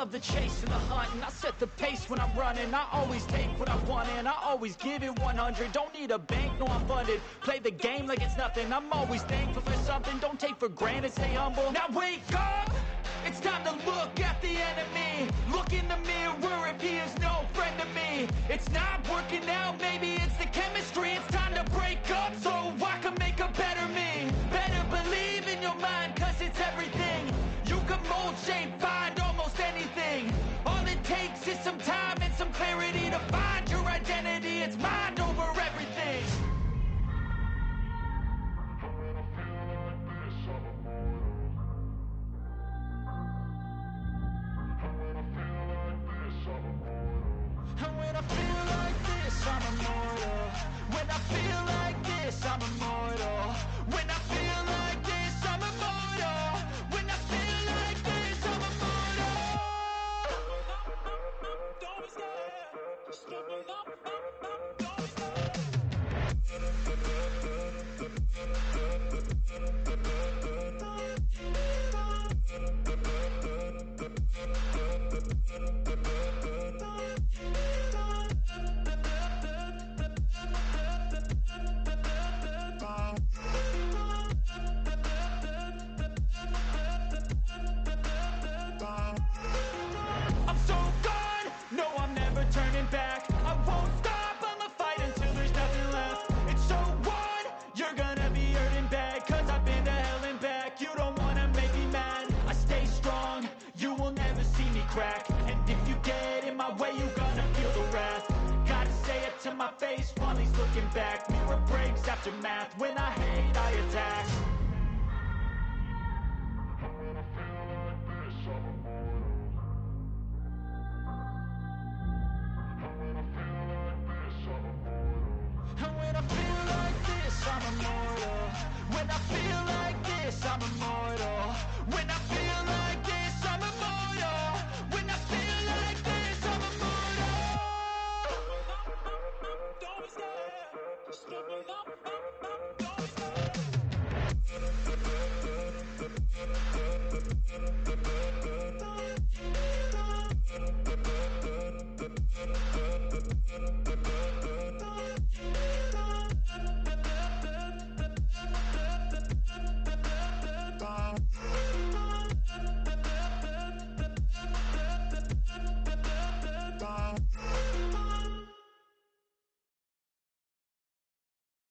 love the chase and the hunt, and I set the pace when I'm running. I always take what I want and I always give it 100. Don't need a bank, no I'm funded. Play the game like it's nothing. I'm always thankful for something. Don't take for granted, stay humble. Now wake up! It's time to look at the enemy. Look in the mirror if he is no friend to me. It's not working out, maybe it's the chemistry. It's time to break up so I can make a better me. Better believe in your mind, cause it's everything. You can mold, shape, find almost anything. All it takes is some time and some clarity to find your identity. It's mind over everything. And when I feel like this, I'm immortal. When I feel like this, I'm immortal. When I feel like this, I'm immortal. When I feel like this, I'm immortal. Don't stop, just keep it up, don't stop. I'm so gone, no I'm never turning back. I won't stop, I'ma fight until there's nothing left. It's so on, you're gonna be hurting bad, cause I've been to hell and back. You don't wanna make me mad, I stay strong, you will never see me crack. And if you get in my way, you gonna feel the wrath. Gotta say it to my face while he's looking back. Mirror breaks after math, when I hate I attack. And when I feel like this, I'm immortal. When I feel like this, I'm immortal. When I feel like this, I'm immortal. When I feel like this, I'm immortal. Don't stop, just keep it up, don't stop.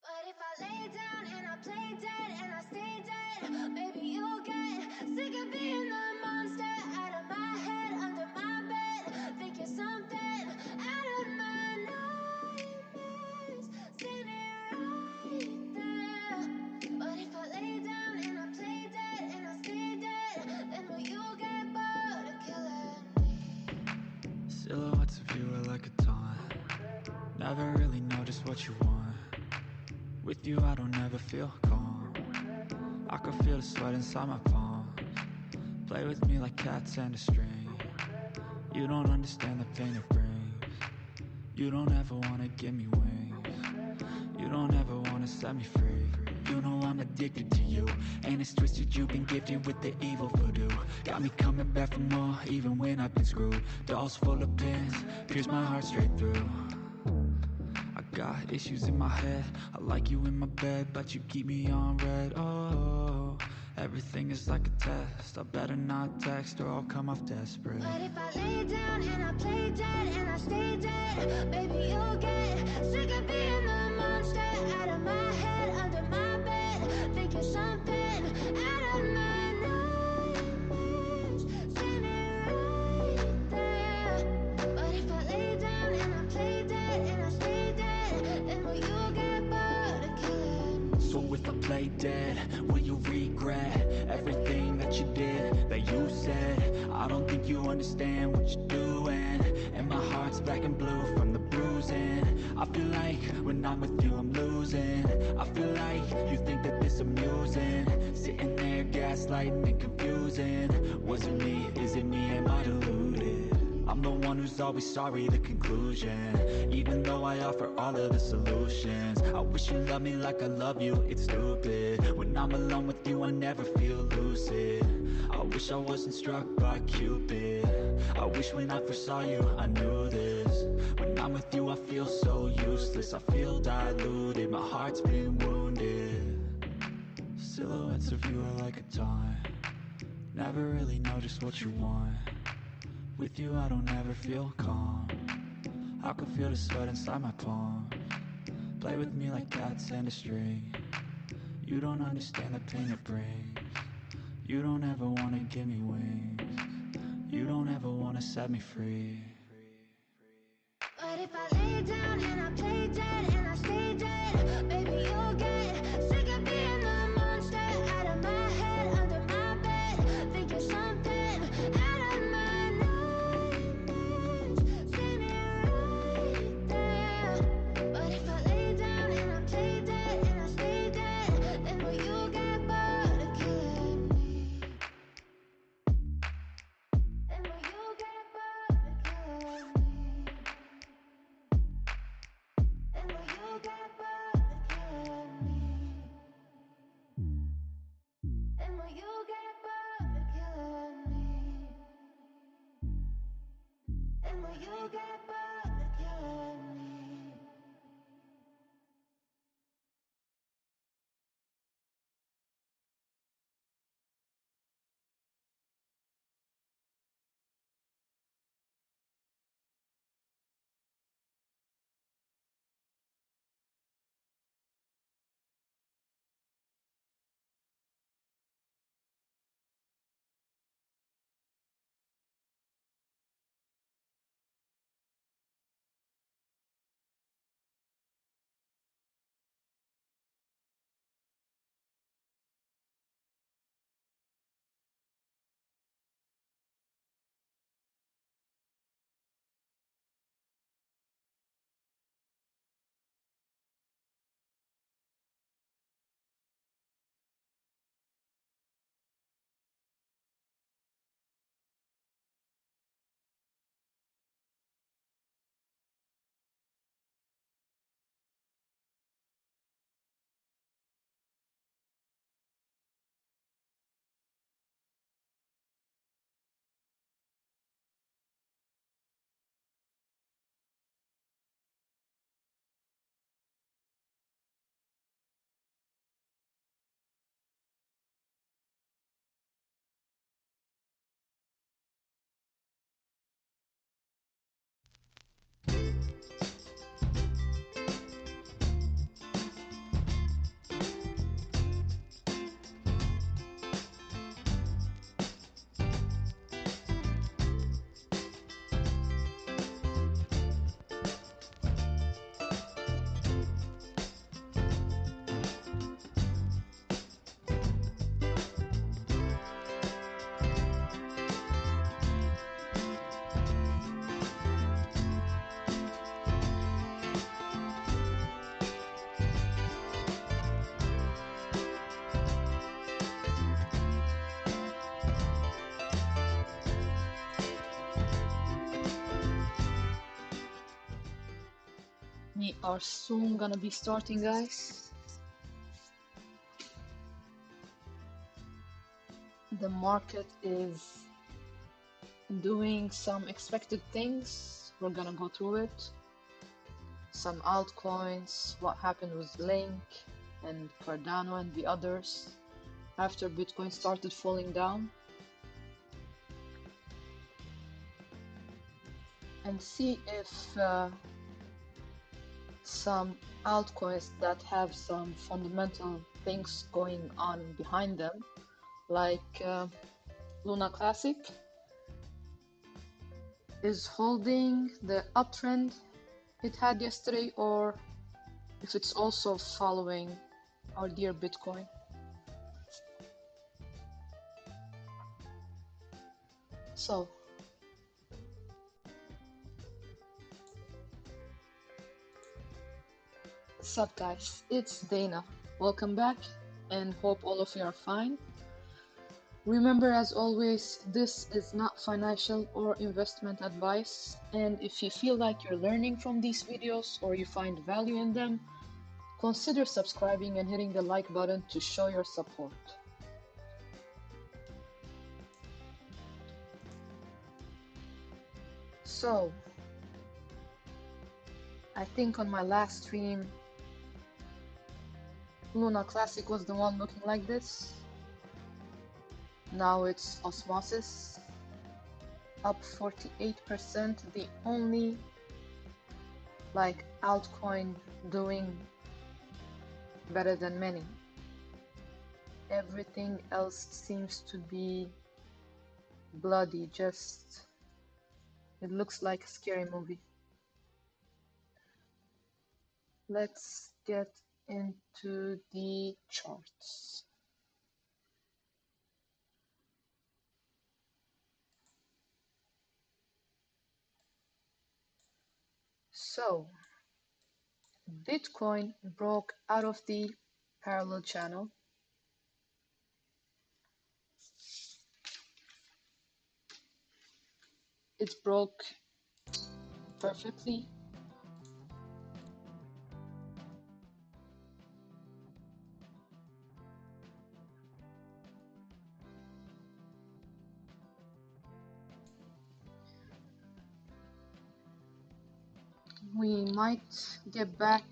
But if I lay down and I play dead and I stay dead, maybe you'll get sick of being the monster out of my head, under my bed. Think you're something out of my nightmares, standing right there. But if I lay down and I play dead and I stay dead, then will you get bored of killing me? Silhouettes of you are like a taunt. Never really know just what you want. With you I don't ever feel calm. I can feel the sweat inside my palms. Play with me like cats and a string. You don't understand the pain it brings. You don't ever wanna give me wings. You don't ever wanna set me free. You know I'm addicted to you, and it's twisted. You've been gifted with the evil voodoo. Got me coming back for more, even when I've been screwed. Dolls full of pins, pierce my heart straight through. I got issues in my head. I like you in my bed, but you keep me on red. Oh, everything is like a test. I better not text or I'll come off desperate. But if I lay down and I play dead and I stay dead, maybe you'll get sick of being the monster out of my head, under my bed. Think you're something out of my nightmares, standing right there. But if I lay down and I play dead and I stay dead, then will you get bored of killing me? So if I play dead, will you regret everything that you did, that you said? I don't think you understand what you're doing, and my heart's black and blue from the bruising. I feel like when I'm with you I'm losing. I feel like you think that this amusing, sitting there gaslighting and confusing. Was it me? Is it me? Am I deluded? I'm the one who's always sorry, the conclusion. Even though I offer all of the solutions, I wish you loved me like I love you, it's stupid. When I'm alone with you, I never feel lucid. I wish I wasn't struck by Cupid. I wish when I first saw you, I knew this. When I'm with you, I feel so useless. I feel diluted, my heart's been wounded. Silhouettes of you are like a taunt. Never really know just what you want. With you I don't ever feel calm. I can feel the sweat inside my palm. Play with me like cats and a string. You don't understand the pain it brings. You don't ever wanna give me wings. You don't ever wanna set me free. But if I lay down and I play dead and I stay dead, maybe you'll get sick of being the monster out of my head, under my bed, thinking something out of my nightmares. See me right there. But if I lay down and I play dead and I stay dead, then will you get bored of killing me? Then will you get bored of killing me? And will you get bored of killing me? And will you get bored of killing me? And will you get bored of killing me? We are soon gonna be starting, guys. The market is doing some expected things. We're gonna go through it. Some altcoins, what happened with Link and Cardano and the others after Bitcoin started falling down, and see if some altcoins that have some fundamental things going on behind them, like Luna Classic, is holding the uptrend it had yesterday, or if it's also following our dear Bitcoin. So, what's up, guys? It's Dana. Welcome back, and hope all of you are fine. Remember, as always, this is not financial or investment advice, and if you feel like you're learning from these videos or you find value in them, consider subscribing and hitting the like button to show your support. So, I think on my last stream, Luna Classic was the one looking like this. Now it's Osmosis, up 48%, the only like altcoin doing better than many. Everything else seems to be bloody, just it looks like a scary movie. Let's get into the charts. So, Bitcoin broke out of the parallel channel. It broke perfectly. We might get back,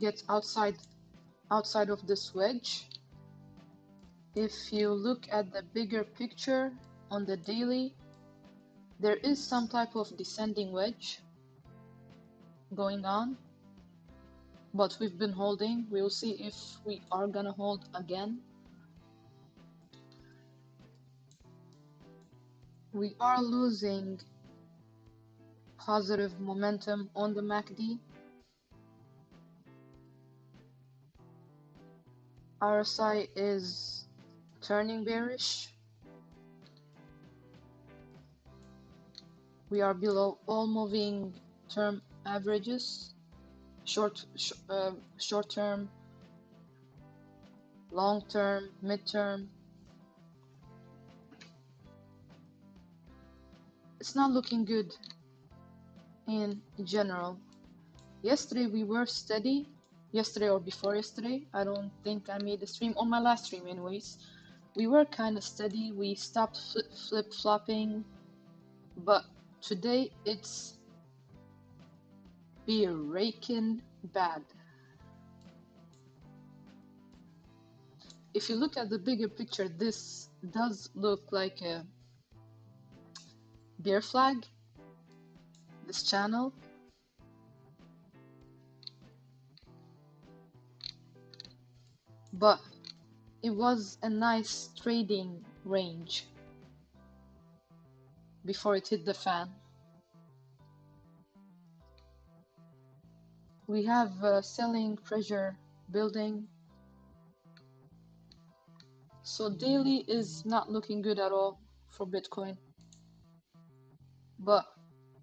get outside of this wedge. If you look at the bigger picture on the daily, there is some type of descending wedge going on, but we've been holding. We'll see if we are gonna hold again. We are losing positive momentum on the MACD. RSI is turning bearish. We are below all moving term averages, short term, long term, mid-term. It's not looking good in general. Yesterday we were steady. Yesterday or before yesterday, I don't think I made a stream, on my last stream anyways. We were kind of steady. We stopped flip-flopping, but today it's Bear-Aking bad. If you look at the bigger picture, this does look like a bear flag, this channel. But it was a nice trading range before it hit the fan. We have selling pressure building. So daily is not looking good at all for Bitcoin. But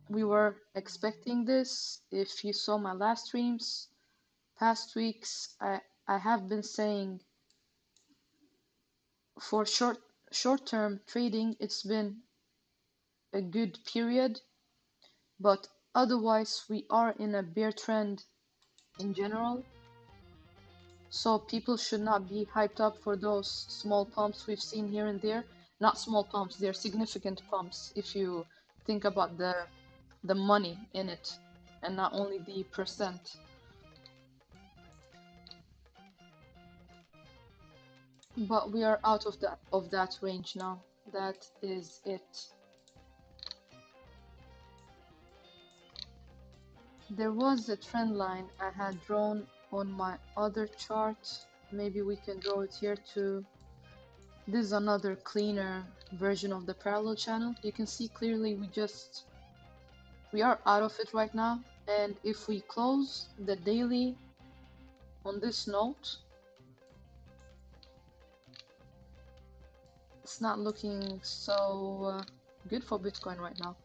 we were expecting this. If you saw my last streams, past weeks, I have been saying for short-term trading, it's been a good period, but otherwise we are in a bear trend in general. So people should not be hyped up for those small pumps we've seen here and there. Not small pumps, they're significant pumps if you think about the money in it and not only the percent. But we are out of that range now. That is it. There was a trend line I had drawn on my other chart. Maybe we can draw it here too. This is another cleaner version of the parallel channel. You can see clearly we are out of it right now. And if we close the daily on this note, it's not looking so good for Bitcoin right now.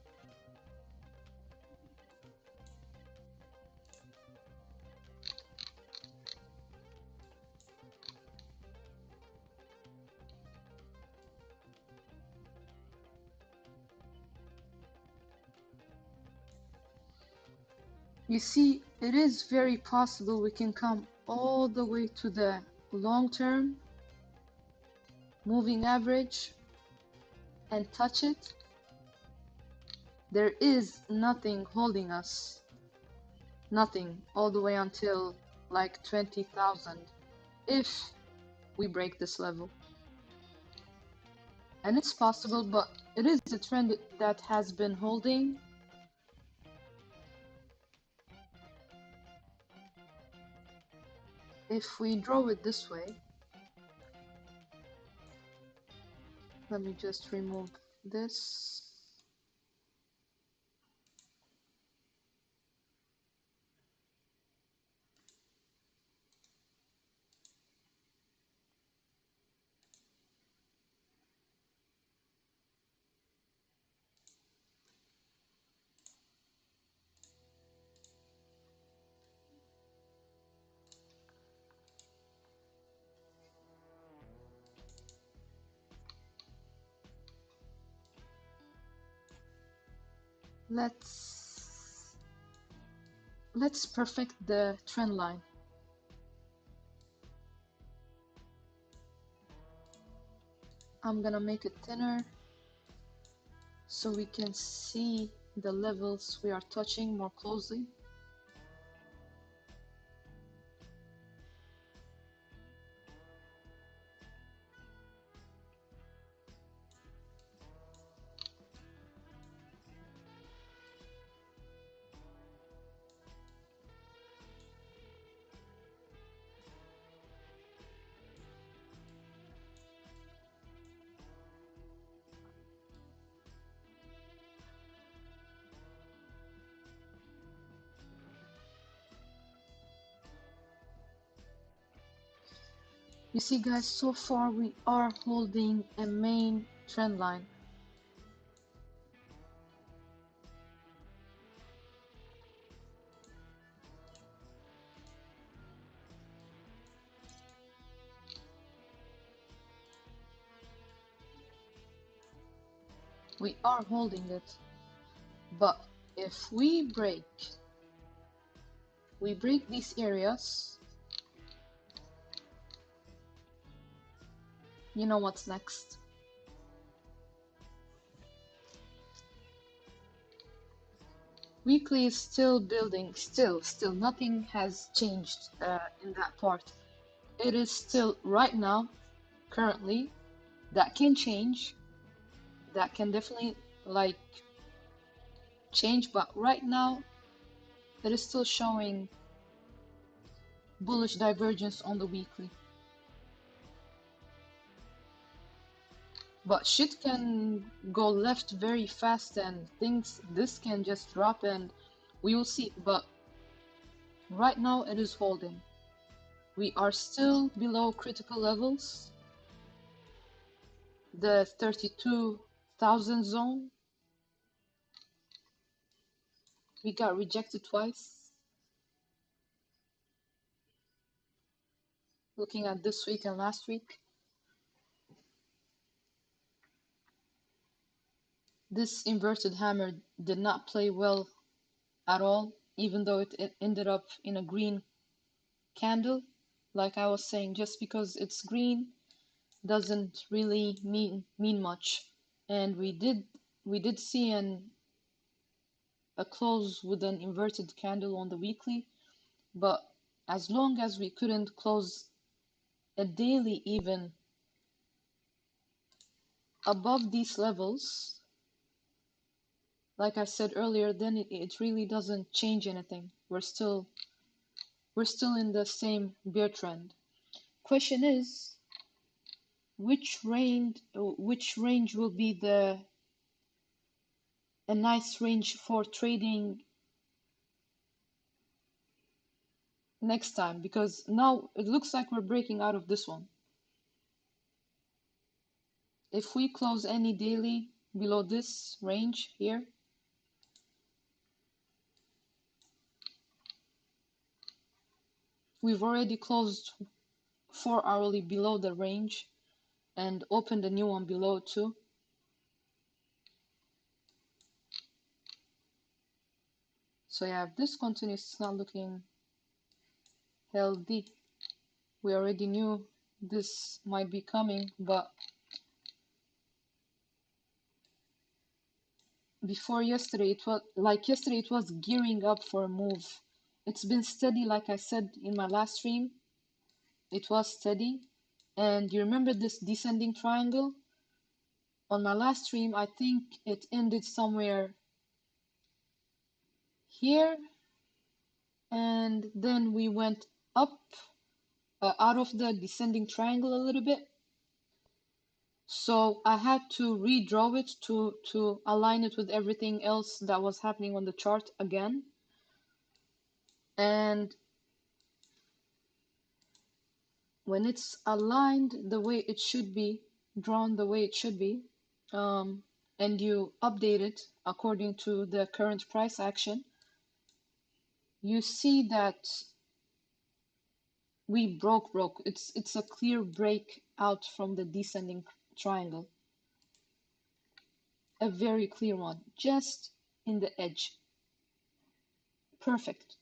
You see, it is very possible we can come all the way to the long-term moving average and touch it. There is nothing holding us, nothing, all the way until like 20,000 if we break this level. And it's possible, but it is a trend that has been holding. If we draw it this way, let me just remove this. Let's perfect the trend line. I'm gonna make it thinner so we can see the levels we are touching more closely. You see guys, so far we are holding a main trend line. We are holding it, but if we break these areas, you know what's next. Weekly is still building, still nothing has changed in that part. It is still right now, currently, that can change, that can definitely like change, but right now it is still showing bullish divergence on the weekly. But shit can go left very fast and this can just drop and we will see. But right now it is holding. We are still below critical levels. The 32,000 zone. We got rejected twice. Looking at this week and last week. This inverted hammer did not play well at all, even though it ended up in a green candle. Like I was saying, just because it's green doesn't really mean much. And we did see a close with an inverted candle on the weekly, but as long as we couldn't close a daily even above these levels, like I said earlier, then it really doesn't change anything. We're still in the same bear trend. Question is, which range will be a nice range for trading next time? Because now it looks like we're breaking out of this one. If we close any daily below this range here, we've already closed 4 hourly below the range and opened a new one below too. So yeah, if this continues, it's not looking healthy. We already knew this might be coming, but before yesterday, it was gearing up for a move. It's been steady, like I said in my last stream. It was steady. And you remember this descending triangle? On my last stream, I think it ended somewhere here, and then we went up out of the descending triangle a little bit. So I had to redraw it to align it with everything else that was happening on the chart again. And when it's aligned the way it should be, drawn the way it should be, and you update it according to the current price action, you see that we broke. It's a clear break out from the descending triangle. A very clear one, just in the edge. Perfect.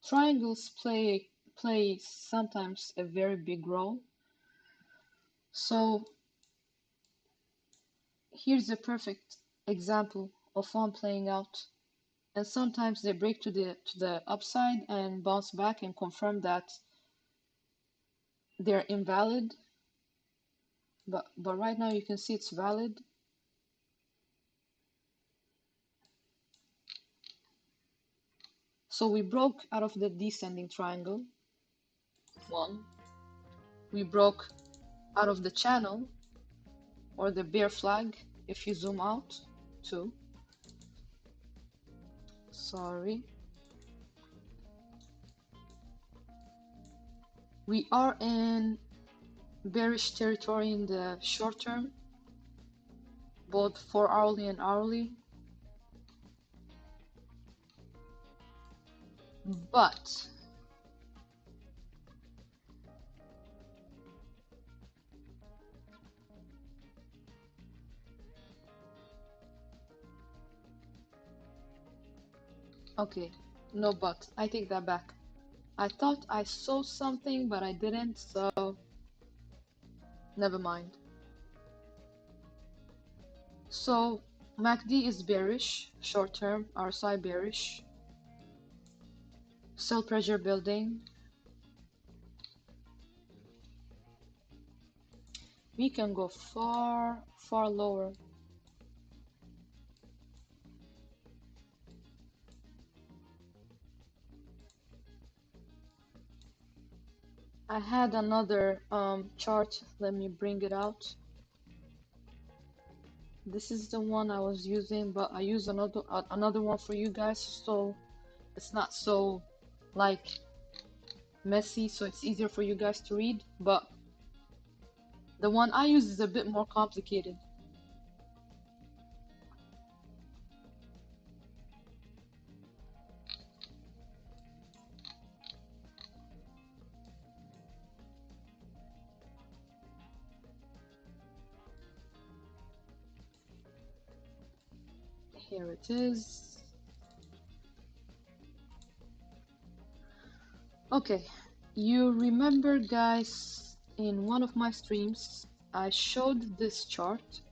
Triangles play sometimes a very big role. So here's a perfect example of one playing out. And sometimes they break to the upside and bounce back and confirm that they're invalid. But right now you can see it's valid. So we broke out of the descending triangle. 1. We broke out of the channel or the bear flag if you zoom out. 2. Sorry. We are in bearish territory in the short term, both for hourly and hourly. But okay, no but. I take that back. I thought I saw something, but I didn't, so never mind. So MACD is bearish, short term, RSI bearish, sell pressure building. We can go far lower. I had another chart, let me bring it out. This is the one I was using, but I use another one for you guys, so it's not so like messy, so it's easier for you guys to read. But the one I use is a bit more complicated. Here it is. Okay, you remember guys, in one of my streams I showed this chart.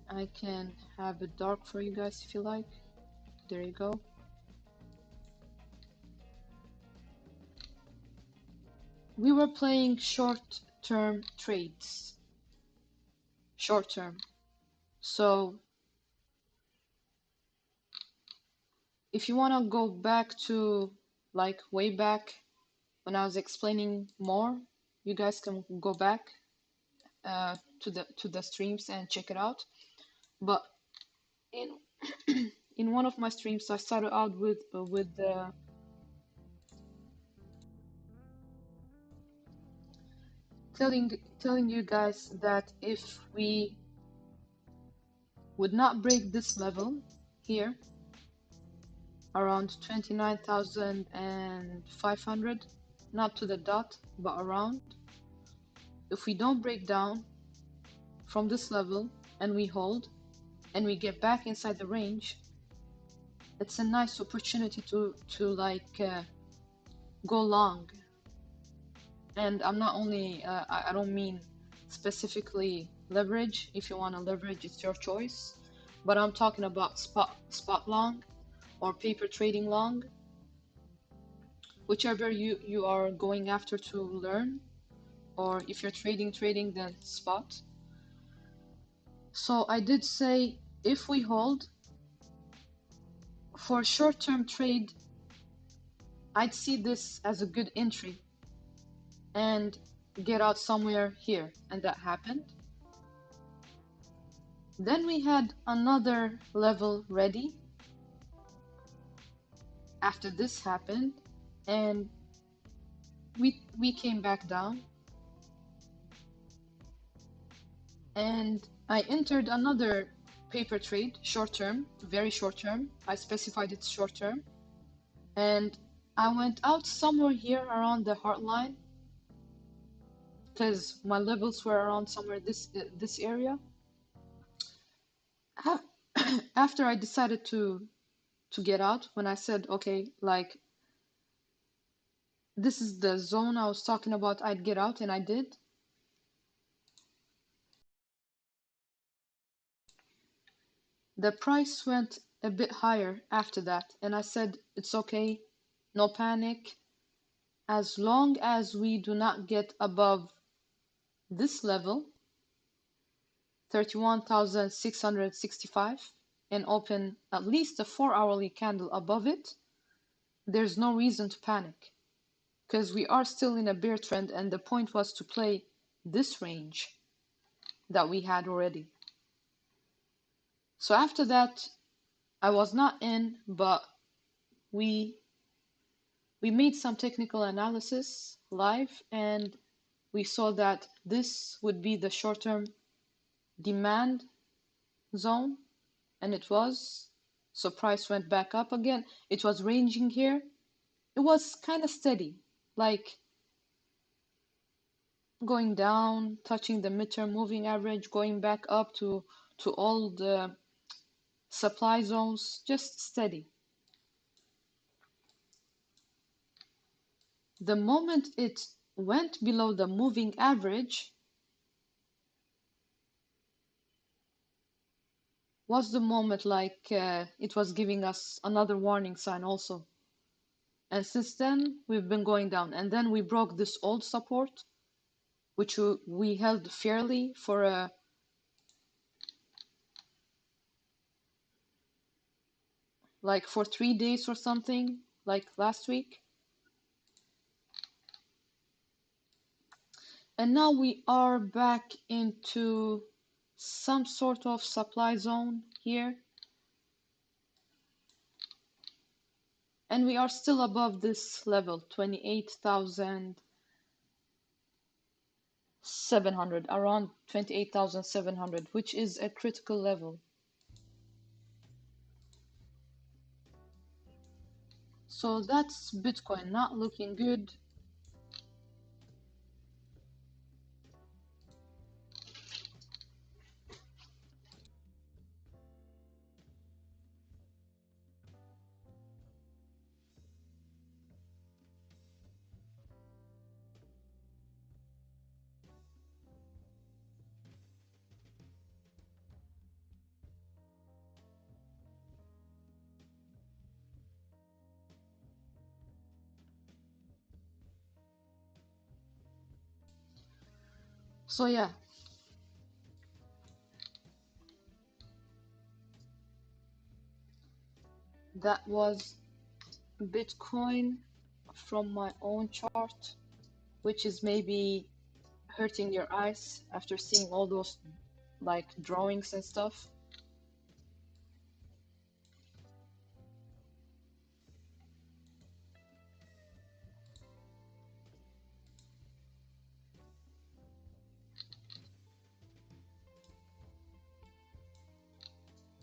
I can have it dark for you guys if you like. There you go. We were playing short-term trades. Short-term. So if you want to go back to like way back when I was explaining more, you guys can go back to the streams and check it out. But in in one of my streams, I started out with telling you guys that if we would not break this level here around 29,500, not to the dot but around, If we don't break down from this level and we hold and we get back inside the range, it's a nice opportunity to like go long. And I'm not only I don't mean specifically leverage. If you want to leverage, it's your choice, but I'm talking about spot long or paper trading long, whichever you are going after to learn, or if you're trading then spot. So I did say if we hold for short-term trade, I'd see this as a good entry and get out somewhere here, and that happened. Then we had another level ready after this happened, and we came back down, and I entered another paper trade, short term, very short term. I specified it's short term, and I went out somewhere here around the heart line because my levels were around somewhere this area. After I decided to get out, when I said, okay, like this is the zone I was talking about, I'd get out, and I did. The price went a bit higher after that, and I said, it's okay, no panic, as long as we do not get above this level, 31,665, and open at least a 4-hourly candle above it, there's no reason to panic, because we are still in a bear trend, and the point was to play this range that we had already. So after that, I was not in, but we made some technical analysis live, and we saw that this would be the short-term demand zone, and it was. So price went back up again. It was ranging here. It was kind of steady, like going down, touching the midterm moving average, going back up to all the supply zones, just steady. The moment it went below the moving average was the moment like it was giving us another warning sign also. And since then, we've been going down. And then we broke this old support, which we held fairly for like for 3 days or something, like last week. And now we are back into some sort of supply zone here. And we are still above this level, 28,700, around 28,700, which is a critical level. So that's Bitcoin not looking good. So yeah, that was Bitcoin from my own chart, which is maybe hurting your eyes after seeing all those like drawings and stuff.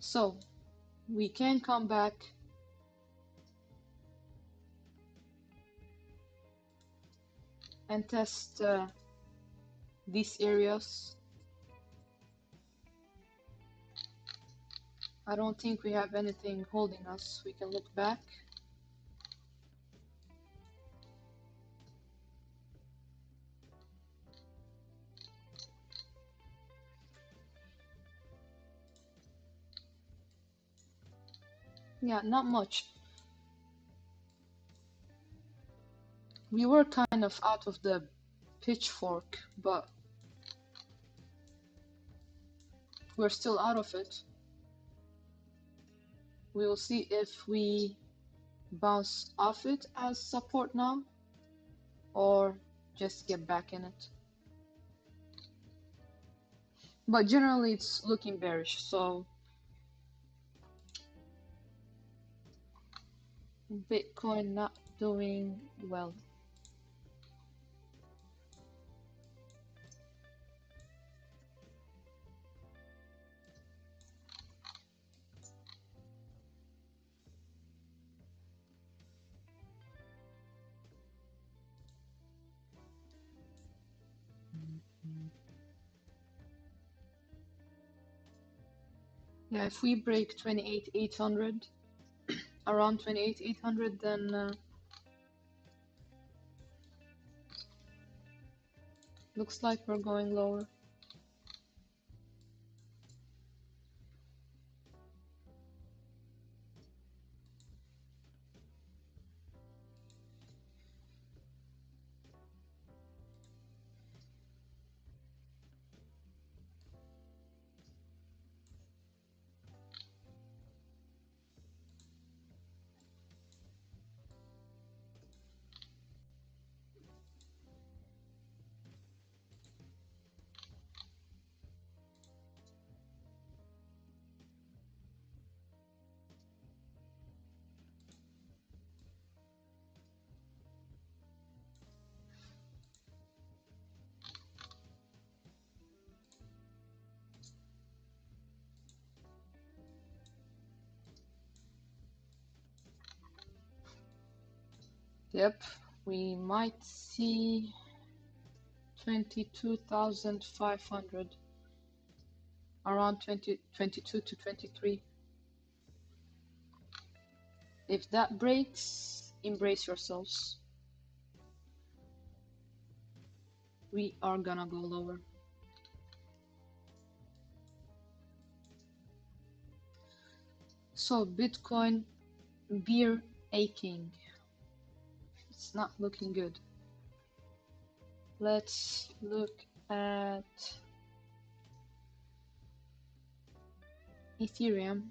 So we can come back and test these areas. I don't think we have anything holding us. We can look back. Yeah, not much. We were kind of out of the pitchfork, but we're still out of it. We will see if we bounce off it as support now or just get back in it. But generally it's looking bearish, so Bitcoin not doing well. Yeah, if we break 28,800, around 28,800, then looks like we're going lower. Yep, we might see 22,500, around 22 to 23. If that breaks, embrace yourselves. We are gonna go lower. So Bitcoin Bear-Aking. It's not looking good. Let's look at Ethereum.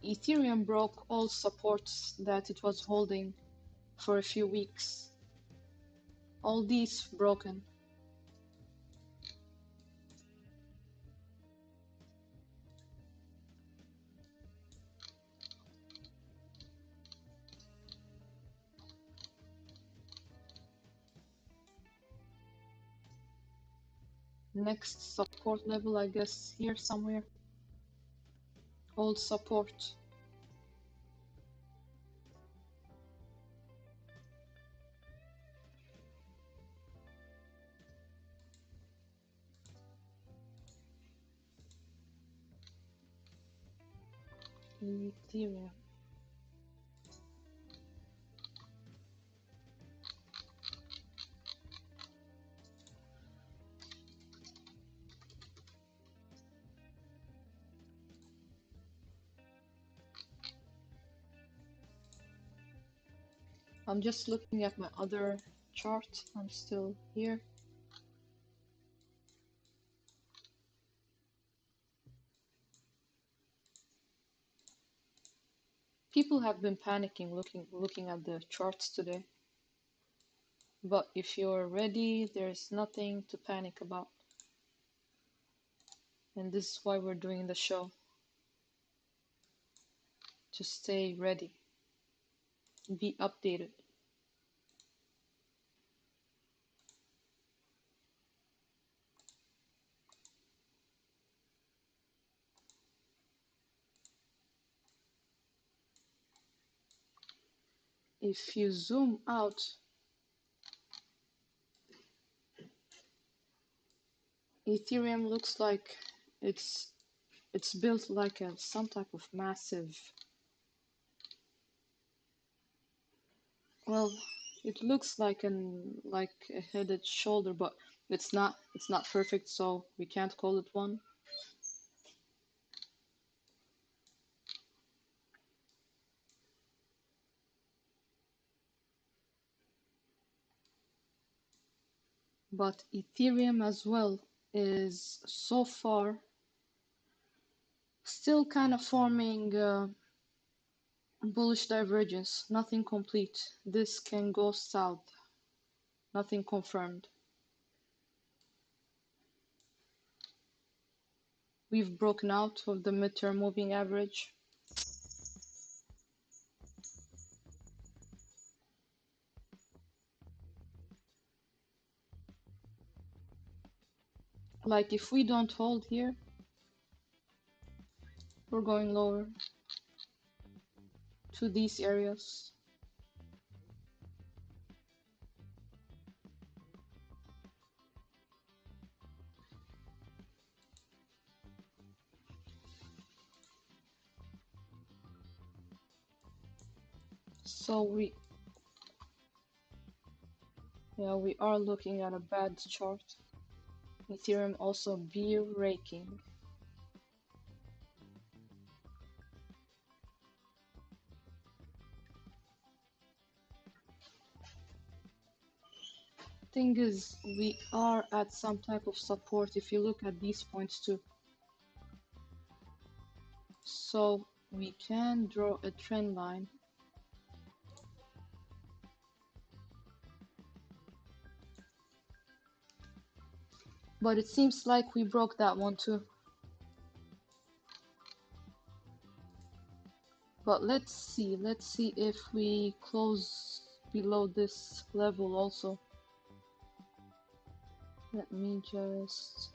Ethereum broke all supports that it was holding for a few weeks. All these broken. Next support level, I guess, here somewhere. Old support. Ethereum. I'm just looking at my other chart. I'm still here. People have been panicking looking at the charts today. But if you're ready, there's nothing to panic about. And this is why we're doing the show. To stay ready. Be updated. if you zoom out, Ethereum looks like it's built like some type of massive, well, it looks like a headed shoulder, but it's not perfect, so we can't call it one. But Ethereum as well is so far still kind of forming bullish divergence, nothing complete. This can go south, nothing confirmed. We've broken out of the mid-term moving average. Like if we don't hold here, we're going lower to these areas. So we are looking at a bad chart. Ethereum also Bear-Aking. Thing is, we are at some type of support if you look at these points too. So we can draw a trend line. But it seems like we broke that one too. But let's see if we close below this level also. Let me just...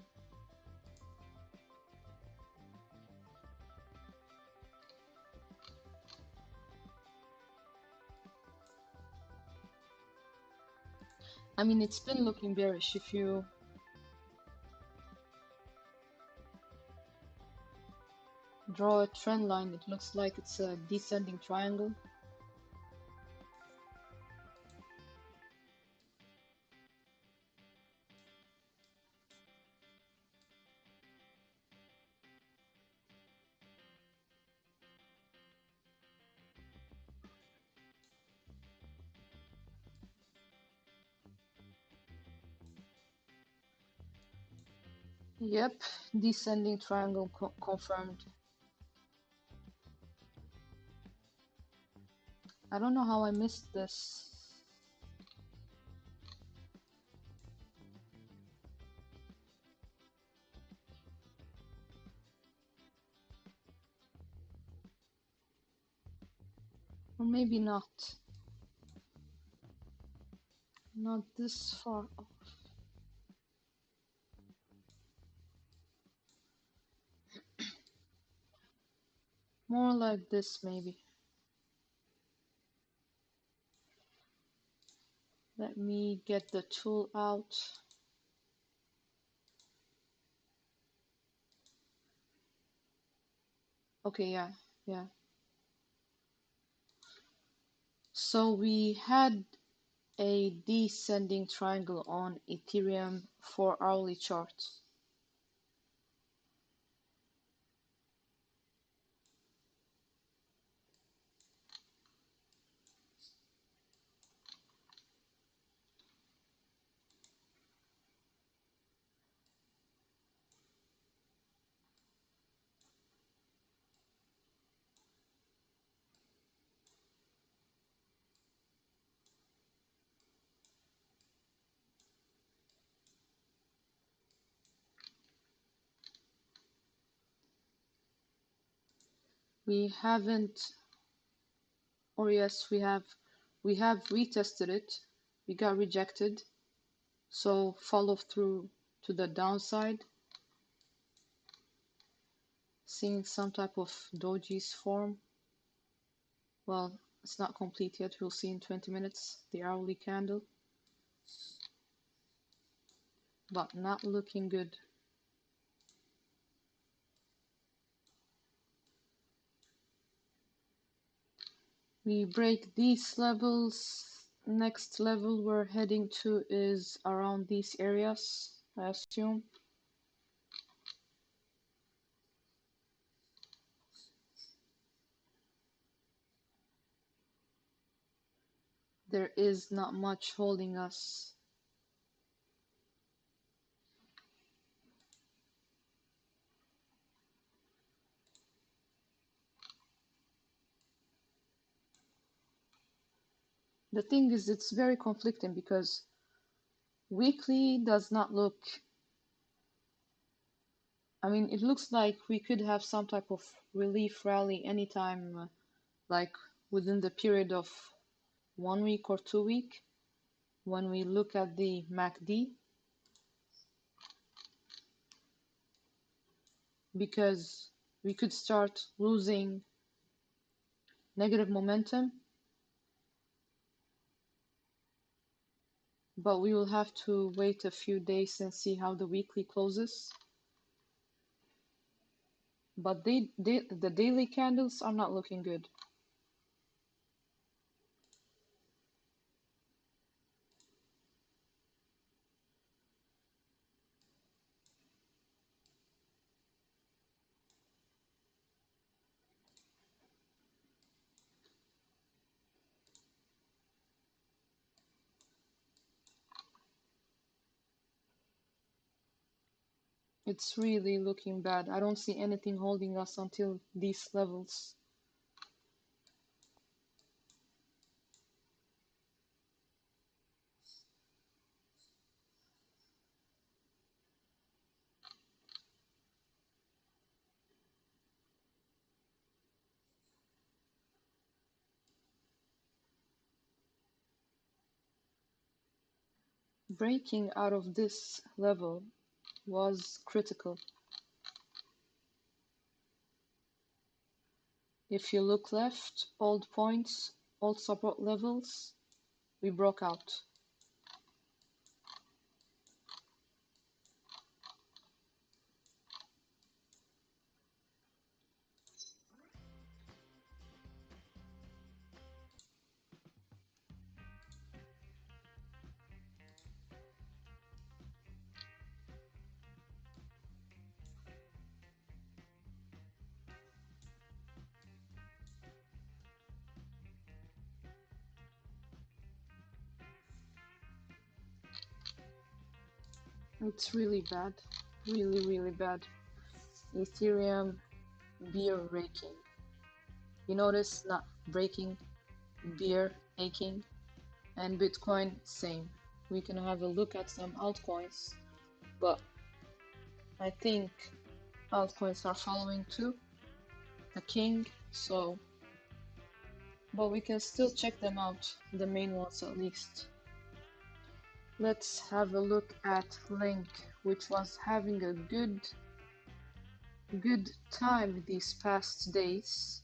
I mean, it's been looking bearish. If you draw a trend line, it looks like it's a descending triangle. Yep, descending triangle confirmed. I don't know how I missed this. Or maybe not. Not this far off. More like this maybe. Let me get the tool out. Okay, yeah. So we had a descending triangle on Ethereum 4-hourly charts. We haven't, or yes, we have retested it. We got rejected. So follow through to the downside. Seeing some type of dojis form. Well, It's not complete yet. We'll see in 20 minutes the hourly candle, but not looking good. We break these levels. Next level we're heading to is around these areas, I assume. There is not much holding us. The thing is, it's very conflicting because weekly does not look, I mean, it looks like we could have some type of relief rally anytime, like within the period of 1 week or 2 weeks. When we look at the MACD, because we could start losing negative momentum, but we will have to wait a few days and see how the weekly closes. But the daily candles are not looking good. It's really looking bad. I don't see anything holding us until these levels. Breaking out of this level was critical. If you look left, old points, old support levels, we broke out. It's really bad, really bad. Ethereum Bear-Aking. You notice not breaking, Bear-Aking, and Bitcoin same. We can have a look at some altcoins, but I think altcoins are following too, the king, so, but we can still check them out, the main ones at least. Let's have a look at Link, which was having a good time these past days.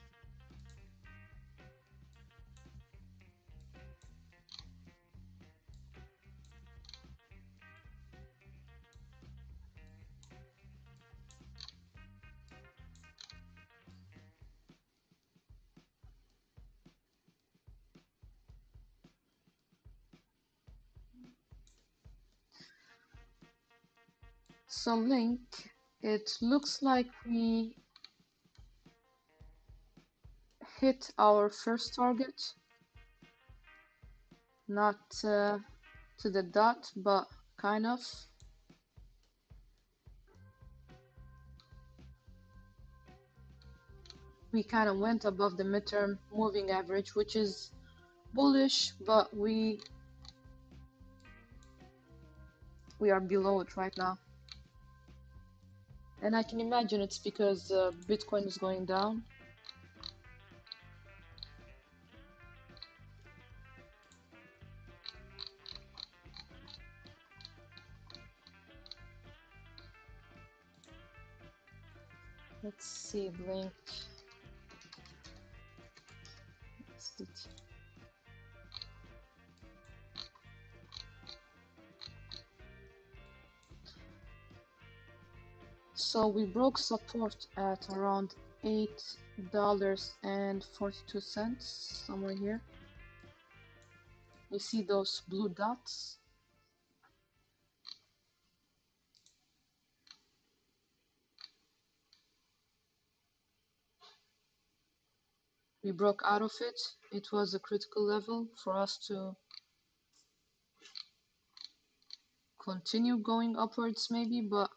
So Link, it looks like we hit our first target, not to the dot, but kind of. We kind of went above the midterm moving average, which is bullish, but we are below it right now. And I can imagine it's because Bitcoin is going down. Let's see, Blink. So we broke support at around $8.42, somewhere here. You see those blue dots? We broke out of it. It was a critical level for us to continue going upwards maybe, but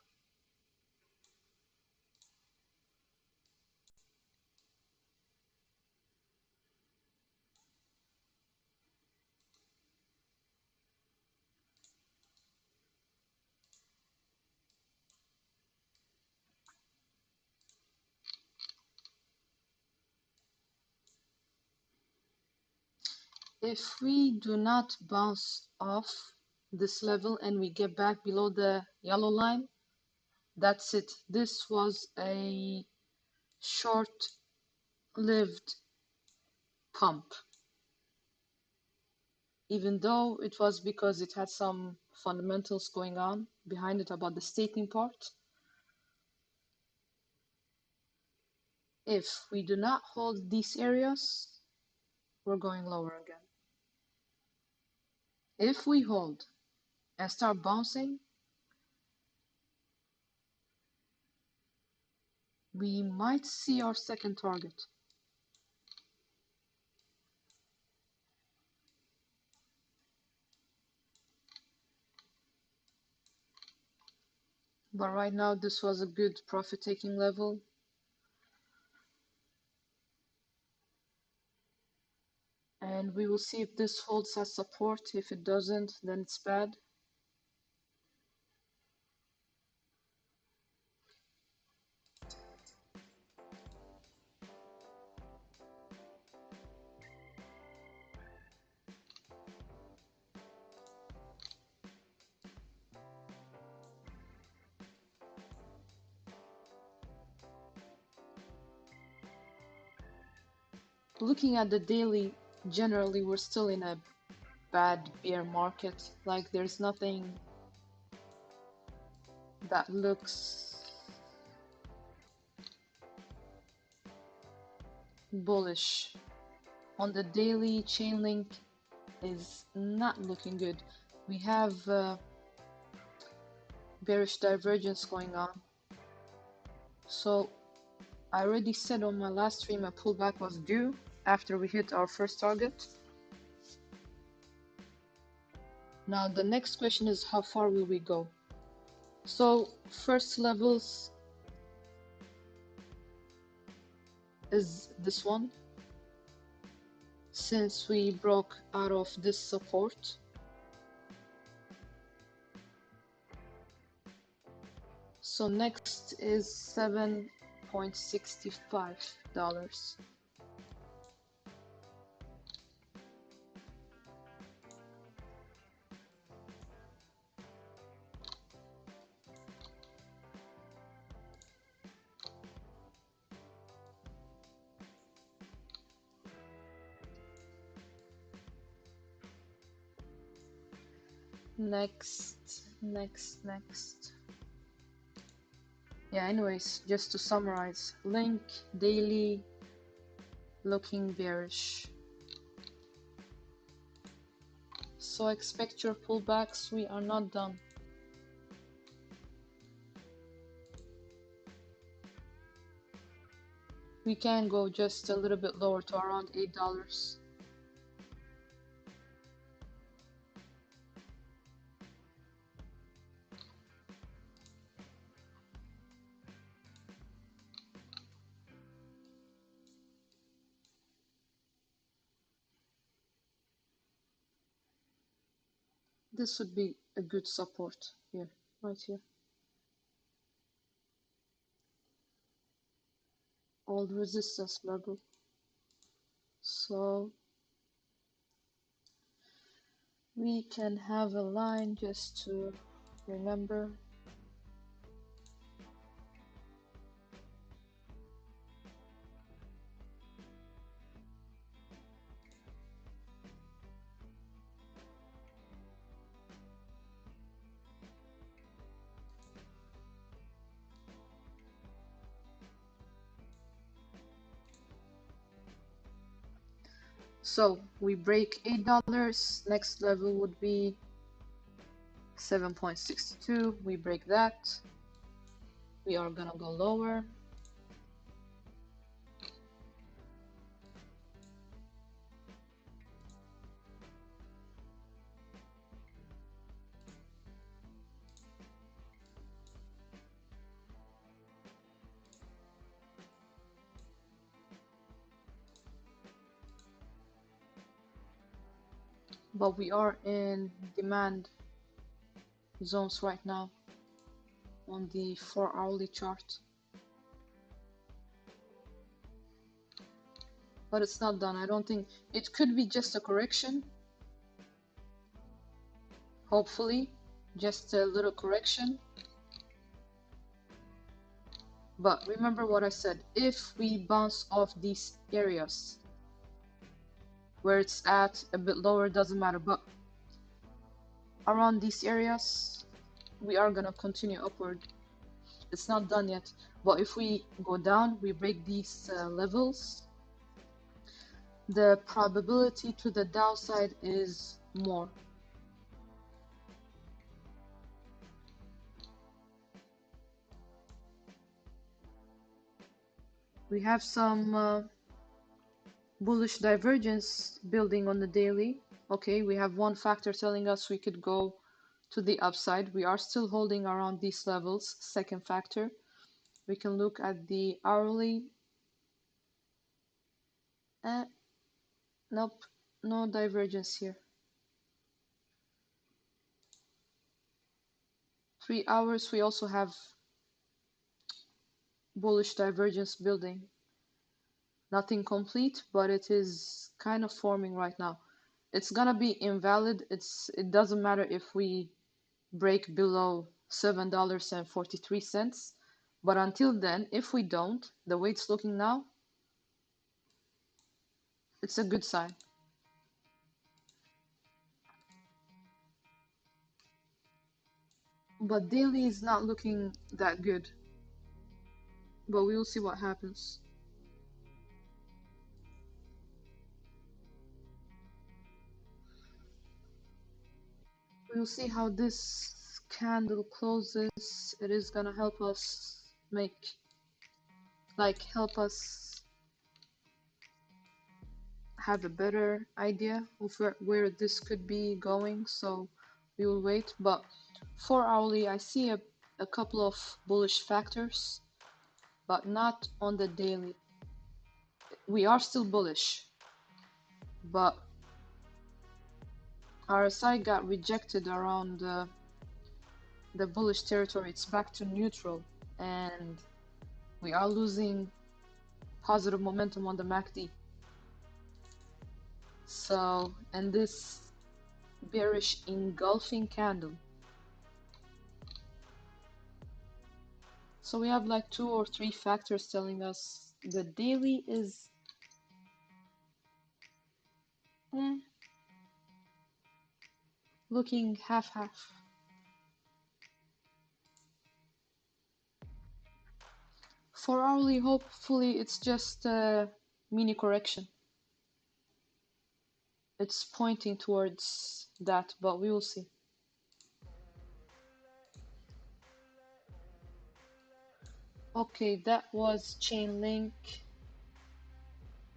if we do not bounce off this level and we get back below the yellow line, that's it. This was a short-lived pump, even though it was because it had some fundamentals going on behind it about the staking part. If we do not hold these areas, we're going lower again. If we hold and start bouncing, we might see our second target. But right now, this was a good profit-taking level. And we will see if this holds as support. If it doesn't, then it's bad. Looking at the daily, generally, we're still in a bad bear market. Like, there's nothing that looks bullish. On the daily, Chainlink is not looking good. We have bearish divergence going on. So I already said on my last stream a pullback was due after we hit our first target. Now the next question is, how far will we go? So first levels is this one. Since we broke out of this support, so next is $7.65. Next. Yeah, anyways, just to summarize, Link daily looking bearish. So expect your pullbacks. We are not done. We can go just a little bit lower to around $8. This would be a good support here, right here. Old resistance level. So we can have a line just to remember. So we break $8. Next level would be 7.62. We break that. We are gonna go lower. But we are in demand zones right now on the 4-hourly chart. But it's not done. I don't think it could be just a correction. Hopefully, just a little correction. But remember what I said, if we bounce off these areas where it's at a bit lower, doesn't matter, but around these areas we are gonna continue upward. It's not done yet, but if we go down, we break these levels, the probability to the downside is more. We have some bullish divergence building on the daily. Okay, we have one factor telling us we could go to the upside. We are still holding around these levels. Second factor, we can look at the hourly. Nope, no divergence here. 3 hours, we also have bullish divergence building. Nothing complete, but it is kind of forming right now. It's gonna be invalid. It doesn't matter if we break below $7.43. But until then, if we don't, the way it's looking now, it's a good sign. But daily is not looking that good. But we will see what happens. We'll see how this candle closes. It is gonna help us help us have a better idea of where this could be going. So we will wait. But 4 hourly, I see a couple of bullish factors, but not on the daily. We are still bullish, but RSI got rejected around the bullish territory. It's back to neutral, and we are losing positive momentum on the MACD. So, and this bearish engulfing candle. So we have like 2 or 3 factors telling us the daily is looking half-half. 4 hourly, hopefully it's just a mini correction. It's pointing towards that, but we will see. Okay, that was chain link.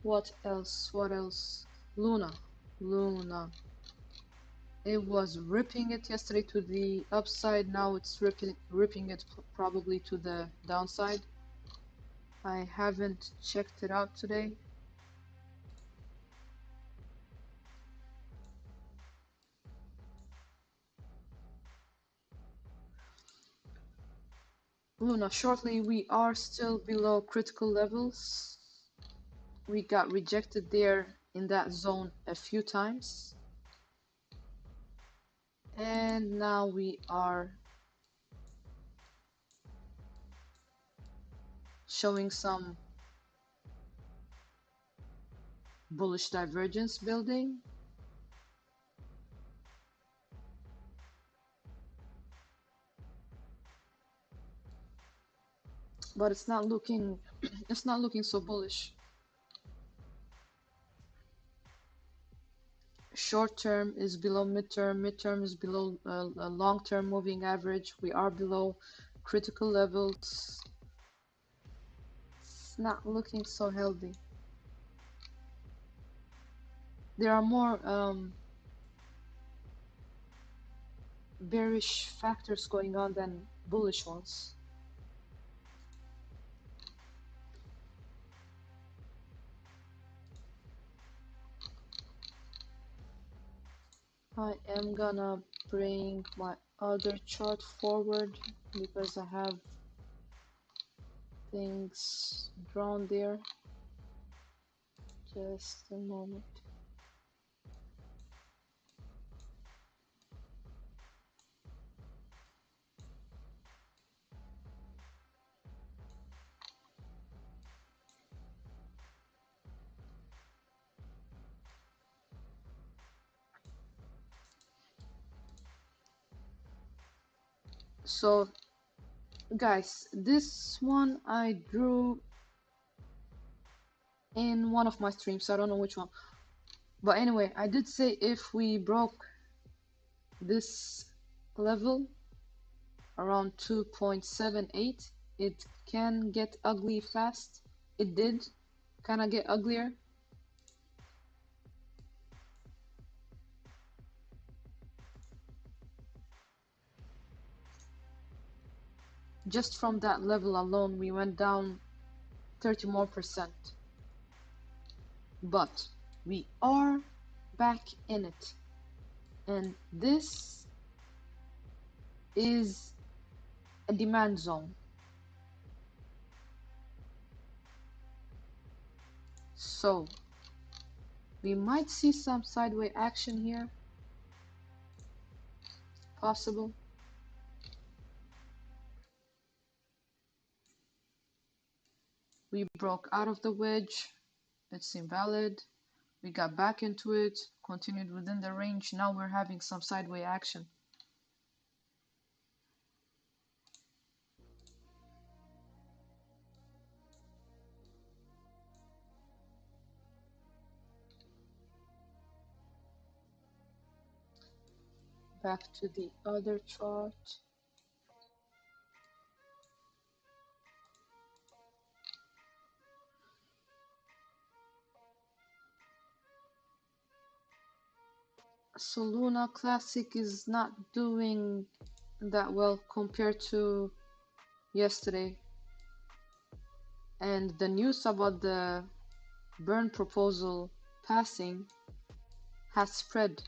What else? What else? Luna. It was ripping it yesterday to the upside. Now it's ripping it probably to the downside. I haven't checked it out today. Luna, shortly, we are still below critical levels. We got rejected there in that zone a few times. And now we are showing some bullish divergence building. But it's not looking it's not looking so bullish. short term is below midterm, midterm is below a long-term moving average. We are below critical levels. It's not looking so healthy. There are more bearish factors going on than bullish ones. I am gonna bring my other chart forward because I have things drawn there. Just a moment. So guys, this one I drew in one of my streams. I don't know which one. But anyway, I did say if we broke this level around 2.78, it can get ugly fast. It did kind of get uglier. Just from that level alone, we went down 30 more percent. But we are back in it. And this is a demand zone. So we might see some sideways action here. Possible. We broke out of the wedge. It's invalid. We got back into it, continued within the range. Now we're having some sideways action. Back to the other chart. So Luna Classic is not doing that well compared to yesterday. And the news about the burn proposal passing has spread.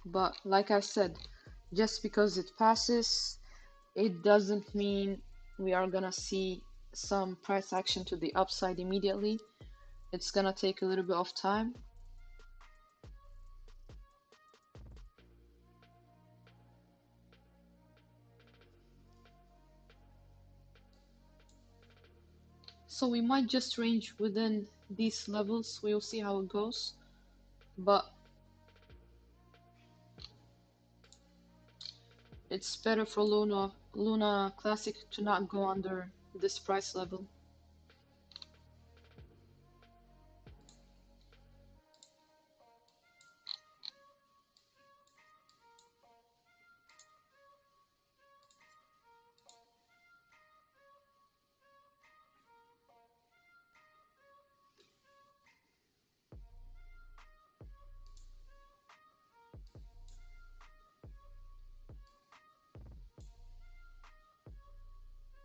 But like I said, just because it passes, it doesn't mean we are gonna see some price action to the upside immediately. It's gonna take a little bit of time. So we might just range within these levels. We'll see how it goes. But it's better for Luna Classic to not go under this price level.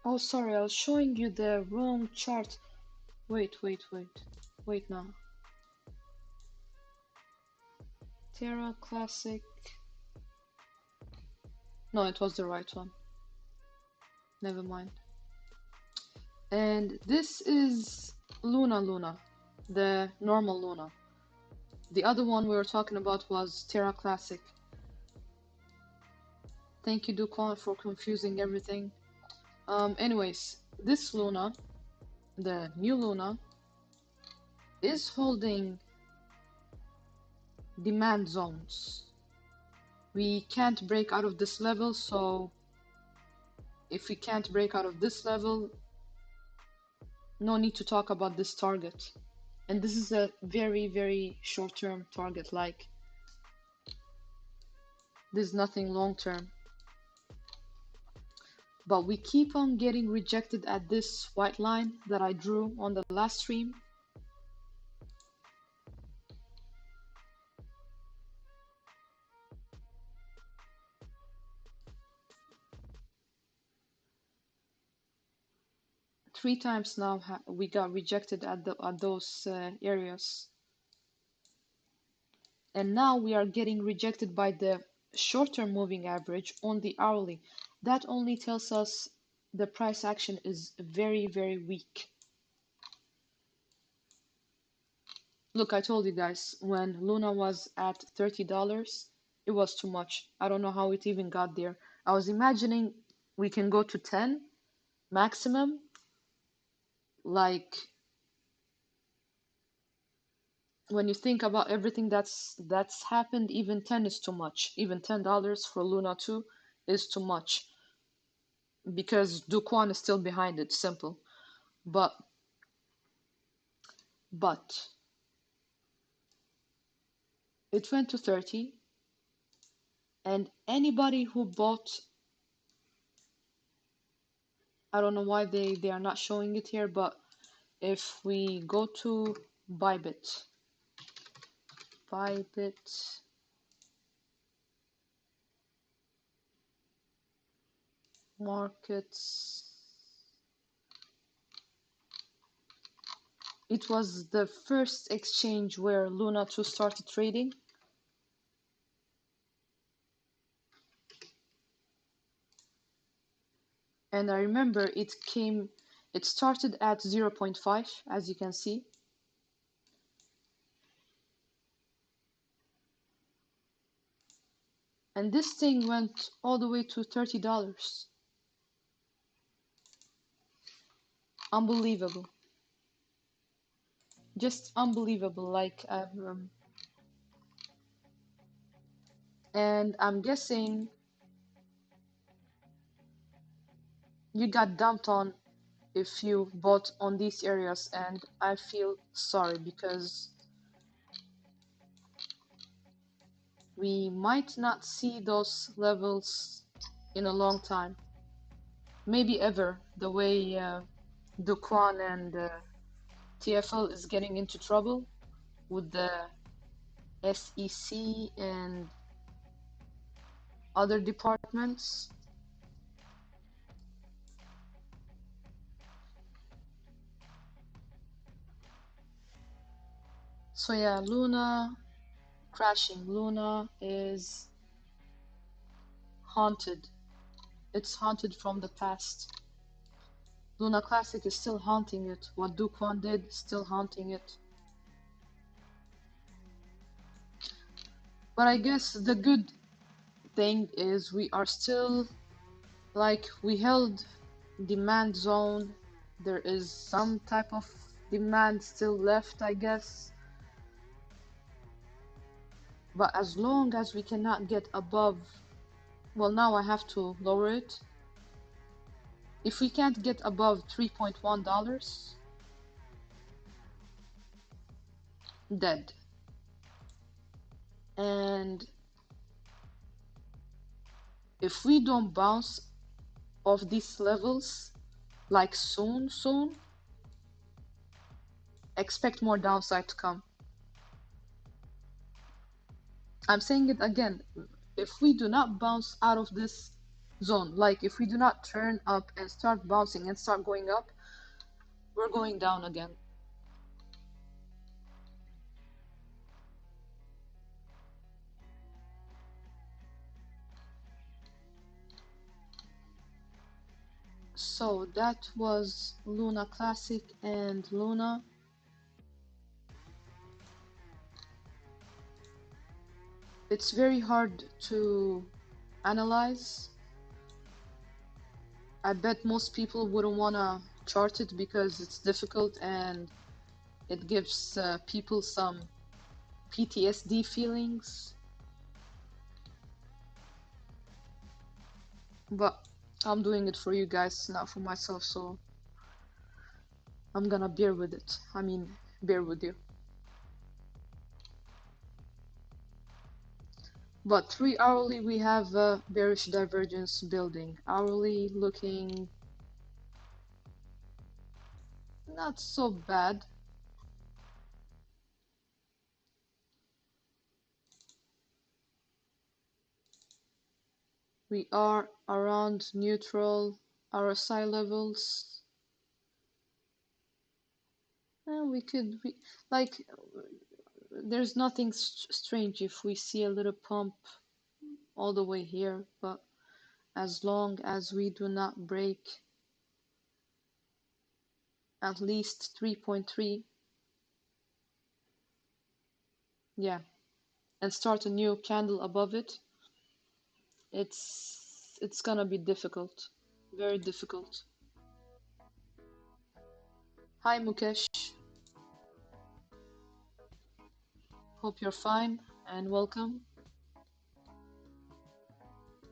Oh, sorry, I was showing you the wrong chart. Wait now. Terra Classic. No, it was the right one. Never mind. And this is Luna, the normal Luna. The other one we were talking about was Terra Classic. Thank you, Ducon, for confusing everything. Anyways, this Luna, the new Luna, is holding demand zones. We can't break out of this level, so if we can't break out of this level, no need to talk about this target. And this is a very, very short-term target, like There's nothing long term. But we keep on getting rejected at this white line that I drew on the last stream. Three times now we got rejected at those areas. And now we are getting rejected by the short-term moving average on the hourly. That only tells us the price action is very, very weak. Look, I told you guys, when Luna was at $30, it was too much. I don't know how it even got there. I was imagining we can go to 10 maximum. Like, when you think about everything that's happened, even 10 is too much. Even $10 for Luna 2 is too much because Duquan is still behind it. Simple. But it went to 30, and anybody who bought, I don't know why they are not showing it here, but if we go to Bybit markets, it was the first exchange where Luna 2 started trading. And I remember it started at 0.5, as you can see. And this thing went all the way to $30. Unbelievable. Just unbelievable. Like, and I'm guessing you got dumped on if you bought on these areas, and I feel sorry because we might not see those levels in a long time, maybe ever, the way Duquan and TFL is getting into trouble with the SEC and other departments. So yeah, Luna crashing. Luna is haunted. It's haunted from the past. Luna Classic is still haunting it. What Duquan did, still haunting it. But I guess the good thing is we are still, like, we held demand zone. There is some type of demand still left, I guess. But as long as we cannot get above, well, now I have to lower it. If we can't get above $3.1, dead. And if we don't bounce off these levels, like soon, expect more downside to come. I'm saying it again. If we do not bounce out of this zone, like if we do not turn up and start bouncing and start going up, we're going down again. So that was Luna Classic and Luna. It's very hard to analyze. I bet most people wouldn't want to chart it because it's difficult and it gives people some PTSD feelings. But I'm doing it for you guys, not for myself, so I'm gonna bear with it. I mean, bear with you. But 3 hourly, we have a bearish divergence building. Hourly looking not so bad. We are around neutral RSI levels. And like, there's nothing strange if we see a little pump all the way here, but as long as we do not break at least 3.3, yeah, and start a new candle above it, it's gonna be difficult, very difficult. Hi Mukesh, hope you're fine and welcome.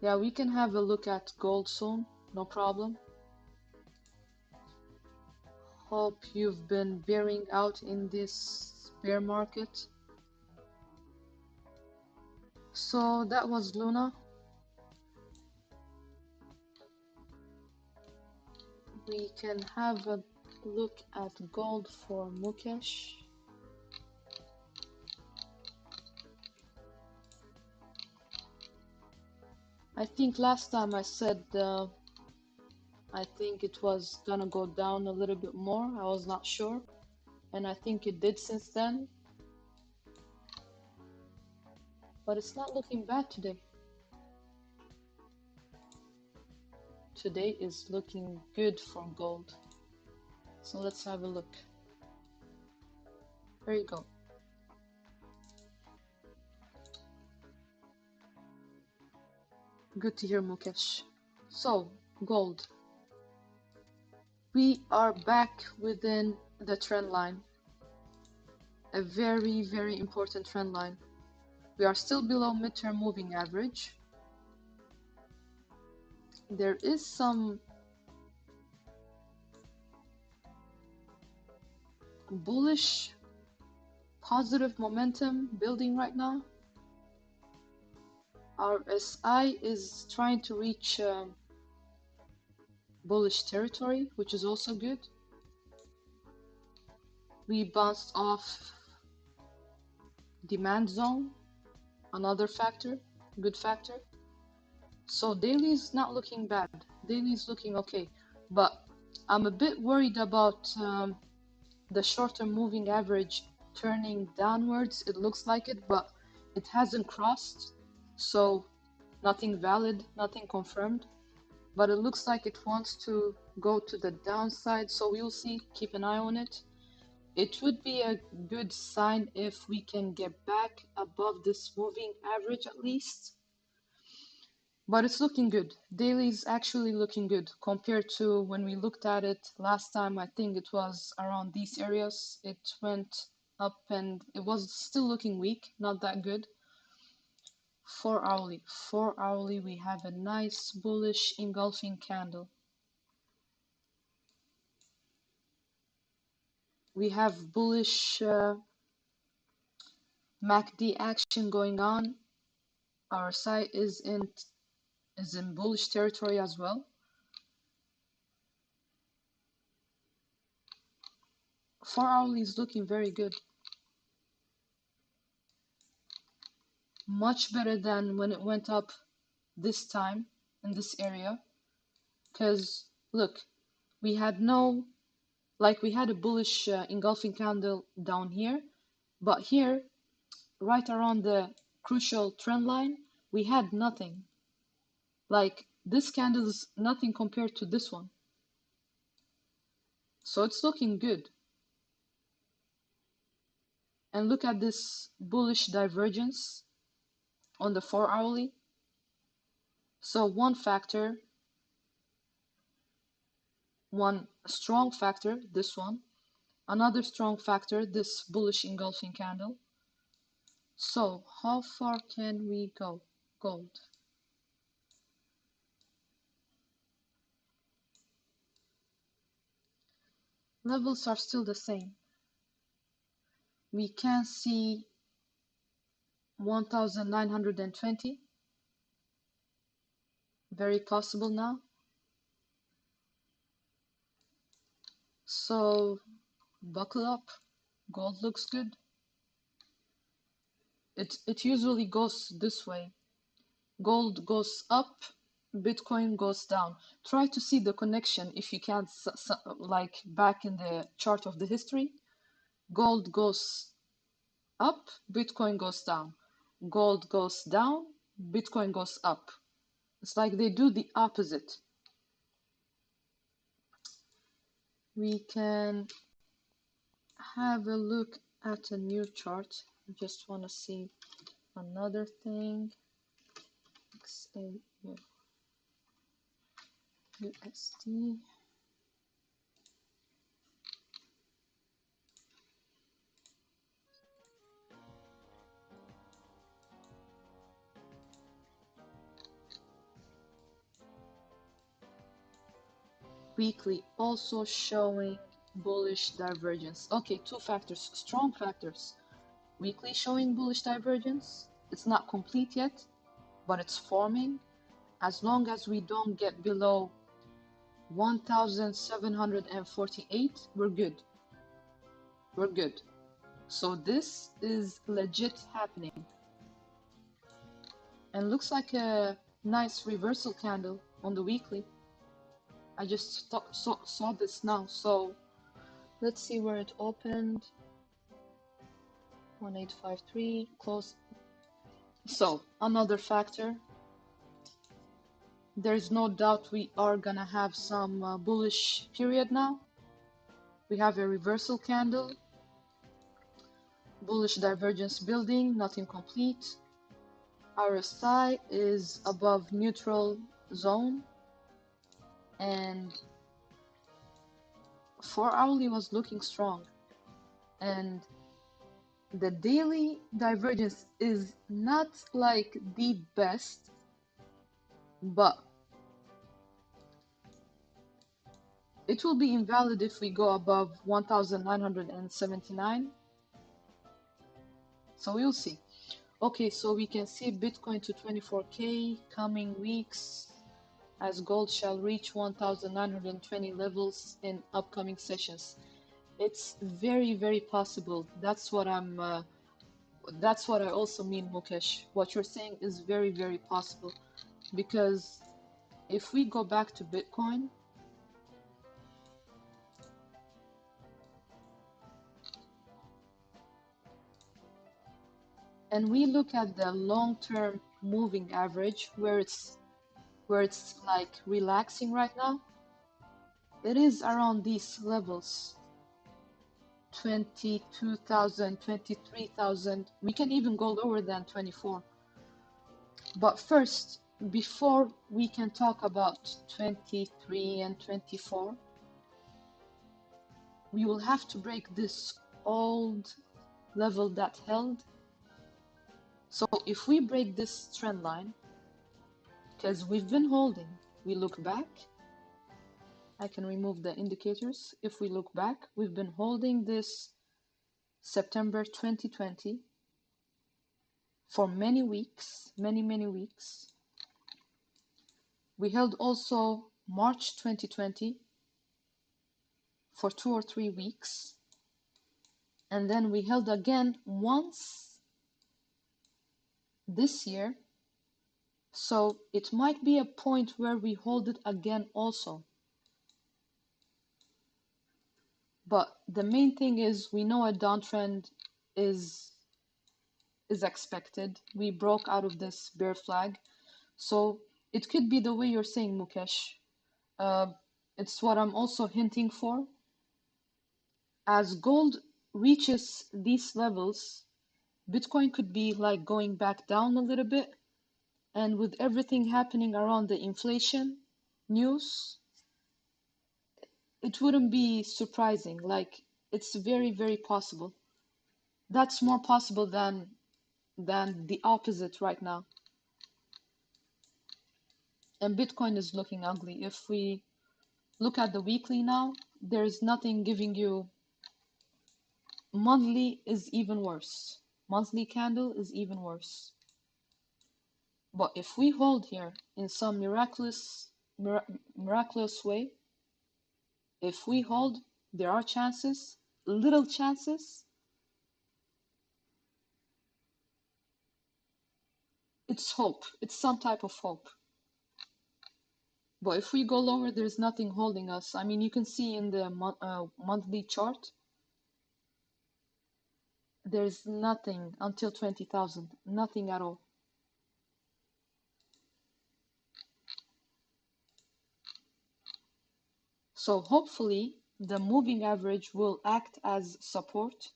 Yeah, we can have a look at gold soon, no problem. Hope you've been bearing out in this bear market. So that was Luna. We can have a look at gold for Mukesh. I think last time I said I think it was gonna go down a little bit more. I was not sure, and I think it did since then. But it's not looking bad today. Today is looking good for gold. So let's have a look. There you go. Good to hear, Mukesh. So, gold. We are back within the trend line. A very, very important trend line. We are still below midterm moving average. There is some bullish, positive momentum building right now. Our SI is trying to reach bullish territory, which is also good. We bounced off demand zone, another factor, good factor. So daily is not looking bad. Daily is looking okay, but I'm a bit worried about the short-term moving average turning downwards. It looks like it, but it hasn't crossed, so nothing valid, nothing confirmed. But it looks like it wants to go to the downside, so we'll see. Keep an eye on it. It would be a good sign if we can get back above this moving average at least. But it's looking good. Daily is actually looking good compared to when we looked at it last time. I think it was around these areas. It went up and it was still looking weak, not that good. 4 hourly. 4 hourly, we have a nice bullish engulfing candle. We have bullish MACD action going on. Our site is in bullish territory as well. 4 hourly is looking very good. Much better than when it went up this time in this area. Because look, we had we had a bullish engulfing candle down here, but here, right around the crucial trend line, we had nothing. Like, this candle is nothing compared to this one. So it's looking good. And look at this bullish divergence on the 4 hourly. So one factor, one strong factor, this one. Another strong factor, this bullish engulfing candle. So how far can we go? Gold. Levels are still the same. We can see 1920. Very possible now. So buckle up. Gold looks good. It usually goes this way. Gold goes up, Bitcoin goes down. Try to see the connection if you can, like back in the chart of the history. Gold goes up, Bitcoin goes down. Gold goes down, Bitcoin goes up. It's like they do the opposite. We can have a look at a new chart. I just want to see another thing. USD. Weekly also showing bullish divergence. Okay, two factors, strong factors. Weekly showing bullish divergence. It's not complete yet, but it's forming. As long as we don't get below 1748, we're good. We're good. So this is legit happening. And looks like a nice reversal candle on the weekly. I just saw this now. So let's see where it opened. 1853, close. So another factor. There's no doubt we are gonna have some bullish period now. We have a reversal candle, bullish divergence building, nothing complete. RSI is above neutral zone, and 4-hourly was looking strong. And the daily divergence is not like the best, but it will be invalid if we go above 1979. So we'll see. Okay, so we can see Bitcoin to 24K coming weeks as gold shall reach 1920 levels in upcoming sessions. It's very, very possible. That's what I also mean, Mukesh. What you're saying is very, very possible, because if we go back to Bitcoin, and we look at the long-term moving average, where it's like relaxing right now, it is around these levels. 22,000, 23,000. We can even go lower than 24. But first, before we can talk about 23 and 24, we will have to break this old level that held. So if we break this trend line, because we've been holding, we look back, I can remove the indicators. If we look back, we've been holding this September 2020 for many weeks, many weeks. We held also March 2020 for 2 or 3 weeks. And then we held again once this year. So it might be a point where we hold it again also. But the main thing is we know a downtrend is expected. We broke out of this bear flag. So it could be the way you're saying, Mukesh. It's what I'm also hinting for. As gold reaches these levels, Bitcoin could be like going back down a little bit. And with everything happening around the inflation news, it wouldn't be surprising. Like, it's very, very possible. That's more possible than the opposite right now. And Bitcoin is looking ugly. If we look at the weekly now, there's nothing giving you. Monthly is even worse. Monthly candle is even worse. But if we hold here in some miraculous way, if we hold, there are chances, little chances. It's hope. It's some type of hope. But if we go lower, there's nothing holding us. I mean, you can see in the monthly chart, there's nothing until 20,000. Nothing at all. So hopefully, the moving average will act as support.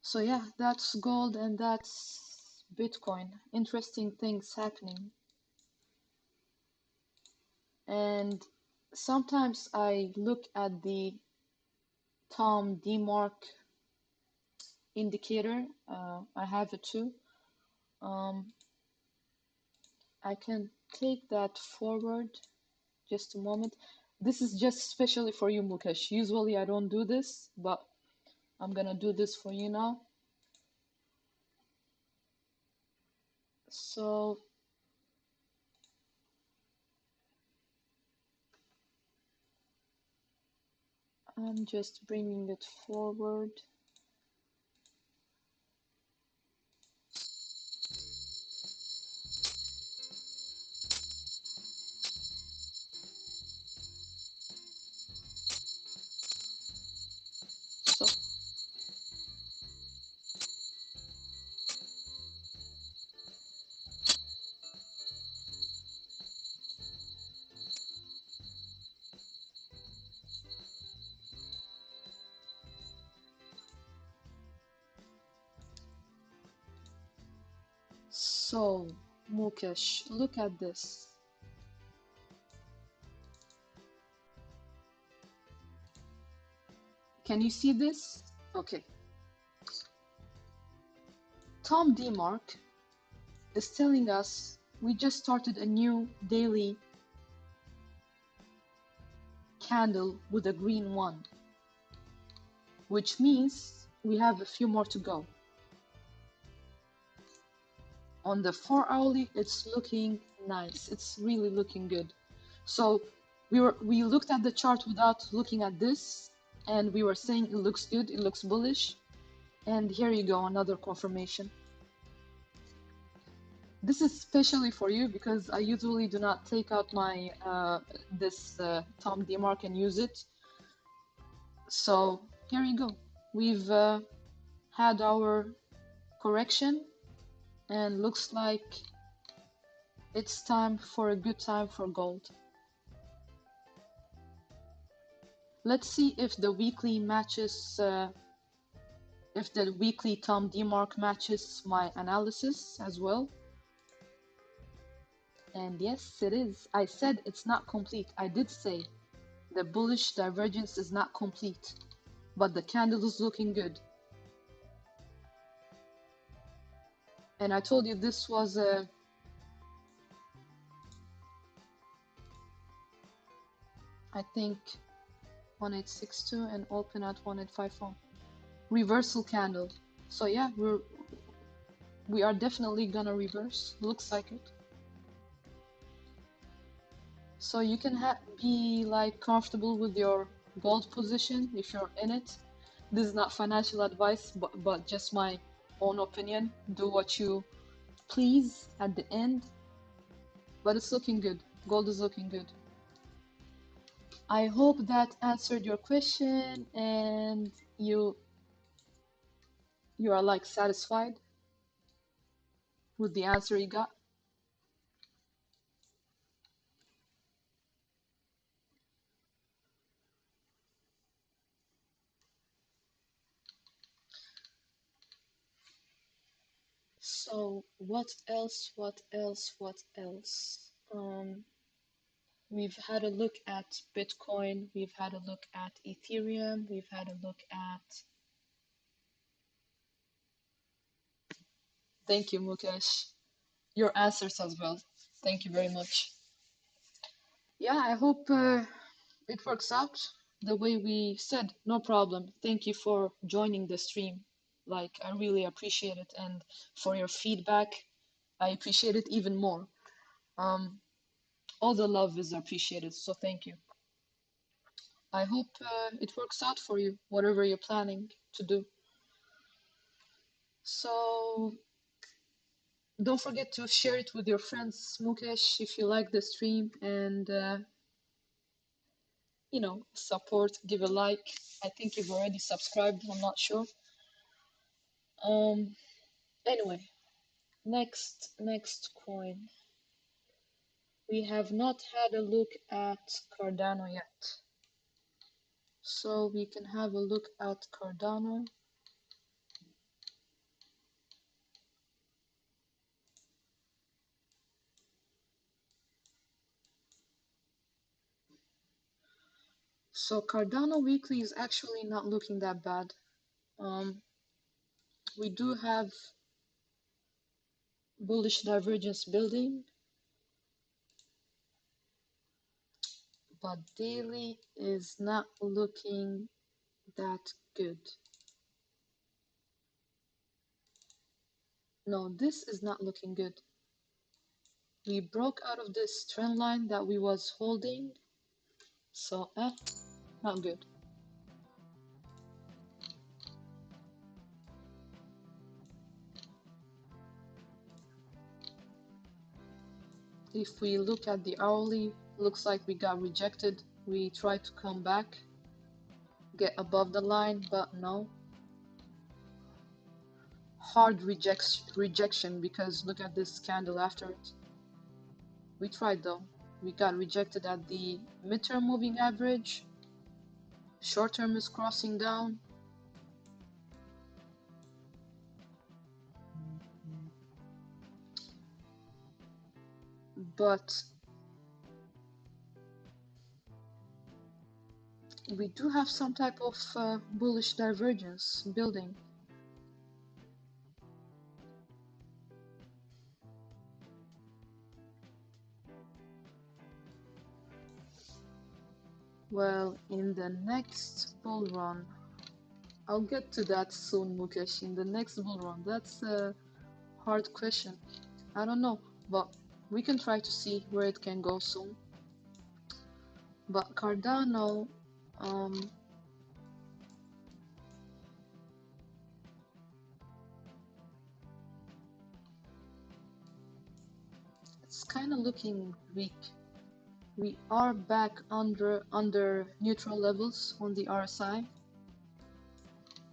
So yeah, that's gold and that's Bitcoin. Interesting things happening. And sometimes I look at the Tom DeMark indicator. I have it too. I can take that forward just a moment. This is just especially for you, Mukesh. Usually I don't do this, but I'm gonna do this for you now. So I'm just bringing it forward. So, so Mukesh, look at this. Can you see this? Okay. Tom DeMark is telling us we just started a new daily candle with a green one, which means we have a few more to go. On the 4 hourly, it's looking nice. It's really looking good. So we looked at the chart without looking at this, and we were saying it looks good, it looks bullish. And here you go, another confirmation. This is especially for you because I usually do not take out my this Tom DeMark and use it. So here you go. We've had our correction, and looks like it's time for a good time for gold. Let's see if the weekly matches, if the weekly Tom DeMark matches my analysis as well. And yes, it is. I said it's not complete. I did say the bullish divergence is not complete, but the candle is looking good. And I told you this was a I think 1862 and open at 1851 reversal candle. So yeah, we are definitely gonna reverse. Looks like it. So you can be like comfortable with your gold position if you're in it. This is not financial advice, but just my own opinion. Do what you please at the end. But it's looking good. Gold is looking good. I hope that answered your question and you are like satisfied with the answer you got. So what else? What else? What else? We've had a look at Bitcoin. We've had a look at Ethereum. We've had a look at. Thank you, Mukesh. Your answers as well. Thank you very much. Yeah, I hope it works out the way we said. No problem. Thank you for joining the stream. Like, I really appreciate it. And for your feedback, I appreciate it even more. Um, all the love is appreciated, so thank you. I hope it works out for you, whatever you're planning to do. So don't forget to share it with your friends, Mukesh, if you like the stream, and support, give a like. I think you've already subscribed, I'm not sure. Um, anyway, next coin. We have not had a look at Cardano yet. So we can have a look at Cardano. So Cardano weekly is actually not looking that bad. We do have bullish divergence building, but daily is not looking that good. No, this is not looking good. We broke out of this trend line that we was holding, so not good. If we look at the hourly, looks like we got rejected. We tried to come back, get above the line, but no. Hard rejection because look at this candle after it. We tried though. We got rejected at the midterm moving average. Short term is crossing down. But we do have some type of bullish divergence building. Well, in the next bull run, I'll get to that soon, Mukesh. In the next bull run, that's a hard question. I don't know, but we can try to see where it can go soon. But Cardano, it's kind of looking weak. We are back under neutral levels on the RSI.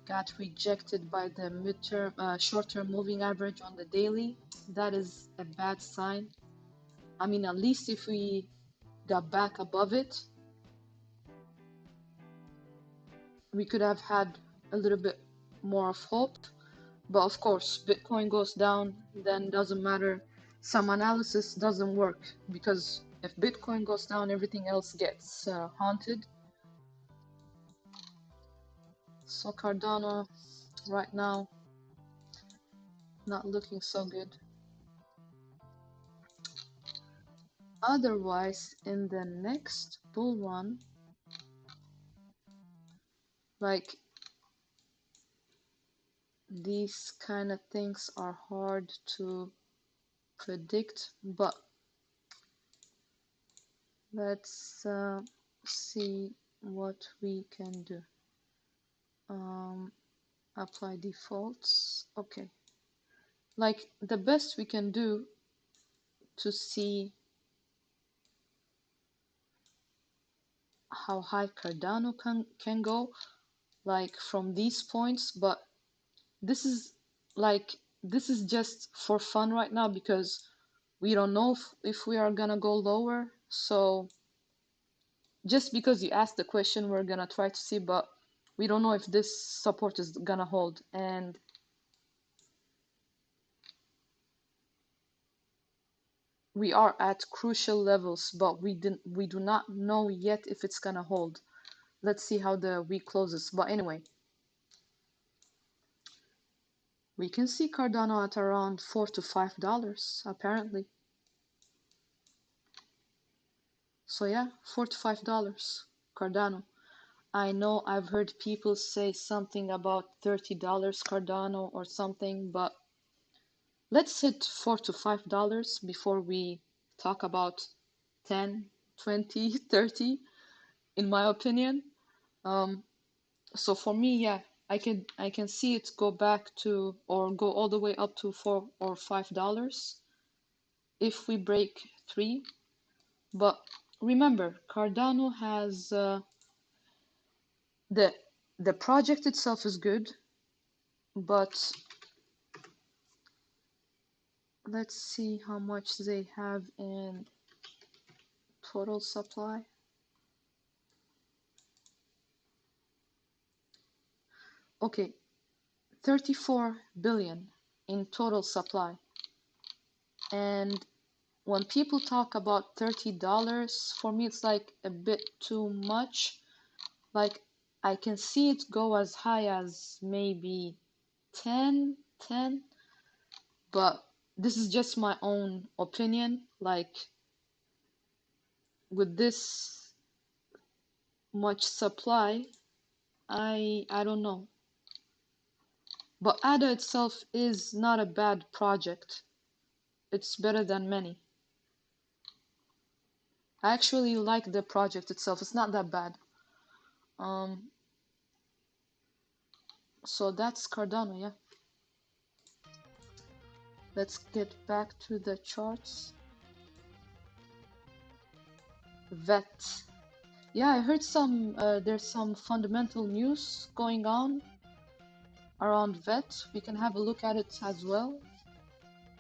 Got rejected by the midterm short-term moving average on the daily. That is a bad sign. I mean, at least if we got back above it, we could have had a little bit more of hope. But of course, Bitcoin goes down, then doesn't matter. Some analysis doesn't work because if Bitcoin goes down, everything else gets haunted. So Cardano right now not looking so good. Otherwise, in the next bull run, like these kind of things are hard to predict, but let's see what we can do. Apply defaults. Okay. Like the best we can do to see how high Cardano can go, like from these points, but this is this is just for fun right now because we don't know if we are gonna go lower. So just because you asked the question, we're gonna try to see, but we don't know if this support is gonna hold. And we are at crucial levels, but we do not know yet if it's gonna hold. Let's see how the week closes. But anyway, we can see Cardano at around $4 to $5 apparently. So yeah, $4 to $5 Cardano. I know I've heard people say something about $30 Cardano or something, but let's hit $4 to $5 before we talk about 10, 20, 30, in my opinion. Um, so for me, yeah, I can see it go back to or go all the way up to $4 or $5 if we break three. But remember, Cardano has the the project itself is good, but let's see how much they have in total supply. Okay, 34 billion in total supply. And when people talk about $30, for me it's like a bit too much. Like I can see it go as high as maybe 10, but this is just my own opinion. Like with this much supply, I don't know. But ADA itself is not a bad project. It's better than many. I actually like the project itself. It's not that bad. Um, so that's Cardano, yeah. Let's get back to the charts. VET. Yeah, I heard there's some fundamental news going on around VET. We can have a look at it as well.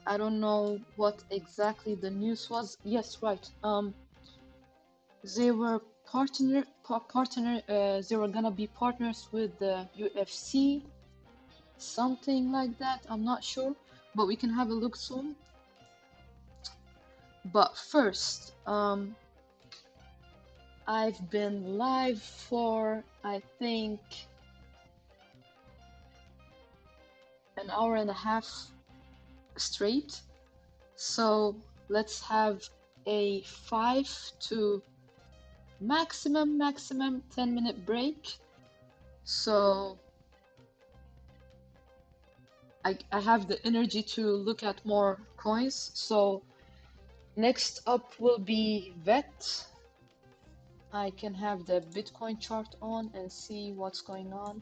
I don't know what exactly the news was. Yes, right. They were they were gonna be partners with the UFC, something like that. I'm not sure, but we can have a look soon. But first, I've been live for I think an hour and a half straight. So let's have a 5 to maximum 10-minute break. So I have the energy to look at more coins. So next up will be VET. I can have the Bitcoin chart on and see what's going on.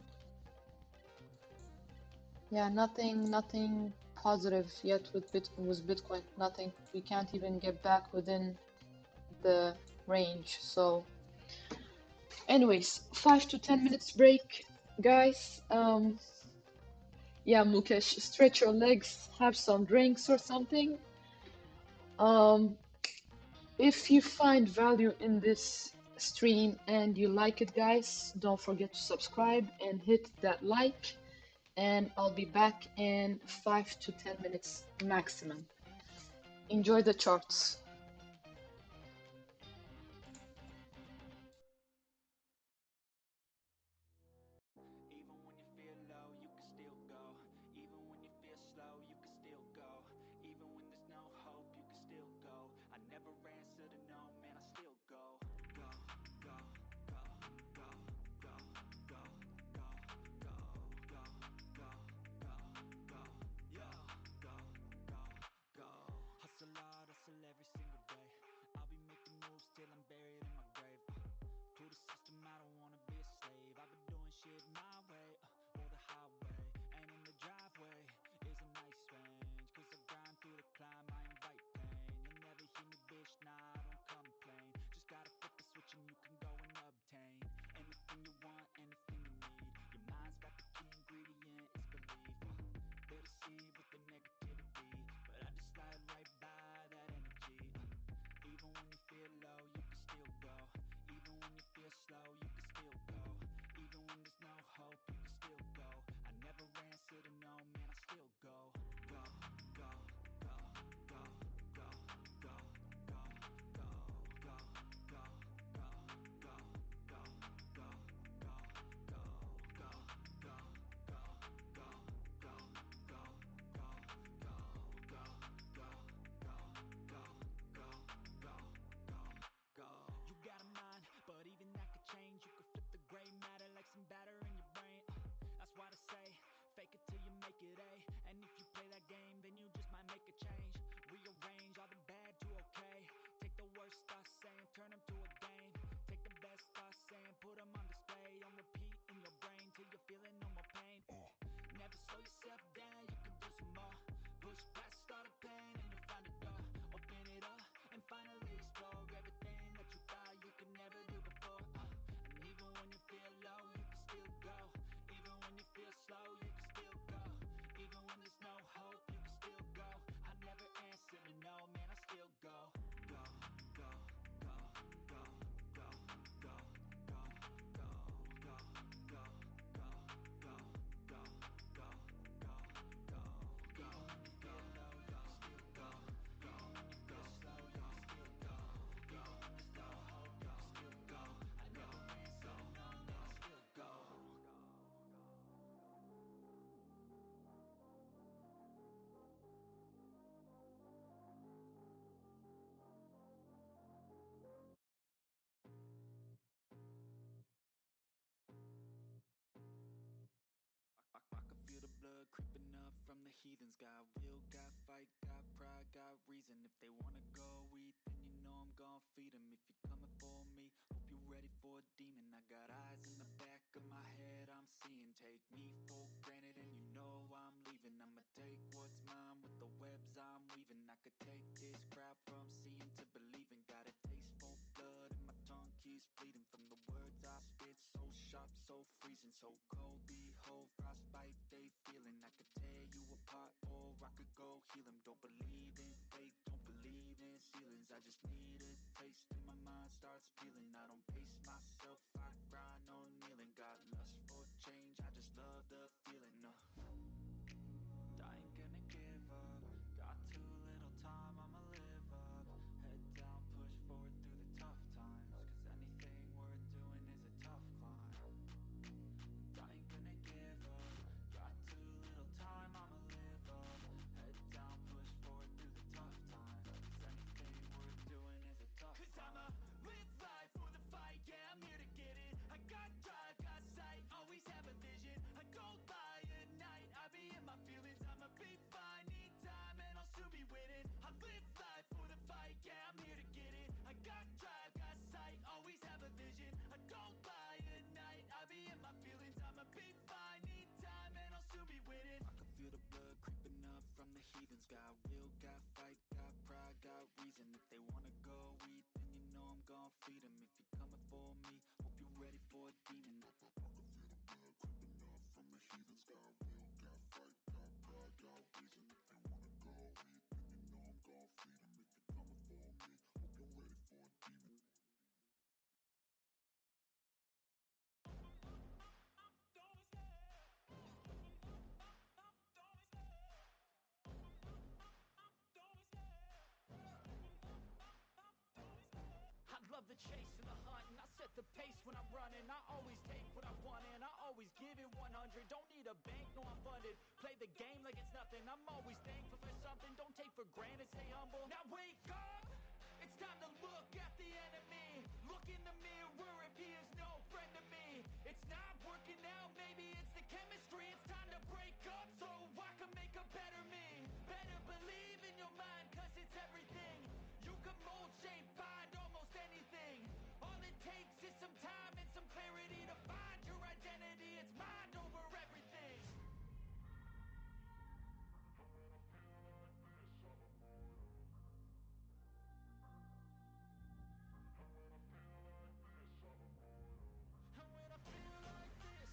Yeah, nothing positive yet with Bitcoin. Nothing. We can't even get back within the range. So anyways, 5 to 10 minutes break, guys. Yeah, Mukesh, stretch your legs, have some drinks or something. Um, if you find value in this stream and you like it, guys, don't forget to subscribe and hit that like. And I'll be back in 5 to 10 minutes maximum. Enjoy the charts. Even when you feel low, you can still go. Even when you feel slow, you can still go. Even when there's no hope, you can still go. I never answer to no, man, I still go. Go, go, go, go, go, go, go, go, go, go, go, go, go, go, go, go. Hustle hard, hustle every single from the heathens. Got will, got fight, got pride, got reason. If they wanna go eat, then you know I'm gon' feed them. If you're coming for me, hope you're ready for a demon. I got eyes in the back of my head, I'm seeing. Take me for granted and you know I'm leaving. I'ma take what's mine with the webs I'm weaving. I could take this crowd from seeing to believing. Got a taste for blood and my tongue keeps bleeding from the words I spit. So sharp, so freezing, so cold. Behold, frostbite they feeling. I could tear you apart or I could go heal them. Don't believe in fate, don't believe in ceilings. I just need a taste and my mind starts peeling. I don't pace myself, I grind on kneeling. Got lust for change, I just love the feeling. I ain't gonna give up. Got too little time, I'ma live up. Head down, push forward through the tough times. Cause anything worth doing is a tough climb. And I ain't gonna give up. Got too little time, I'ma live up. Head down, push forward through the tough times. Cause anything worth doing is a tough climb. Cause I'ma live life for the fight, yeah, I'm here to get it. I got drive, got sight, always have a vision. I don't lie at night, I be in my feelings. I'ma be fine, need time and I'll soon be winning. I live life for the fight, yeah, I'm here to get it. I got drive, got sight, always have a vision. I don't lie at night, I be in my feelings. I'ma be fine, need time and I'll soon be winning. I can feel the blood creeping up from the heathens. Got will, got fight, got pride, got reason. If they wanna go eat, then you know I'm gon' feed them. If you're coming for me, hope you're ready for a demon. I can feel the blood creeping up from the heathens. Got will, got fight, got pride, got reason. If they wanna go eat, then you know I'm gon' feed them. If you're coming for me, hope you're ready for a demon. I love the chase and the hunt, and I set the pace when I'm running. I always take what I want and I always give it 100. Don't need a bank, no I'm funded. Play the game like it's nothing. I'm always thankful for something. Don't take for granted, stay humble. Now wake up! It's time to look at the enemy. Look in the mirror if he is no friend to me. It's not working out, maybe it's the chemistry. It's time to break up so I can make a better me. Better believe in your mind, cause it's everything. You can mold, shape, find almost anything. All it takes is some time and some clarity to find your identity. It's mind over everything. And when I feel like this,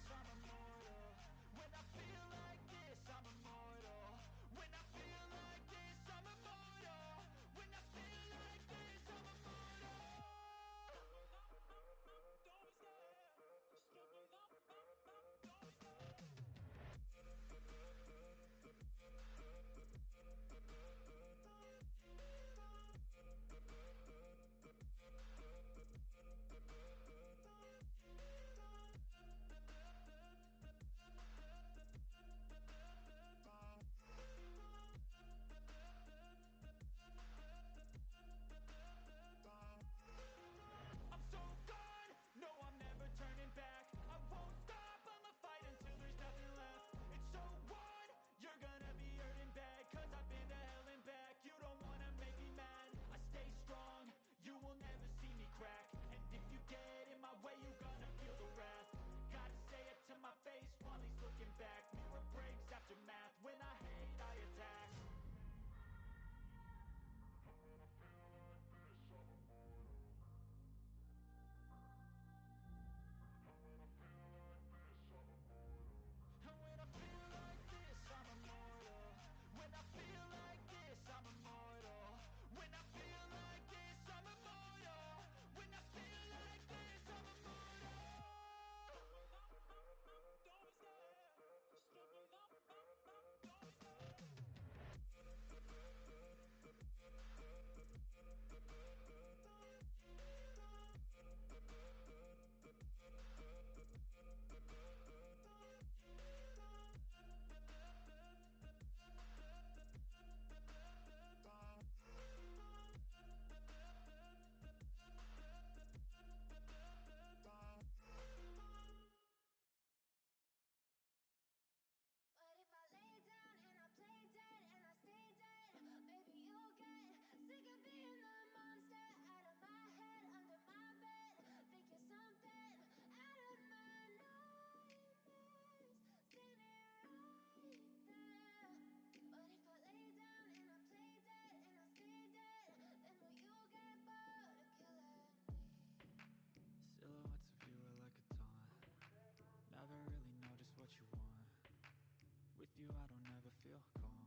feel calm.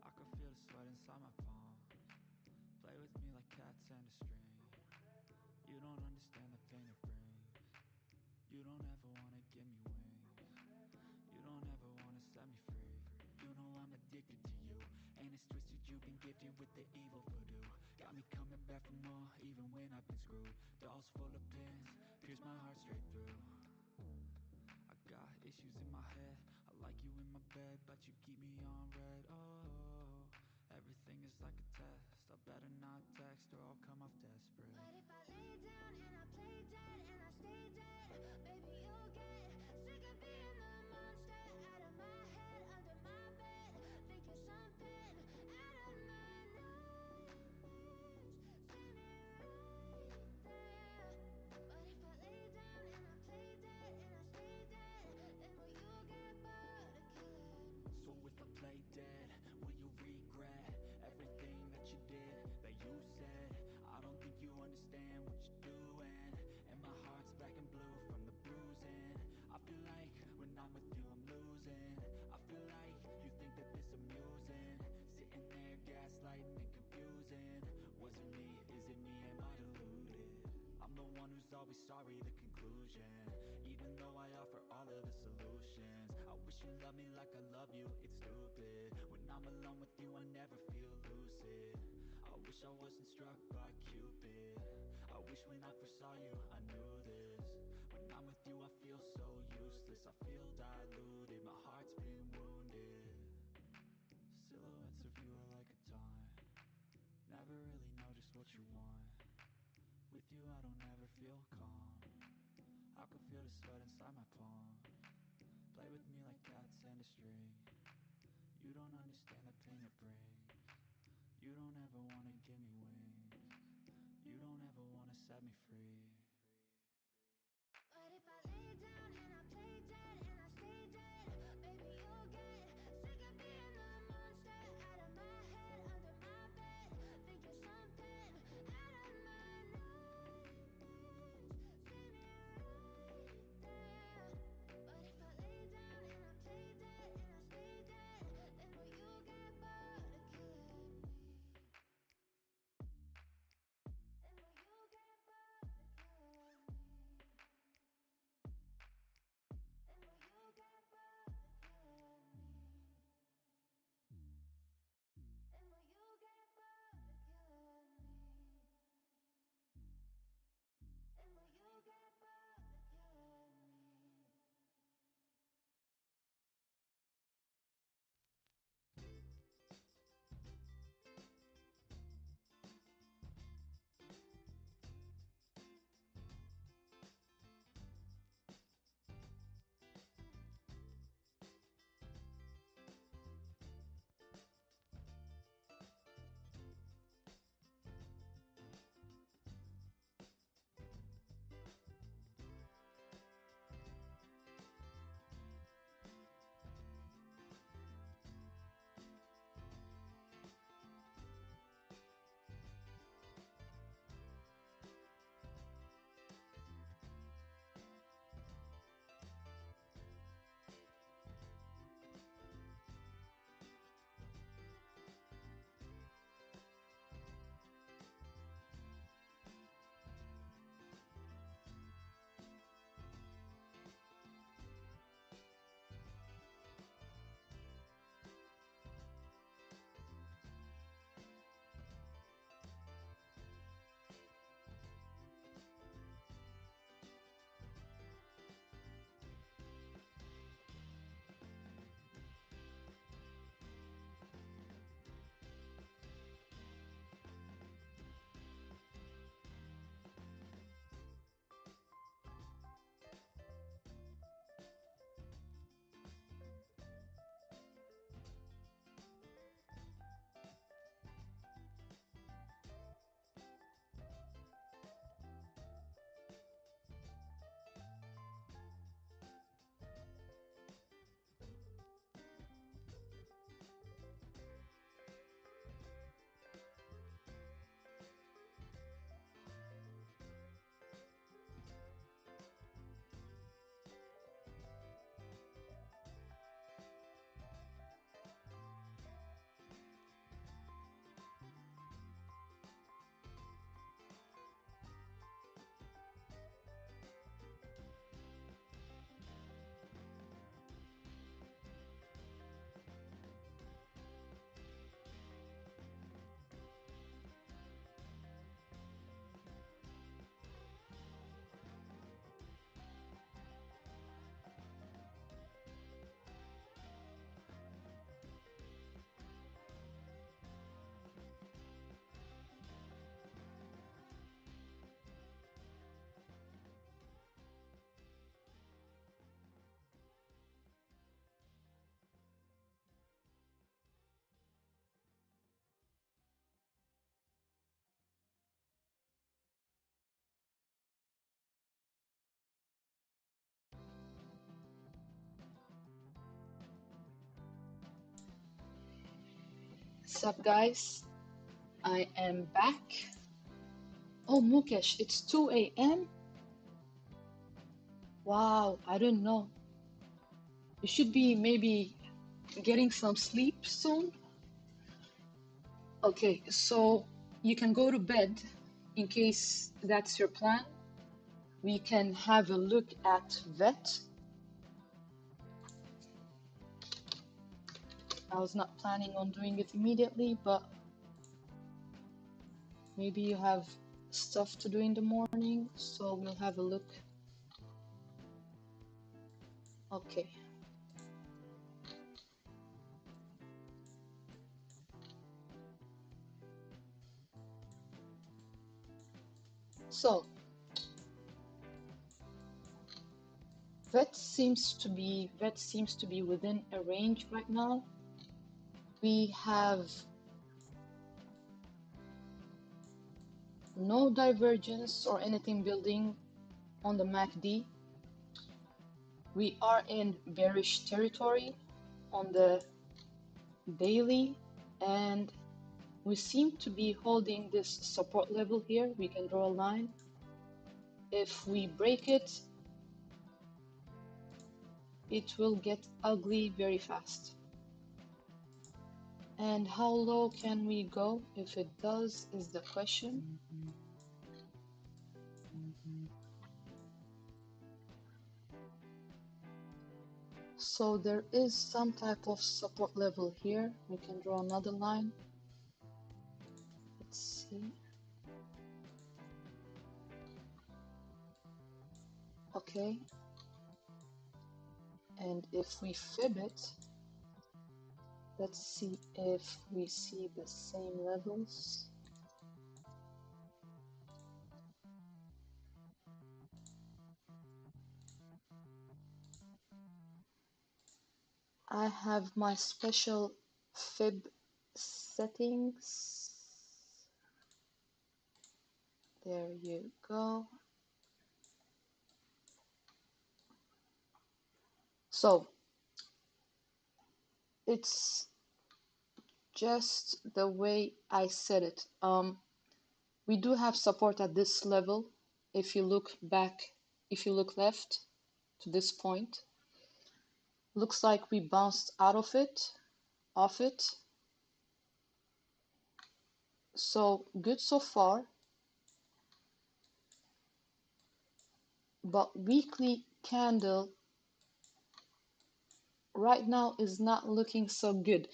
I can feel the sweat inside my palms. Play with me like cats and a string. You don't understand the pain it brings. You don't ever wanna give me wings. You don't ever wanna set me free. You know I'm addicted to you, and it's twisted. You've been gifted with the evil voodoo. Got me coming back for more, even when I've been screwed. Dolls full of pins, pierce my heart straight through. I got issues in my head. I like you in my bed, but you keep me on red. Oh, everything is like a test. I better not text or I'll come off desperate. But if I lay down and I play dead and I stay dead, maybe you'll get sick of being the monster out of my head, under my bed. Think you're something out of my nightmares. See me right there. But if I lay down and I play dead and I stay dead, then will you get bored of killing me? So if I play dead, will you regret everything that you did, that you said? I don't think you understand what you're doing, and my heart's black and blue from the bruising. I feel like when I'm with you I'm losing. I feel like you think that this amusing, sitting there gaslighting and confusing. Was it me? Is it me? Am I deluded? I'm the one who's always sorry, the conclusion. Even though I offer all of the solutions, I wish you loved me like I love you, it's stupid. When I'm alone with you I never feel lucid. I wish I wasn't struck by Cupid. I wish when I first saw you I knew this. When I'm with you I feel so useless. I feel diluted, my heart's been wounded. Silhouettes of you are like a taunt. Never really know just what you want. With you I don't ever feel calm. I can feel the sweat inside my palms. Play with me like cats and a string. You don't understand the pain it brings. You don't ever wanna give me wings. You don't ever wanna set me free. But if I lay down and I play dead and I stay dead, maybe you'll get sick of being the monster out of my head, under my bed. Think you're something out of my nightmares. See me right there. But if I lay down and I play dead and I stay dead, then will you get bored of killing me? Then will you get bored of killing me? What's up, guys? I am back. Oh, Mukesh, it's 2 a.m.? Wow, I didn't know. You should be maybe getting some sleep soon. Okay, so you can go to bed in case that's your plan. We can have a look at vet. I was not planning on doing it immediately, but maybe you have stuff to do in the morning, so we'll have a look. Okay. So, vet seems to be within a range right now. We have no divergence or anything building on the MACD. We are in bearish territory on the daily, and we seem to be holding this support level here. We can draw a line. If we break it, it will get ugly very fast. And how low can we go if it does is the question. So there is some type of support level here. We can draw another line. Let's see. Okay. And if we fib it, let's see if we see the same levels. I have my special fib settings. There you go. So it's just the way I said it. We do have support at this level. If you look back, if you look left to this point, looks like we bounced out of it, off it. So good so far. But weekly candle right now is not looking so good.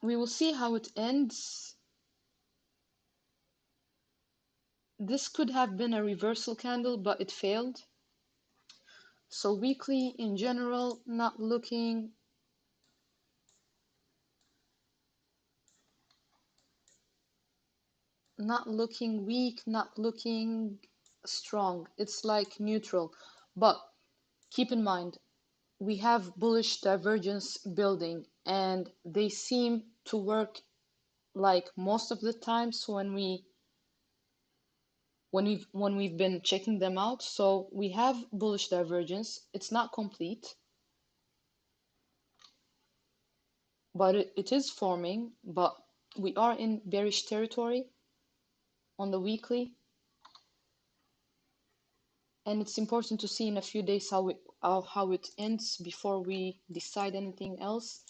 We will see how it ends. This could have been a reversal candle, but it failed. So weekly in general, not looking weak, not looking strong. It's like neutral. But keep in mind, we have bullish divergence building, and they seem to work like most of the times when we've been checking them out. So we have bullish divergence. It's not complete, but it is forming. But we are in bearish territory on the weekly, and it's important to see in a few days how it ends before we decide anything else.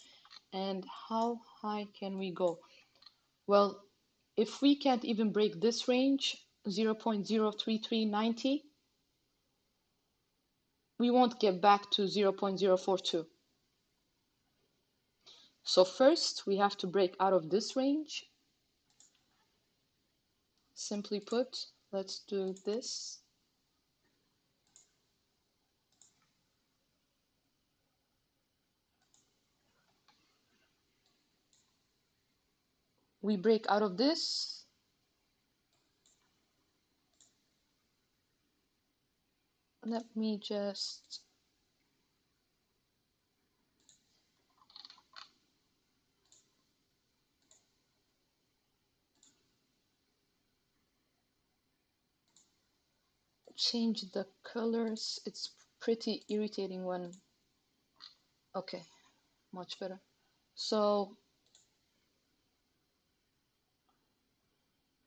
And how high can we go? Well, if we can't even break this range, 0.03390, we won't get back to 0.042. So first, we have to break out of this range. Simply put, let's do this. We break out of this. Let me just change the colors. It's pretty irritating when... Okay, much better. So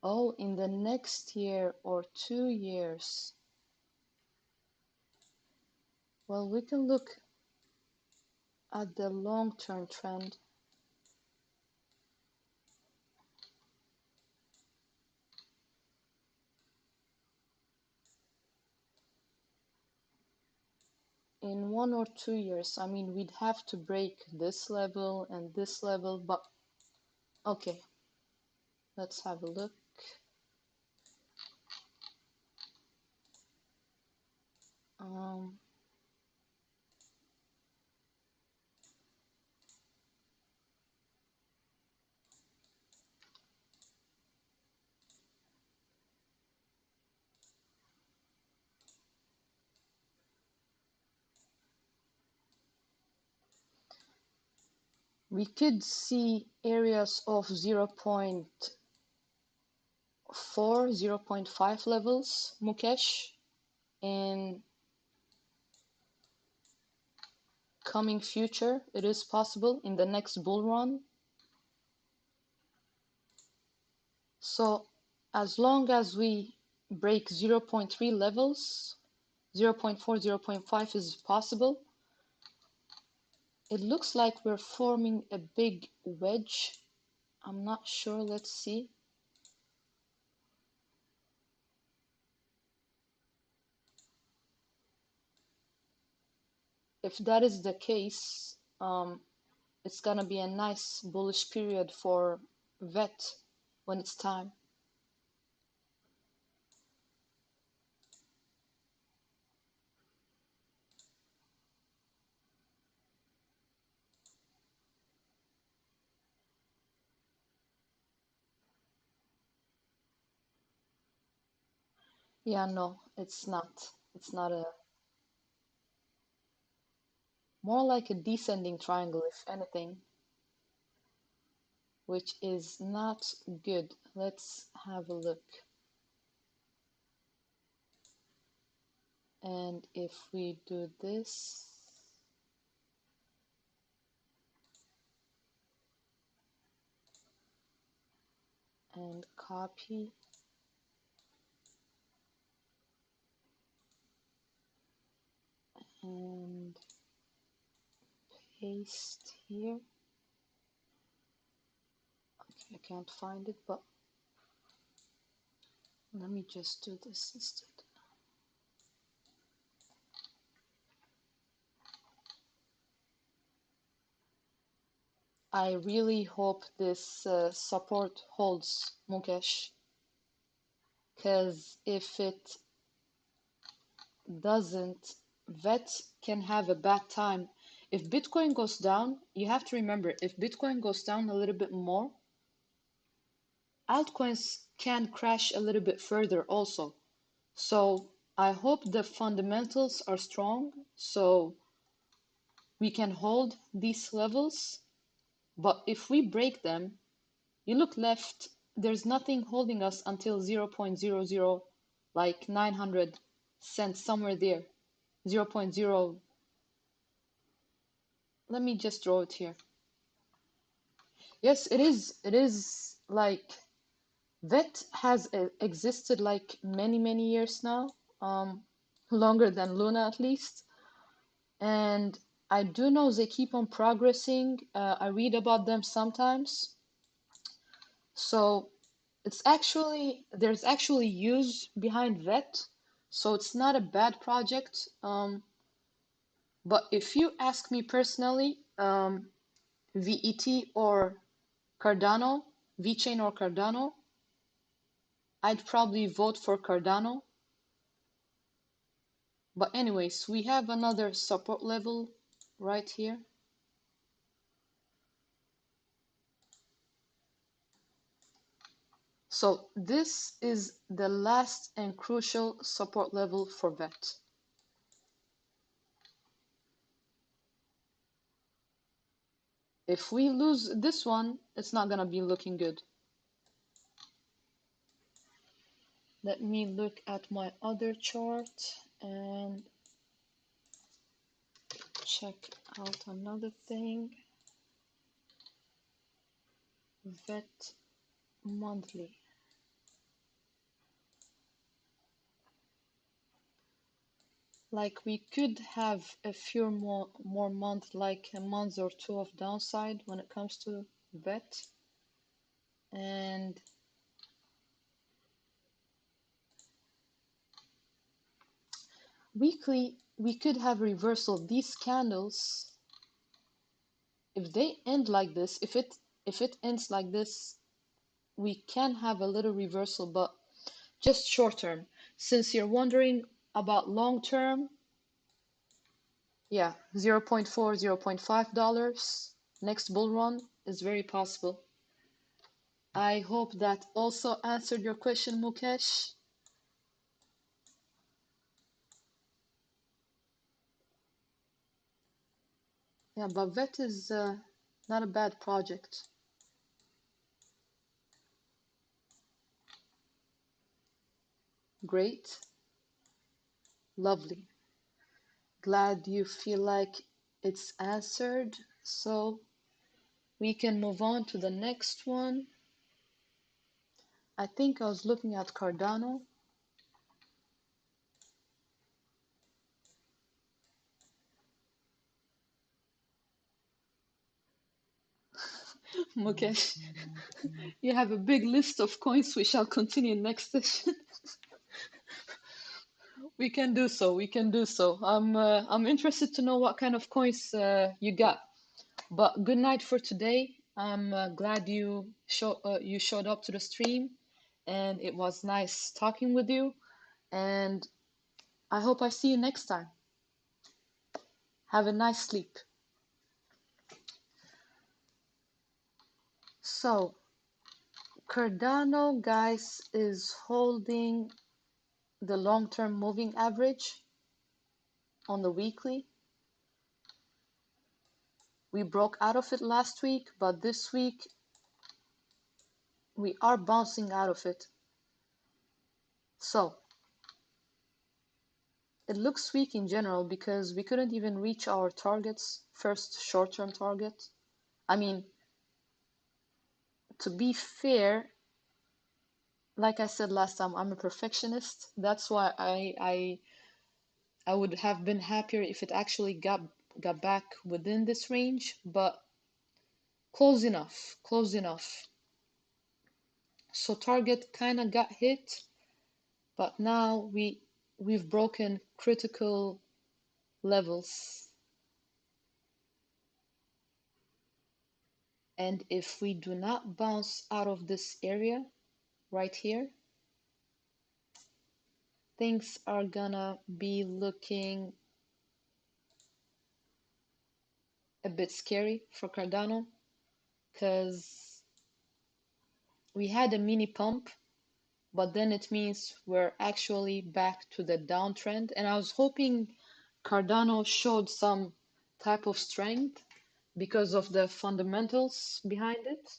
Oh, in the next year or 2 years. Well, we can look at the long-term trend. In 1 or 2 years, I mean, we'd have to break this level and this level, but okay, let's have a look. Um, we could see areas of 0.4, 0.5 levels, Mukesh, in coming future. It is possible in the next bull run. So as long as we break 0.3 levels, 0.4, 0.5 is possible. It looks like we're forming a big wedge. I'm not sure. Let's see. If that is the case, it's gonna be a nice bullish period for VET when it's time. Yeah, no, it's not. It's not a, more like a descending triangle, if anything, which is not good. Let's have a look. And if we do this, and copy and paste here. Okay, I can't find it, but let me just do this instead. I really hope this support holds, Mukesh, because if it doesn't, VET can have a bad time. If Bitcoin goes down, you have to remember, if Bitcoin goes down a little bit more, altcoins can crash a little bit further also. So I hope the fundamentals are strong so we can hold these levels. But if we break them, you look left, there's nothing holding us until 0.00, like 900 cents, somewhere there. 0.0. Let me just draw it here. Yes, it is. It is like VET has existed like many, many years now, longer than Luna at least. And I do know they keep on progressing. I read about them sometimes. So there's actually use behind VET. So it's not a bad project. But if you ask me personally, VET or Cardano, VeChain or Cardano, I'd probably vote for Cardano. But anyways, we have another support level right here. So this is the last and crucial support level for VET. If we lose this one, it's not gonna be looking good. Let me look at my other chart and check out another thing. VET monthly. Like we could have a few more months, like a month or two of downside when it comes to vet, and weekly we could have reversal. These candles, if they end like this, if it ends like this, we can have a little reversal, but just short term. Since you're wondering about long term, yeah, 0.4, $0.5 next bull run is very possible. I hope that also answered your question, Mukesh. Yeah, but vet is not a bad project. Great, lovely. Glad you feel like it's answered. So we can move on to the next one. I think I was looking at Cardano. Mukesh, you have a big list of coins. We shall continue next session. We can do so. We can do so. I'm interested to know what kind of coins you got. But good night for today. I'm glad you showed up to the stream, and it was nice talking with you. And I hope I see you next time. Have a nice sleep. So Cardano, guys, is holding the long-term moving average on the weekly. We broke out of it last week, but this week we are bouncing out of it. So it looks weak in general because we couldn't even reach our targets, first short-term target. I mean, to be fair, like I said last time, I'm a perfectionist. That's why I would have been happier if it actually got back within this range, but close enough, close enough. So target kind of got hit, but now we've broken critical levels. And if we do not bounce out of this area right here, things are gonna be looking a bit scary for Cardano because we had a mini pump, but then it means we're actually back to the downtrend. And I was hoping Cardano showed some type of strength because of the fundamentals behind it.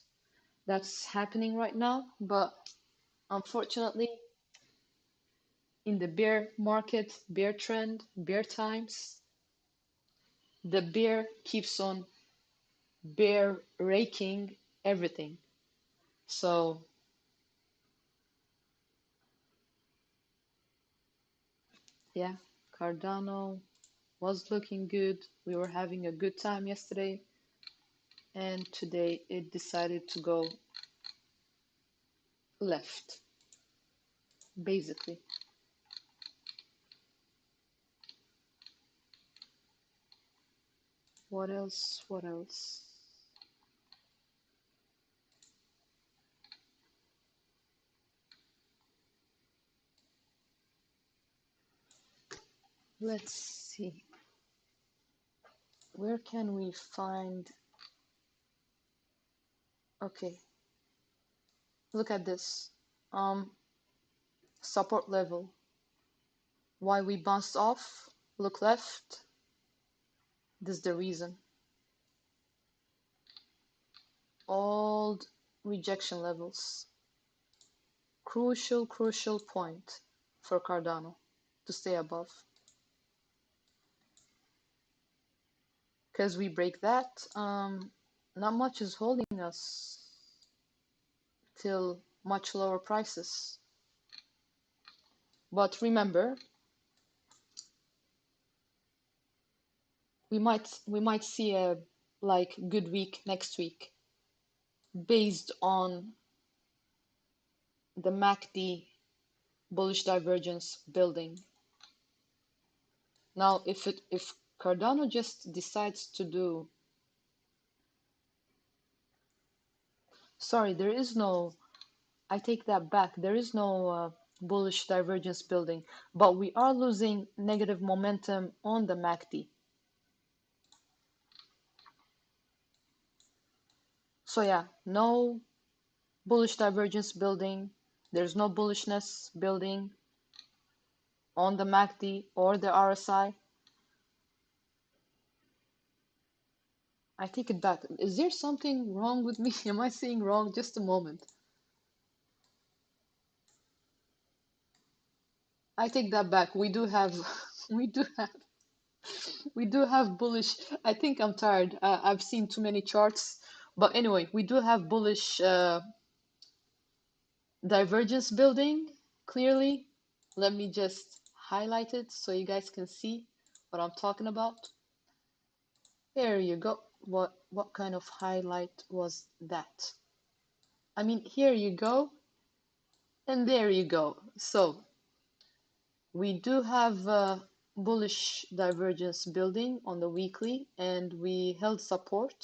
That's happening right now, but unfortunately, in the bear market, bear trend, bear times, the bear keeps on bear raking everything. So yeah, Cardano was looking good. We were having a good time yesterday, and today it decided to go left, basically. What else? What else? Let's see. Where can we find? Okay, look at this. Support level. Why we bounced off? Look left. This is the reason. Old rejection levels. Crucial, crucial point for Cardano to stay above. Because we break that, not much is holding us till much lower prices. But remember, we might see a like good week next week based on the MACD bullish divergence building. Now, if Cardano just decides to do, sorry, there is no, I take that back. There is no bullish divergence building, but we are losing negative momentum on the MACD. So yeah, no bullish divergence building. There's no bullishness building on the MACD or the RSI. I take it back. Is there something wrong with me? Am I saying wrong? Just a moment. I take that back. We do have, we do have, we do have bullish. I think I'm tired. I've seen too many charts. But anyway, we do have bullish divergence building clearly. Let me just highlight it so you guys can see what I'm talking about. There you go. What kind of highlight was that? I mean, here you go, and there you go. So we do have bullish divergence building on the weekly, and we held support.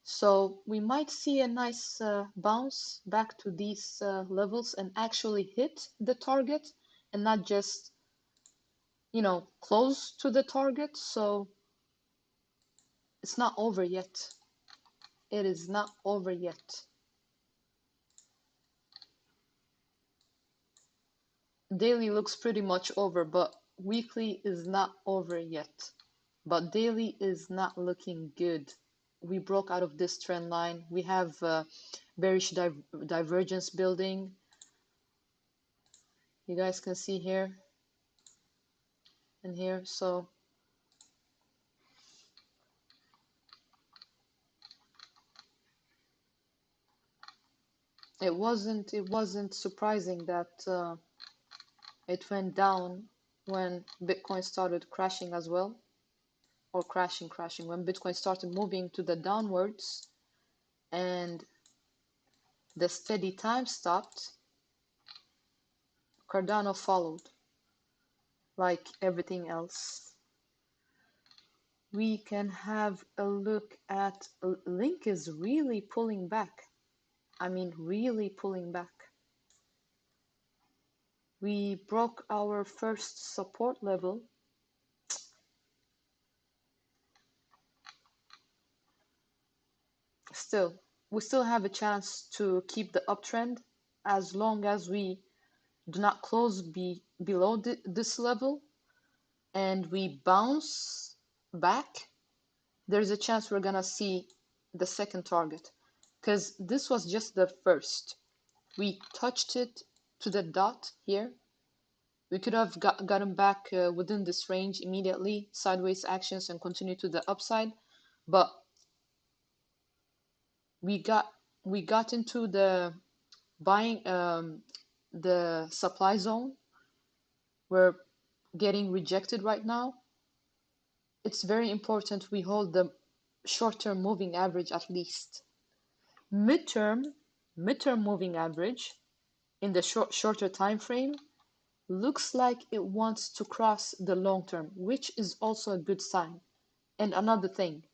So we might see a nice bounce back to these levels and actually hit the target and not just, you know, close to the target. So it's not over yet. It is not over yet. Daily looks pretty much over, but weekly is not over yet. But daily is not looking good. We broke out of this trend line. We have bearish divergence building. You guys can see here and here. So it wasn't surprising that it went down when Bitcoin started crashing as well, or crashing. When Bitcoin started moving to the downwards and the steady time stopped, Cardano followed like everything else. We can have a look at Link is really pulling back. I mean, really pulling back. We broke our first support level. We still have a chance to keep the uptrend as long as we do not close below this level and we bounce back. There's a chance we're gonna see the second target, because this was just the first. We touched it to the dot here. We could have gotten back within this range immediately, sideways actions, and continue to the upside, but we got into the buying the supply zone. We're getting rejected right now. It's very important we hold the short-term moving average at least. Midterm moving average in the shorter time frame looks like it wants to cross the long term, which is also a good sign. And another thing,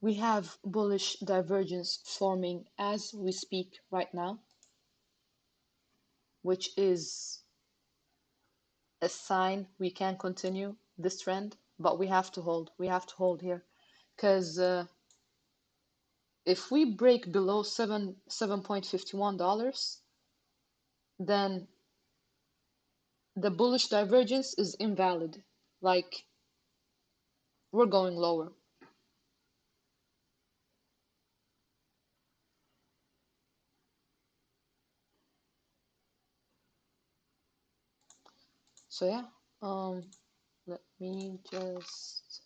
we have bullish divergence forming as we speak right now, which is a sign we can continue this trend, but we have to hold. We have to hold here, because if we break below $7.51, then the bullish divergence is invalid. Like, we're going lower. So yeah, let me just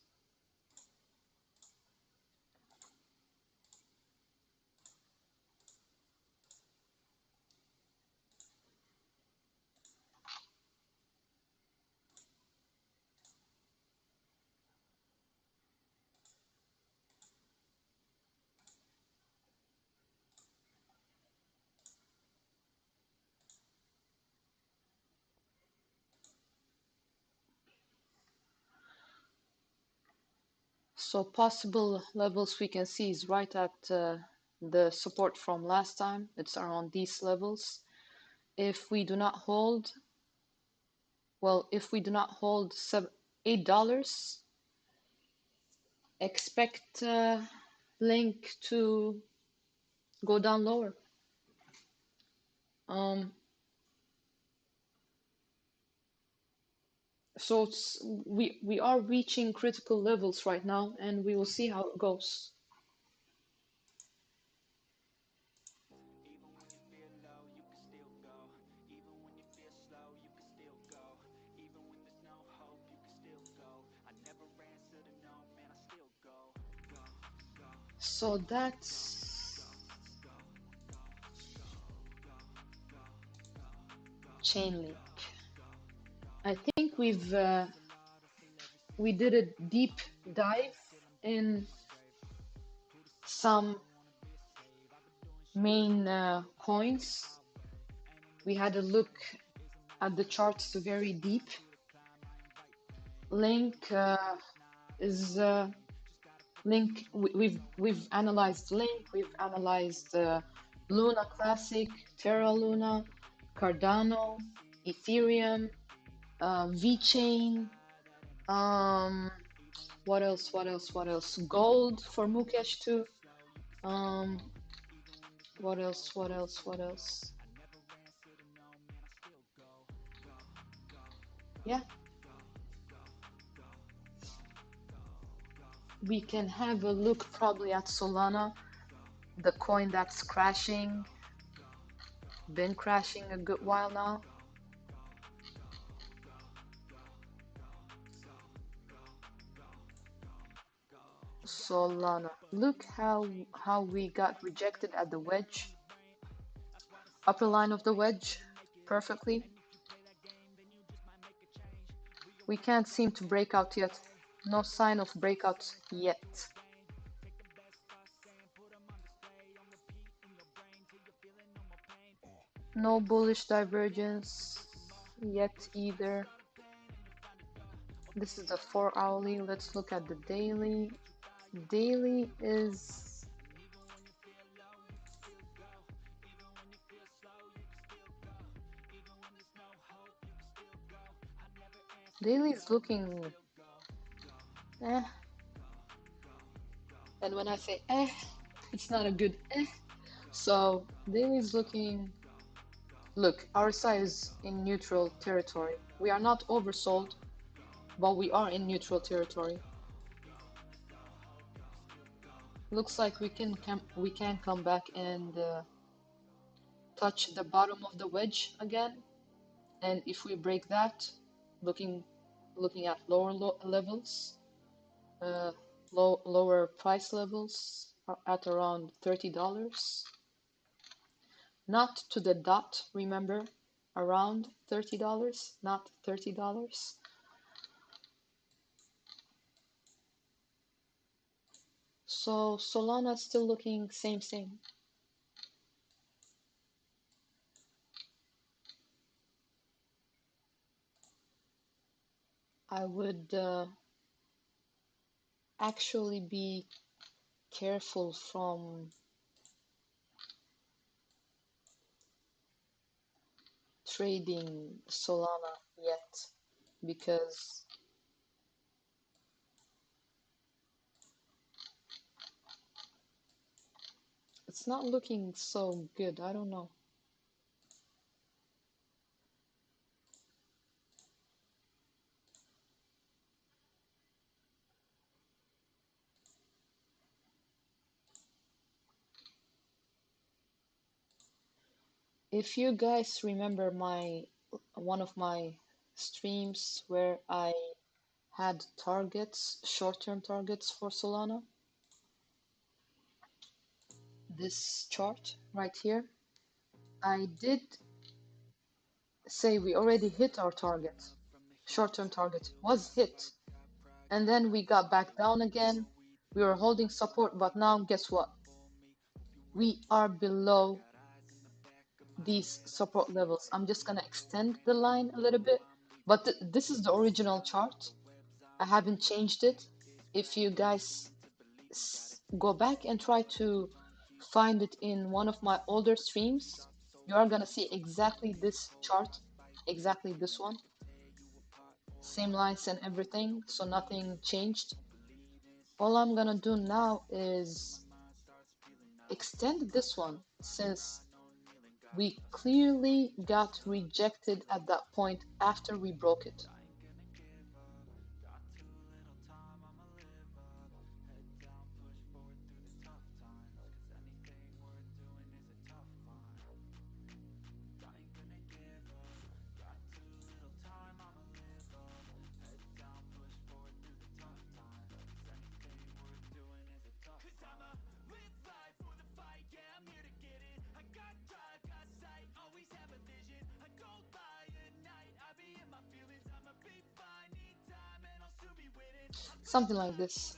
So possible levels we can see is right at the support from last time. It's around these levels. If we do not hold, well, if we do not hold $8, expect link to go down lower. Um, so we are reaching critical levels right now, and we will see how it goes. So that's Chainlink. I think we did a deep dive in some main coins. We had a look at the charts very deep. Link is Link. We've analyzed Link. We've analyzed Luna Classic, Terra Luna, Cardano, Ethereum, VeChain. What else? What else? What else? Gold for Mukesh too. Um, what else? What else? What else? Yeah, we can have a look probably at Solana, the coin that's crashing, been crashing a good while now. Solana. Look how we got rejected at the wedge, upper line of the wedge, perfectly. We can't seem to break out yet. No sign of breakout yet. No bullish divergence yet either. This is the 4-hourly. Let's look at the daily. Daily is looking eh. And when I say eh, it's not a good eh. So daily is looking. Look, RSI is in neutral territory. We are not oversold, but we are in neutral territory. Looks like we can come back and touch the bottom of the wedge again. And if we break that, looking at lower levels, lower price levels at around $30. Not to the dot, remember, around $30, not $30. So Solana is still looking same. I would actually be careful from trading Solana yet because it's not looking so good. I don't know. If you guys remember one of my streams where I had targets, short-term targets for Solana, this chart right here, I did say we already hit our target. Short-term target was hit. And then we got back down again. We were holding support, but now guess what? We are below these support levels. I'm just gonna extend the line a little bit, but this is the original chart. I haven't changed it. If you guys go back and try to find it in one of my older streams, you are gonna see exactly this chart, exactly this one, same lines and everything, so nothing changed. All I'm gonna do now is extend this one, since we clearly got rejected at that point after we broke it. Something like this.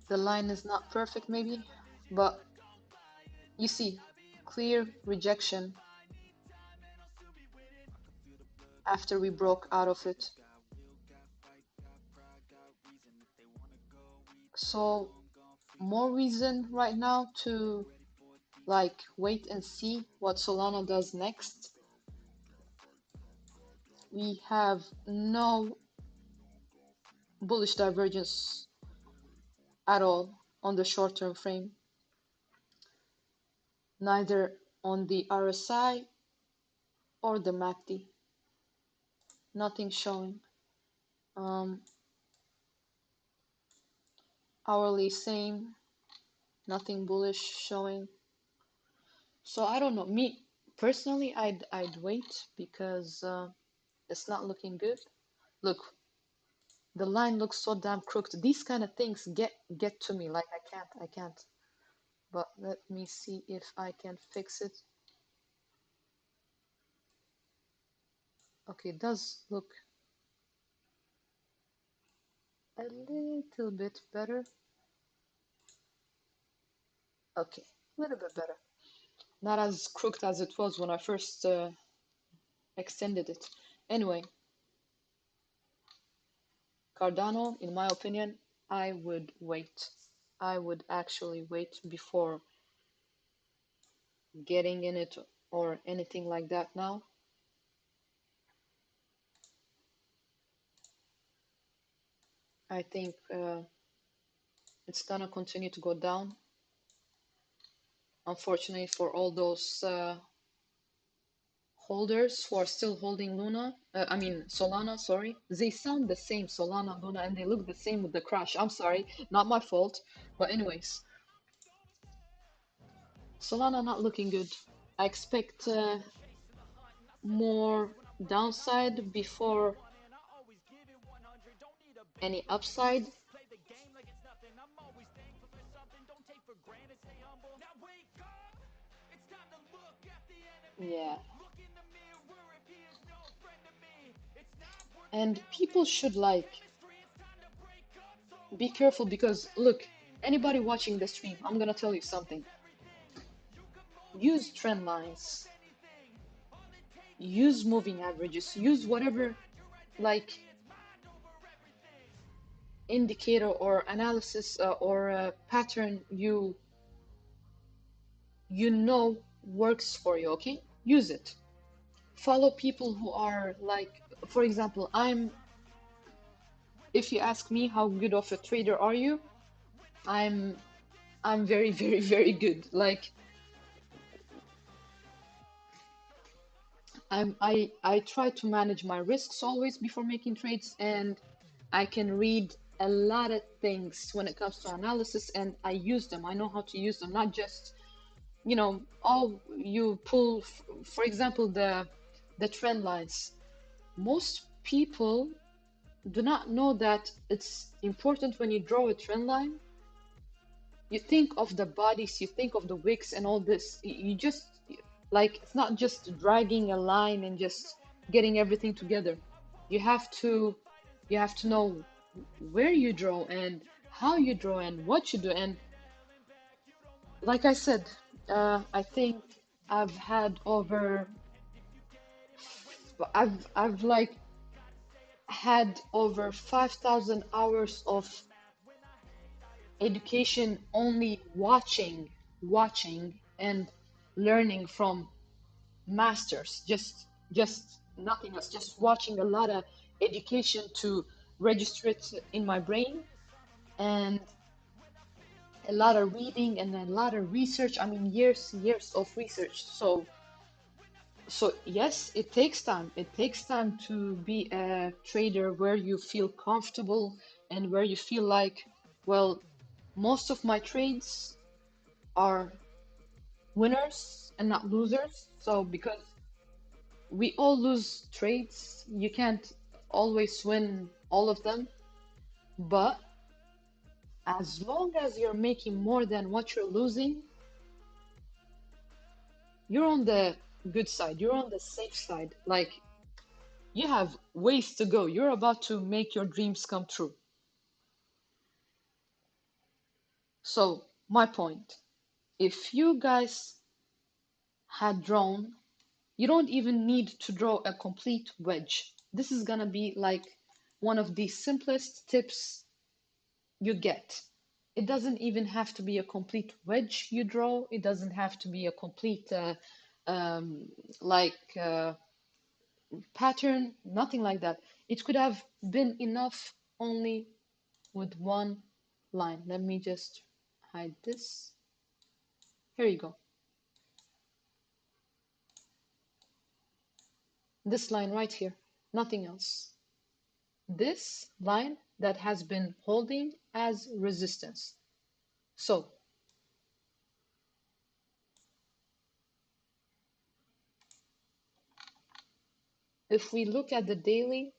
The line is not perfect maybe, but you see, clear rejection after we broke out of it. So more reason right now to like wait and see what Solana does next. We have no bullish divergence at all on the short-term frame, neither on the RSI or the MACD. Nothing showing. Hourly same, nothing bullish showing. So I don't know. Me personally, I'd wait because it's not looking good. Look, the line looks so damn crooked. These kind of things get to me. Like I can't. But let me see if I can fix it. Okay, it does look a little bit better. Okay, a little bit better. Not as crooked as it was when I first extended it. Anyway, Cardano, in my opinion, I would wait. I would actually wait before getting in it or anything like that now. I think it's gonna continue to go down. Unfortunately for all those holders who are still holding Solana, sorry. They sound the same, Solana, Luna, and they look the same with the crash. I'm sorry, not my fault. But anyways, Solana not looking good. I expect more downside before any upside. Yeah. And people should like be careful because look, anybody watching the stream, I'm gonna tell you something. Use trend lines, use moving averages, use whatever like indicator or analysis or pattern you know works for you. Okay, use it. Follow people who are like, for example, if you ask me how good of a trader are you, I'm very very good. Like I try to manage my risks always before making trades, and I can read a lot of things when it comes to analysis, and I use them. I know how to use them, not just, oh, you pull, for example, the trend lines. Most people do not know that it's important when you draw a trend line. You think of the bodies, you think of the wicks and all this. You just, like, it's not just dragging a line and just getting everything together. You have to know where you draw and how you draw and what you do. And like I said, I think I've had over, I've like had over 5,000 hours of education only watching and learning from masters, just nothing else, just watching a lot of education to register it in my brain, and a lot of reading and a lot of research. I mean, years of research. So yes, it takes time. It takes time to be a trader where you feel comfortable and where you feel like, well, most of my trades are winners and not losers. So because we all lose trades, you can't always win all of them. But as long as you're making more than what you're losing, you're on the good side. You're on the safe side. Like, you have ways to go. You're about to make your dreams come true. So, my point, if you guys had drawn, you don't even need to draw a complete wedge. This is gonna be like one of the simplest tips you get. It doesn't even have to be a complete wedge you draw. It doesn't have to be a complete um, like pattern, nothing like that. It could have been enough only with one line. Let me just hide this. Here you go. This line right here, nothing else. This line that has been holding as resistance. So if we look at the daily,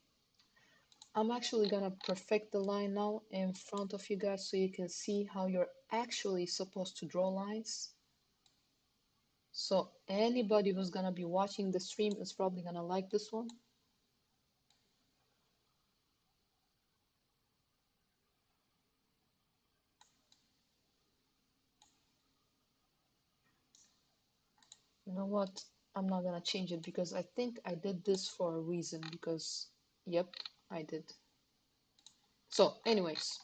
I'm actually gonna perfect the line now in front of you guys so you can see how you're actually supposed to draw lines. So anybody who's gonna be watching the stream is probably gonna like this one. You know what? I'm not gonna change it because I think I did this for a reason because, yep, I did. So anyways,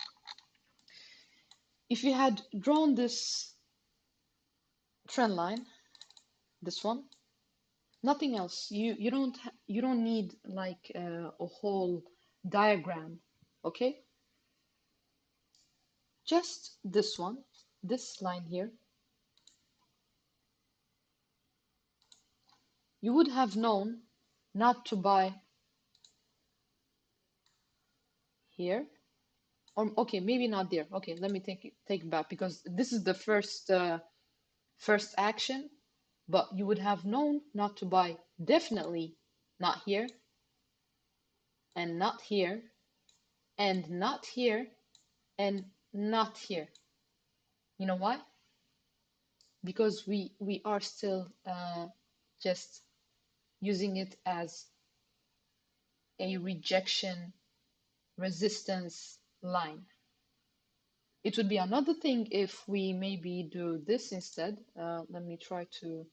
if you had drawn this trend line, this one, nothing else. You don't need like a whole diagram, okay? Just this one, this line here. You would have known not to buy here, or okay, maybe not there. Okay, let me take it back because this is the first action, but you would have known not to buy definitely not here, and not here, and not here, and not here. You know why? Because we are still just using it as a rejection resistance line. It would be another thing if we maybe do this instead. Let me try to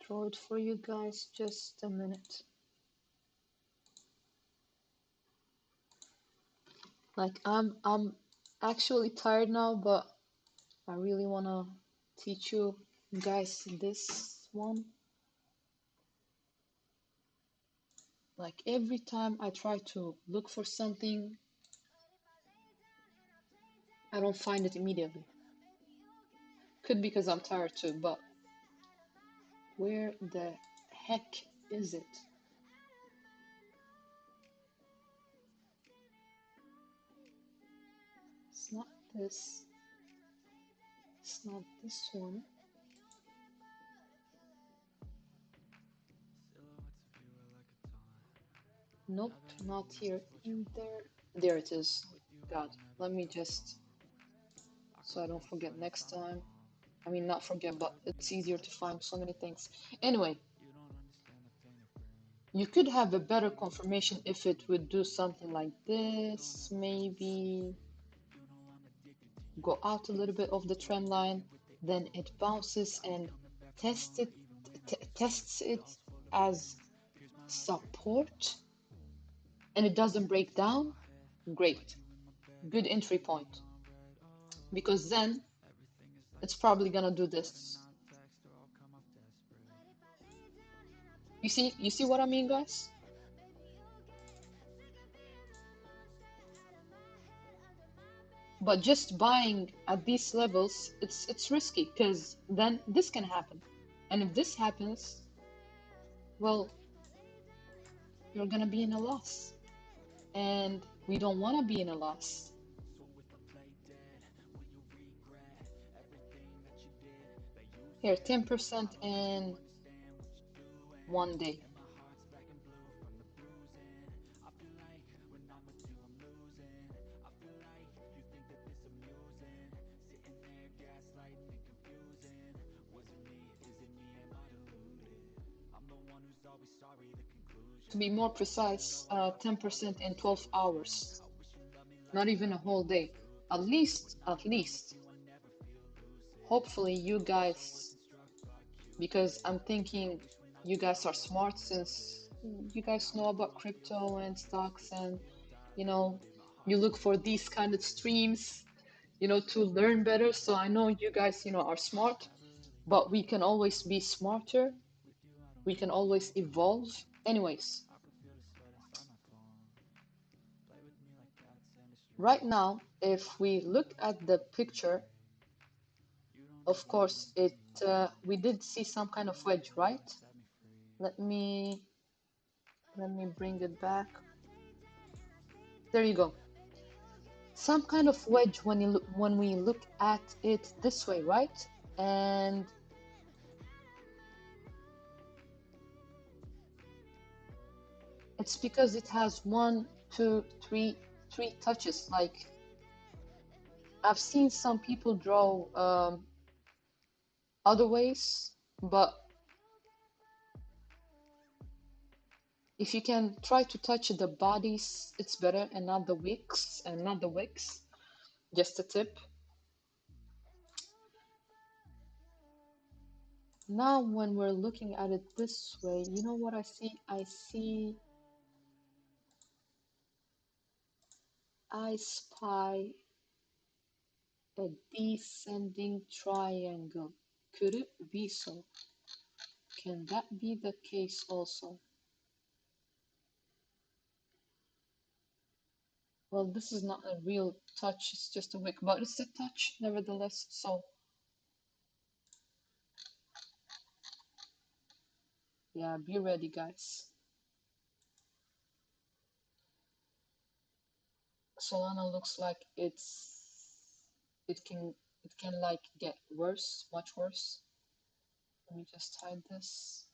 draw it for you guys. Just a minute. Like I'm actually tired now, but I really wanna teach you guys this one. Like every time I try to look for something, I don't find it immediately. Could be because I'm tired too, but where the heck is it? It's not this. It's not this one. Nope, not here either. There it is. God, let me just, so I don't forget next time. I mean, not forget, but it's easier to find so many things. Anyway, you could have a better confirmation if it would do something like this, maybe go out a little bit of the trend line, then it bounces and tests it, tests it as support, and it doesn't break down, great, good entry point, because then it's probably gonna do this. You see what I mean, guys? But just buying at these levels, it's risky because then this can happen. And if this happens, well, you're gonna be in a loss. And we don't want to be in a loss. Here, 10% in one day. To be more precise, 10% in 12 hours. Not even a whole day. At least, hopefully you guys, because I'm thinking you guys are smart since you guys know about crypto and stocks, and you know, you look for these kind of streams, you know, to learn better. So I know you guys, you know, are smart, but we can always be smarter. We can always evolve. Anyways, right now, if we look at the picture, of course, we did see some kind of wedge, right? Let me bring it back. There you go. Some kind of wedge when we look at it this way, right? And it's because it has one, two, three touches. Like I've seen some people draw other ways, but if you can try to touch the bodies, it's better, and not the wicks, Just a tip. Now, when we're looking at it this way, you know what I see? I spy a descending triangle. Could it be so? Can that be the case also? Well, this is not a real touch, it's just a wick, but it's a touch nevertheless. So, yeah, be ready, guys. Solana looks like it can like get worse, much worse. Let me just hide this.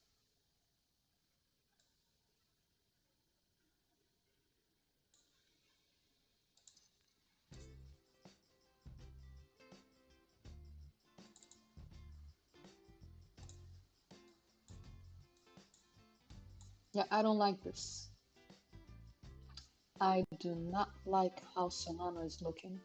Yeah, I don't like this. I do not like how Solana is looking.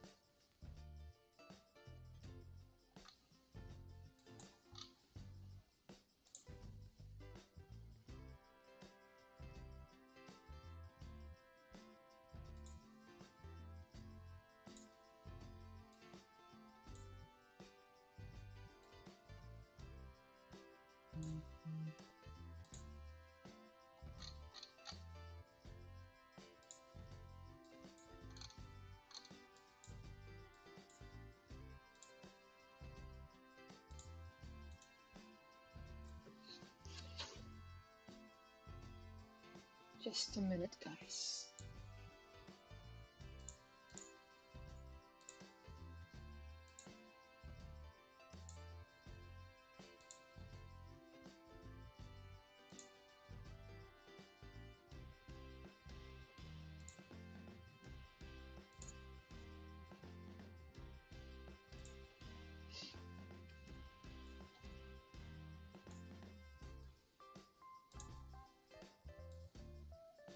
Just a minute, guys.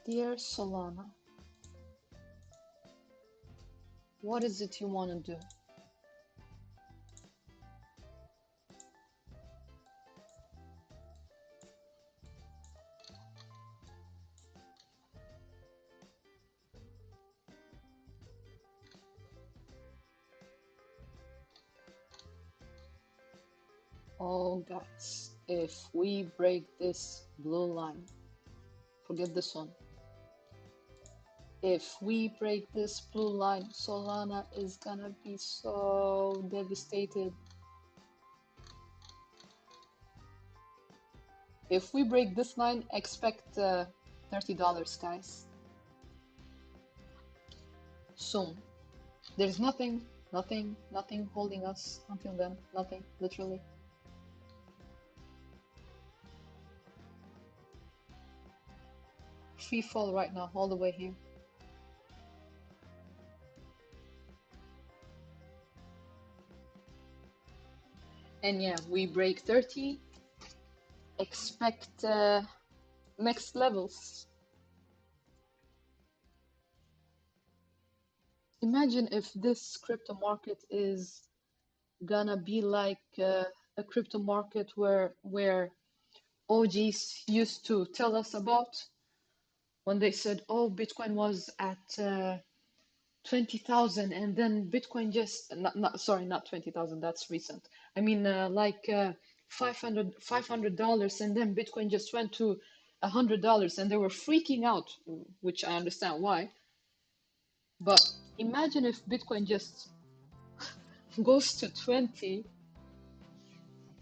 Dear Solana, what is it you want to do? Oh, guys, if we break this blue line, forget this one. If we break this blue line, Solana is gonna be so devastated. If we break this line, expect $30, guys. Soon. There's nothing holding us until then. Nothing, literally. Free fall right now, all the way here. And yeah, we break 30. Expect next levels. Imagine if this crypto market is gonna be like a crypto market where OGs used to tell us about when they said, "Oh, Bitcoin was at 20,000, and then Bitcoin just not 20,000. That's recent. I mean, like $500, and then Bitcoin just went to $100, and they were freaking out, which I understand why. But imagine if Bitcoin just goes to 20,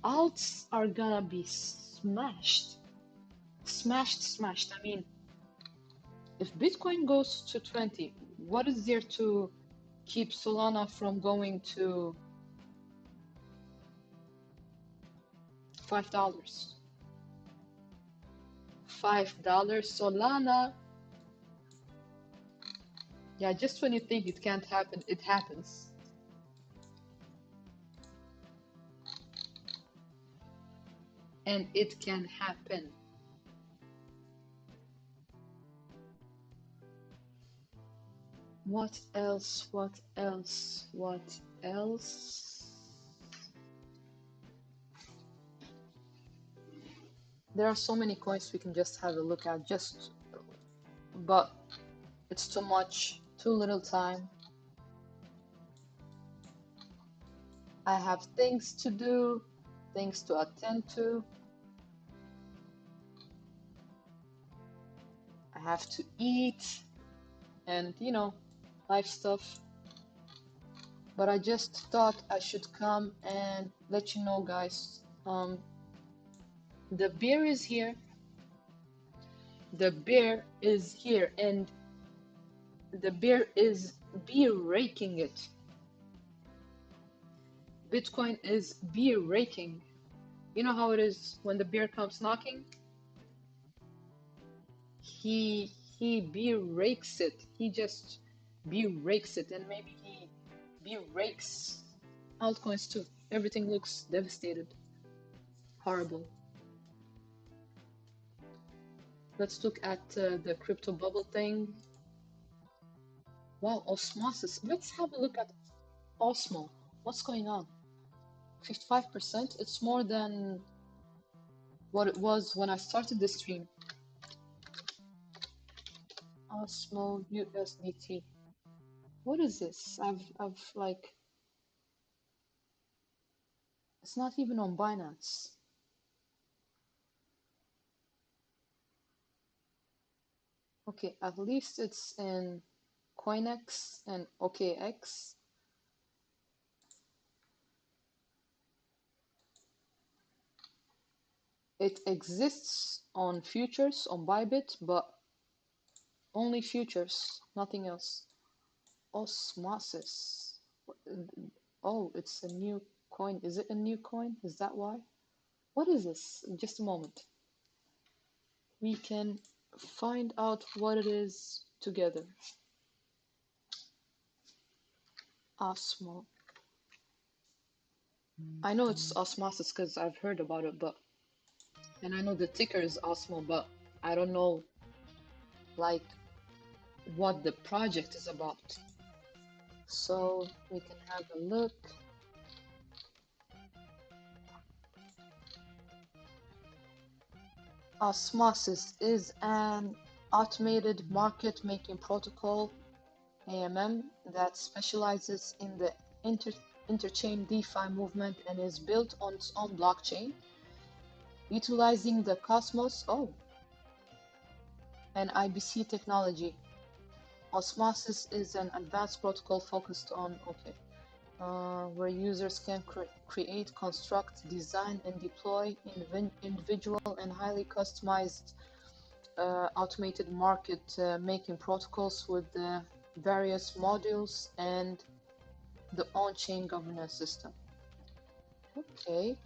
alts are gonna be smashed. Smashed. I mean, if Bitcoin goes to 20, what is there to keep Solana from going to $5? $5 Solana. Yeah, just when you think it can't happen, it happens. And it can happen. What else? What else? What else? There are so many coins we can just have a look at, but it's too much, too little time. I have things to do, things to attend to. I have to eat and, life stuff. But I just thought I should come and let you know, guys. The bear is here. The bear is here, and the bear is Bear-Aking it. Bitcoin is Bear-Aking. You know how it is when the bear comes knocking? He Bear-Rakes it. He just Bear-Rakes it, and maybe he Bear-Rakes altcoins too. Everything looks devastated. Horrible. Let's look at the crypto bubble thing. Wow, osmosis. Let's have a look at Osmo. What's going on? 55%? It's more than what it was when I started the stream. Osmo USDT. What is this? I've like, it's not even on Binance. Okay, at least it's in CoinEx and OKX. It exists on futures on Bybit, but only futures, nothing else. Osmosis. Oh, it's a new coin. Is it a new coin? Is that why? What is this? Just a moment. We can find out what it is together. Osmo. I know it's osmosis because I've heard about it, and I know the ticker is Osmo, but I don't know like what the project is about. So we can have a look. Osmosis is an automated market making protocol, AMM, that specializes in the interchain DeFi movement and is built on its own blockchain, utilizing the Cosmos and IBC technology. Osmosis is an advanced protocol focused on where users can create, construct, design, and deploy individual and highly customized automated market making protocols with various modules and the on-chain governance system. Okay.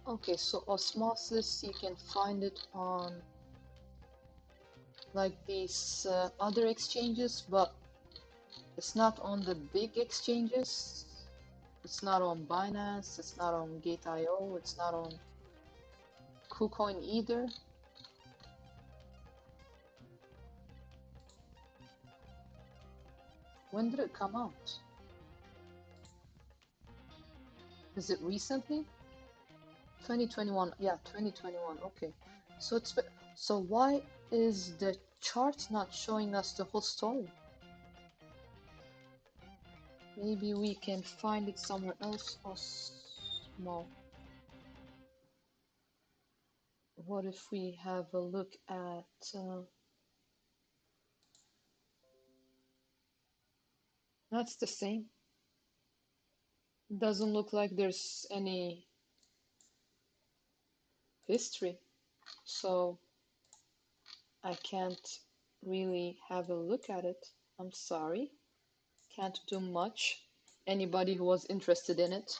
Okay, so Osmosis, you can find it on like these other exchanges, but it's not on the big exchanges. It's not on Binance, it's not on Gate.io, it's not on KuCoin either. When did it come out? Is it recently? 2021, yeah, 2021, okay. So why is the chart not showing us the whole story? Maybe we can find it somewhere else. Osmo. What if we have a look at that's the same. Doesn't look like there's any history, so I can't really have a look at it. I'm sorry, can't do much. Anybody who was interested in it.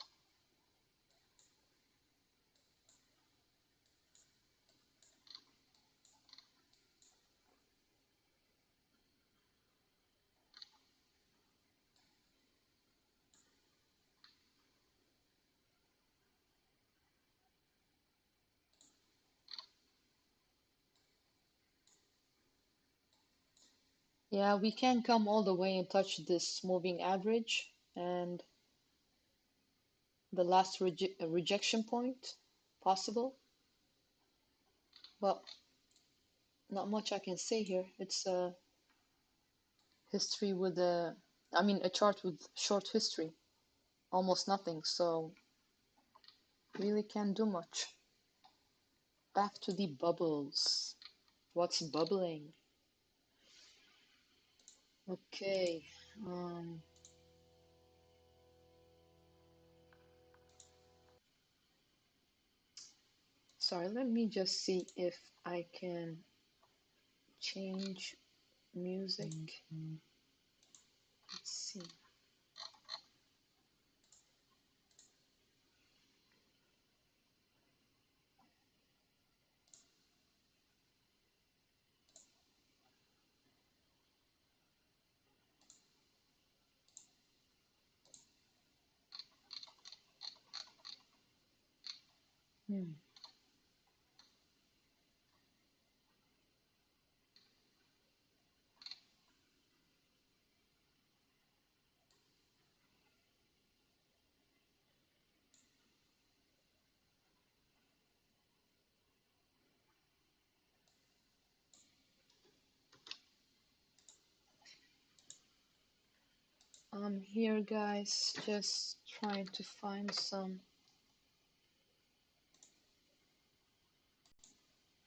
Yeah, we can come all the way and touch this moving average and the last rejection point possible, but not much I can say here. It's a history with a chart with short history, almost nothing, so really can't do much. Back to the bubbles. What's bubbling? Okay. Sorry, let me just see if I can change music. Let's see. I'm here, guys, just trying to find some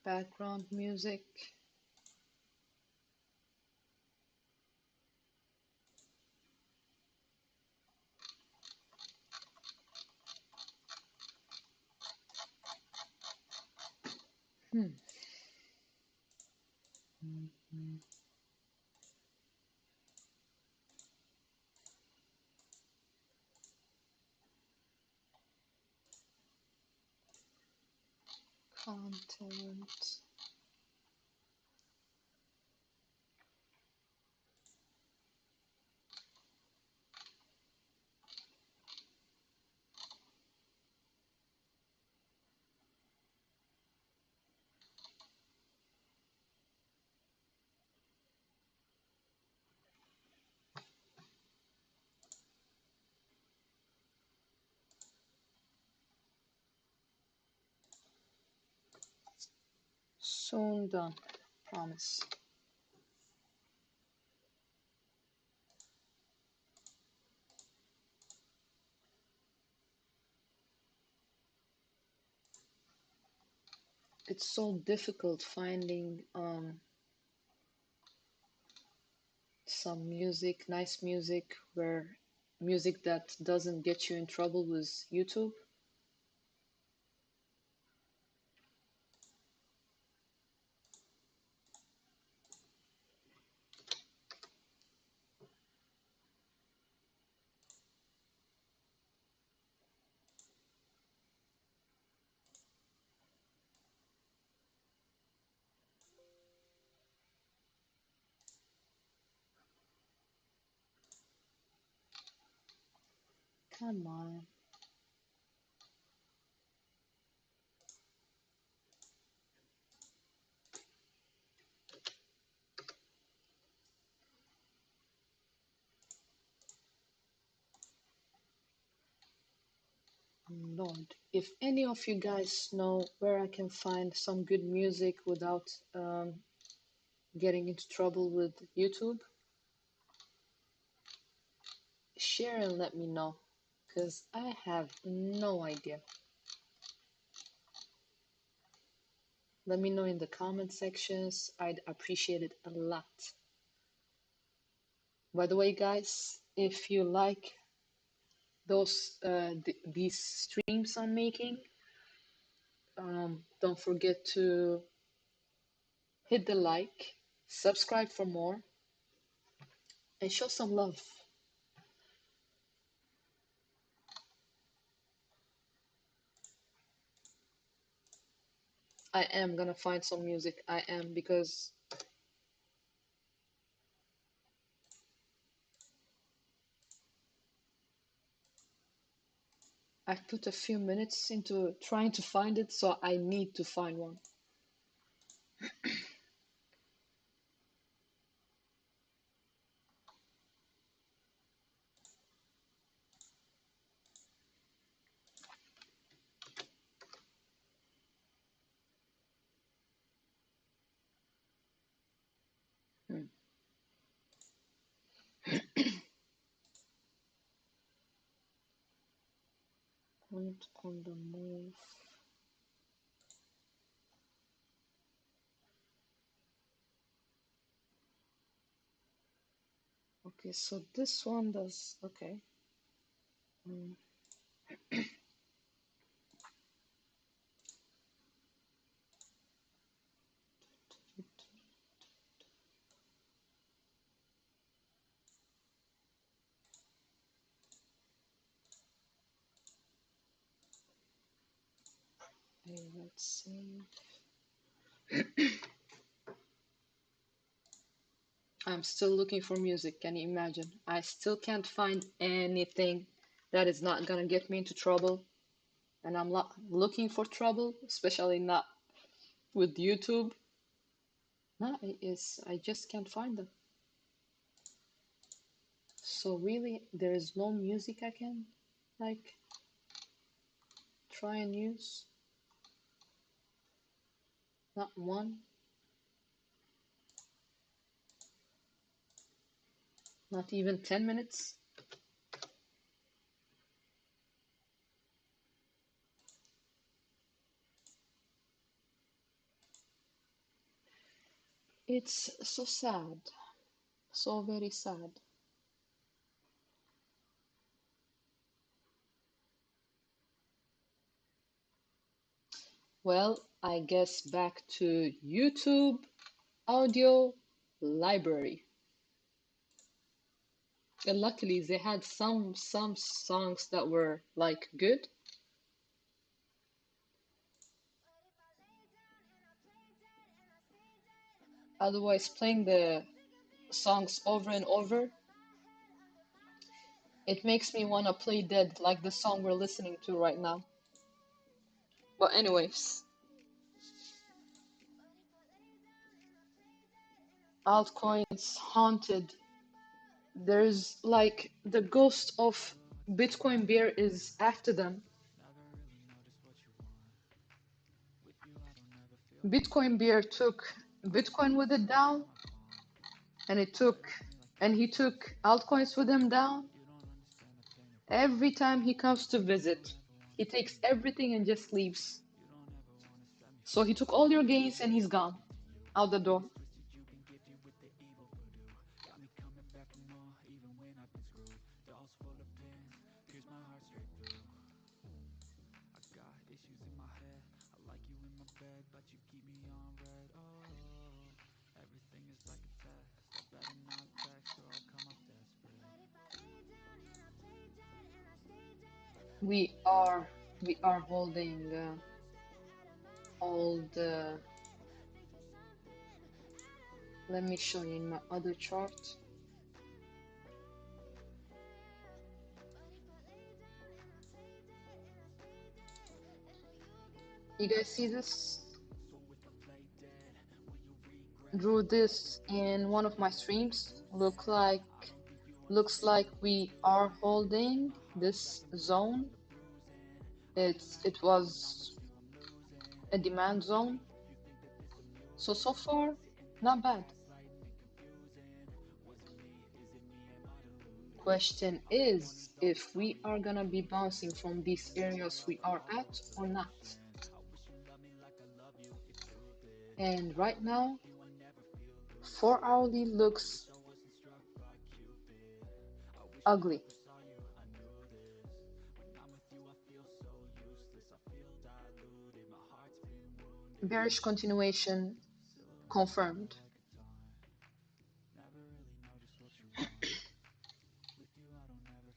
background music. Content. Soon done. Promise. It's so difficult finding some music, nice music, where music that doesn't get you in trouble with YouTube. Come on. Lord, if any of you guys know where I can find some good music without getting into trouble with YouTube, share and let me know, because I have no idea. Let me know in the comment sections. I'd appreciate it a lot. By the way, guys, if you like these streams I'm making, don't forget to hit the like, subscribe for more, and show some love. I am gonna find some music. I am, because I've put a few minutes into trying to find it, so I need to find one. Hmm. Point on the move. Okay, so this one does, okay. Mm. Okay, let's see. I'm still looking for music, can you imagine? I still can't find anything that is not gonna get me into trouble. And I'm not looking for trouble, especially not with YouTube. No, I just can't find them. So really, there is no music I can like try and use. Not one, not even 10 minutes. It's so sad, so very sad. Well, I guess back to YouTube audio library. And luckily, they had some songs that were like good. Otherwise, playing the songs over and over, it makes me want to play dead, like the song we're listening to right now. But anyways, altcoins haunted. There's like the ghost of Bitcoin Bear is after them. Bitcoin Bear took Bitcoin with it down, and he took altcoins with him down. Every time he comes to visit, he takes everything and just leaves. So he took all your gains and he's gone out the door. We are holding all the. Let me show you in my other chart. You guys see this? Drew this in one of my streams. Looks like we are holding this zone. It was a demand zone. So far, not bad. Question is if we are gonna be bouncing from these areas we are at or not. And right now, 4 hourly looks ugly. Bearish continuation confirmed.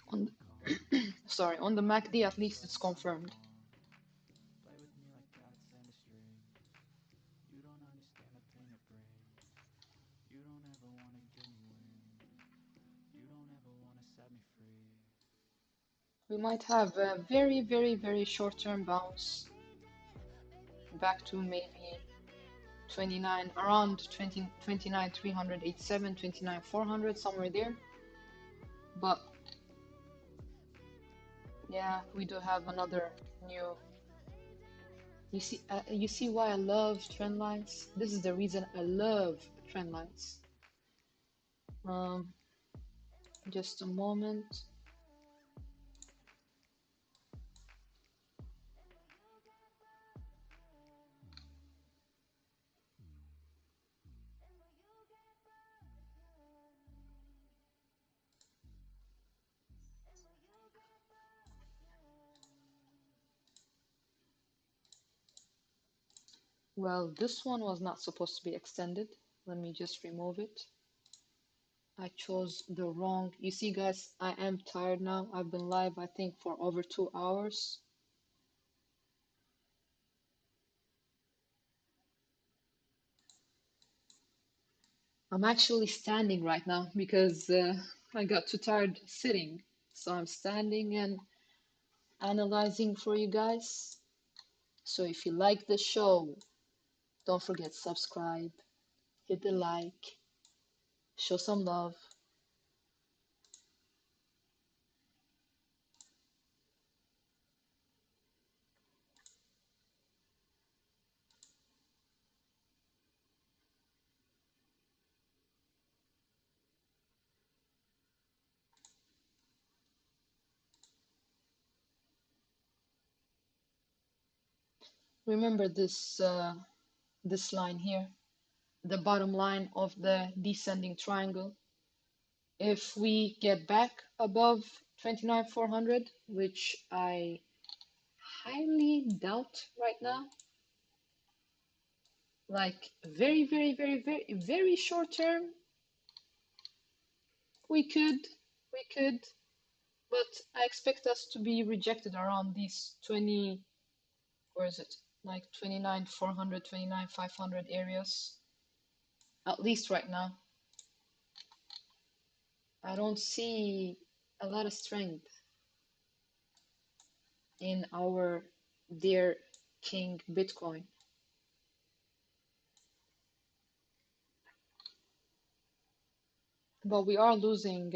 On sorry, on the MACD at least it's confirmed. We might have a very, very, very short-term bounce back to maybe 29, around 20, 29, 387, 29, 400, somewhere there. But yeah, we do have another new. You see why I love trend lines? This is the reason I love trend lines. Just a moment. Well, this one was not supposed to be extended. Let me just remove it. I chose the wrong. You see, guys, I am tired now. I've been live, I think, for over 2 hours. I'm actually standing right now because I got too tired sitting. So I'm standing and analyzing for you guys. So if you like the show, don't forget subscribe, hit the like, show some love. Remember this line here, the bottom line of the descending triangle. If we get back above 29,400, which I highly doubt right now, like very, very, very, very, very short term, we could, but I expect us to be rejected around these 20, where is it? Like 29,400, 29,500 areas, at least right now. I don't see a lot of strength in our dear King Bitcoin. But we are losing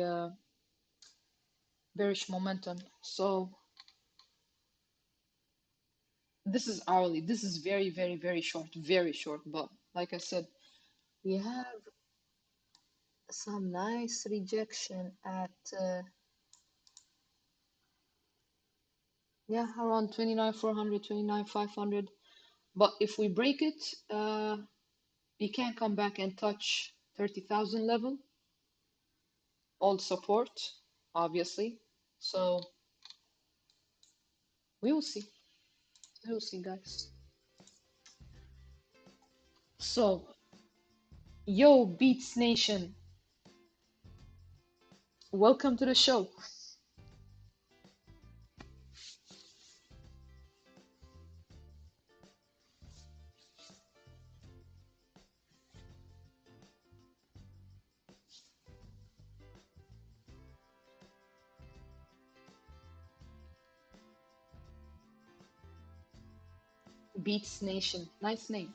bearish momentum. So This is hourly. This is very, very, very short, very short. But like I said, we have some nice rejection at yeah, around 29,400, 29,500. But if we break it, we can come back and touch 30,000 level, old support, obviously. So we will see. We will see, guys. So, yo, Beats Nation, welcome to the show. Beats Nation, nice name.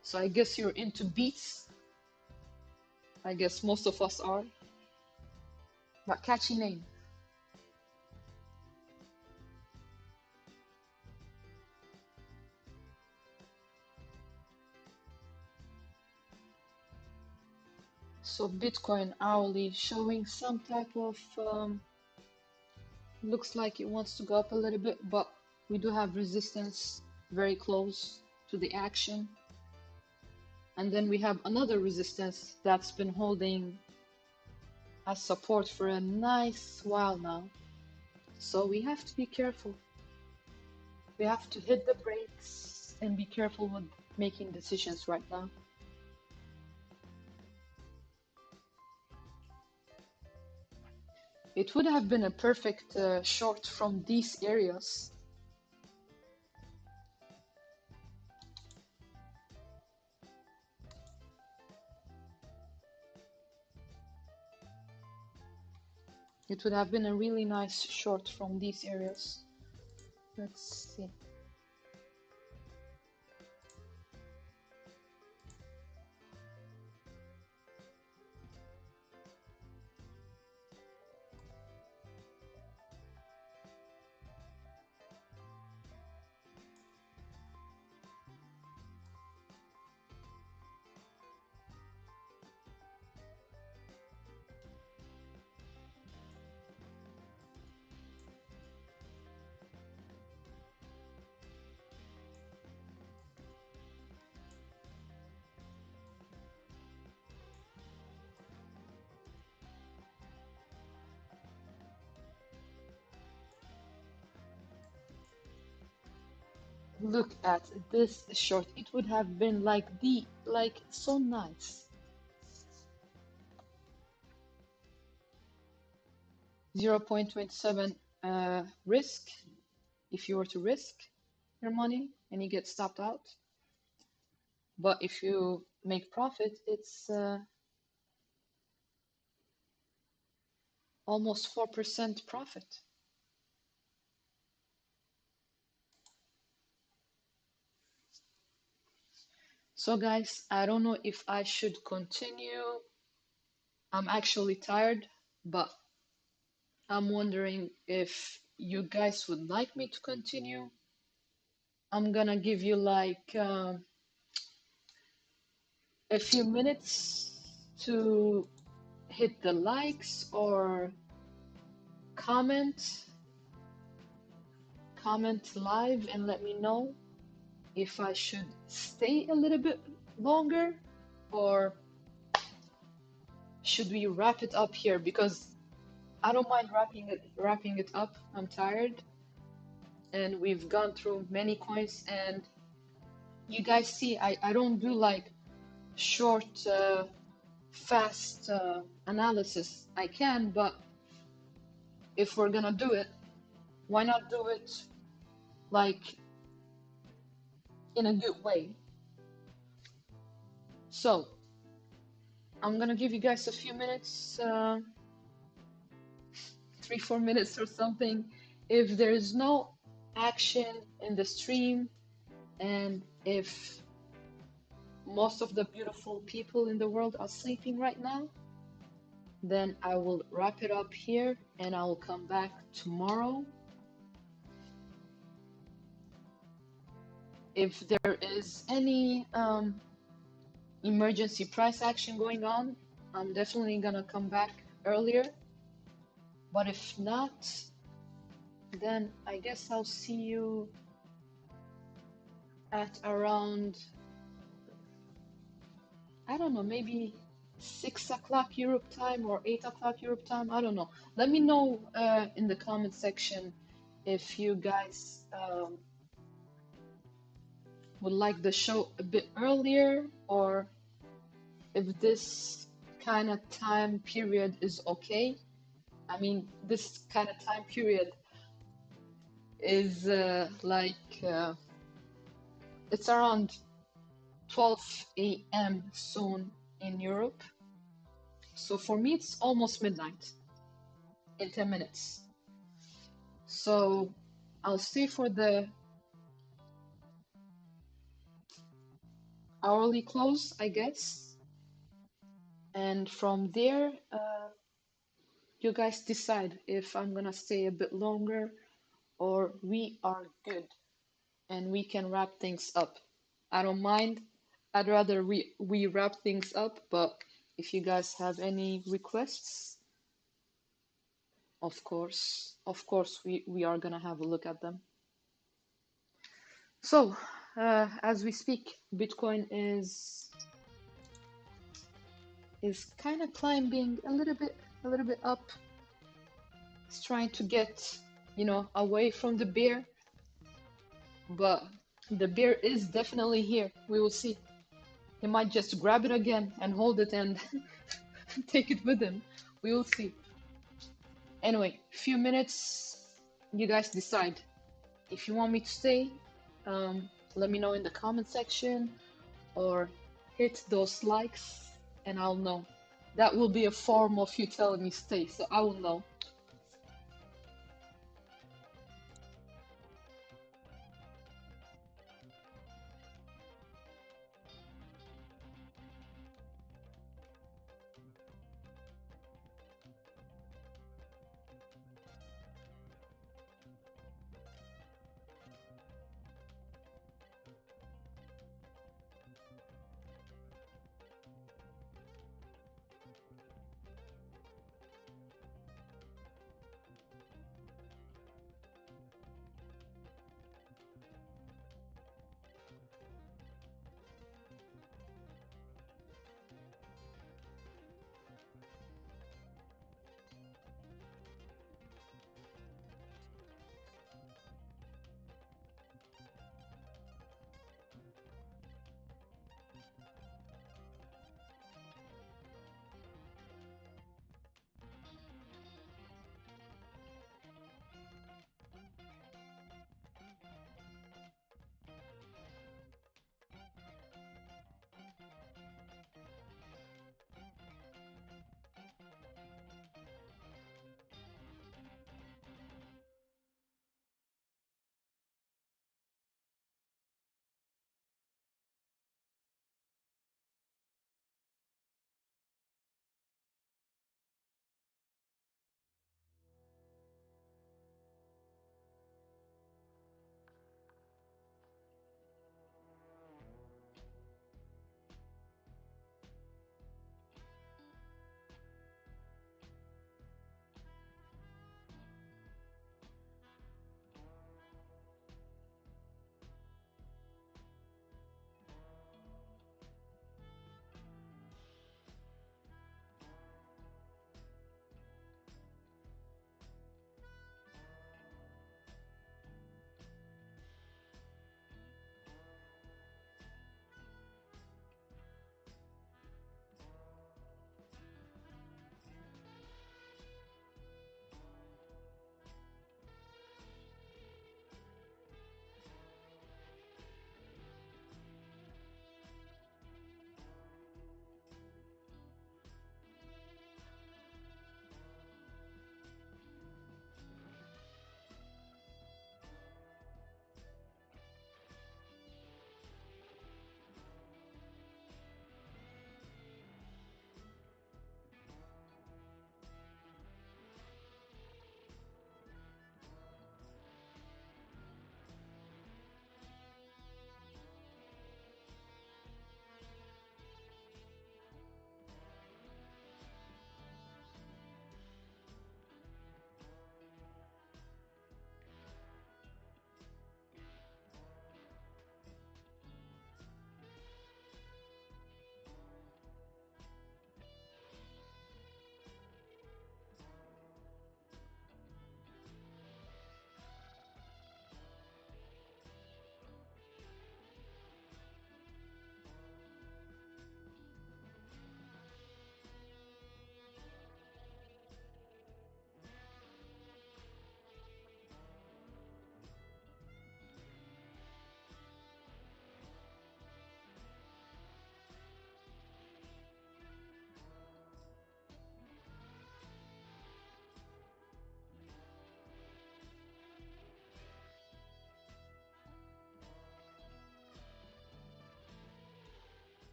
So I guess you're into beats. I guess most of us are. But catchy name. So Bitcoin hourly showing some type of looks like it wants to go up a little bit, but we do have resistance very close to the action. And then we have another resistance that's been holding as support for a nice while now. So we have to be careful. We have to hit the brakes and be careful with making decisions right now. It would have been a perfect short from these areas. It would have been a really nice short from these areas. Let's see. Look at this short. It would have been like so nice. 0.27 risk if you were to risk your money and you get stopped out. But if you make profit, it's almost 4% profit. So guys, I don't know if I should continue. I'm actually tired, but I'm wondering if you guys would like me to continue. I'm gonna give you like a few minutes to hit the likes or comment live and let me know if I should stay a little bit longer or should we wrap it up here, because I don't mind wrapping it up. I'm tired and we've gone through many coins, and you guys see I don't do like short fast analysis. I can, but if we're gonna do it, why not do it like in a good way? So I'm gonna give you guys a few minutes, 3-4 minutes or something. If there is no action in the stream, and if most of the beautiful people in the world are sleeping right now, then I will wrap it up here and I will come back tomorrow If there is any emergency price action going on, I'm definitely gonna come back earlier. But if not, then I guess I'll see you at around, I don't know, maybe 6 o'clock Europe time or 8 o'clock Europe time. I don't know. Let me know in the comment section if you guys would like the show a bit earlier, or if this kind of time period is okay. I mean, this kind of time period is it's around 12 a.m. soon in Europe. So for me, it's almost midnight in 10 minutes. So I'll stay for the hourly close, I guess. And from there, you guys decide if I'm gonna stay a bit longer or we are good and we can wrap things up. I don't mind. I'd rather we wrap things up, but if you guys have any requests, of course, we are gonna have a look at them. So, as we speak, Bitcoin is kind of climbing a little bit up. It's trying to get, away from the bear, but the bear is definitely here. We will see. He might just grab it again and hold it and take it with him. We will see. Anyway, few minutes. You guys decide. If you want me to stay, let me know in the comment section or hit those likes and I'll know. That will be a form of you telling me stay, so I will know.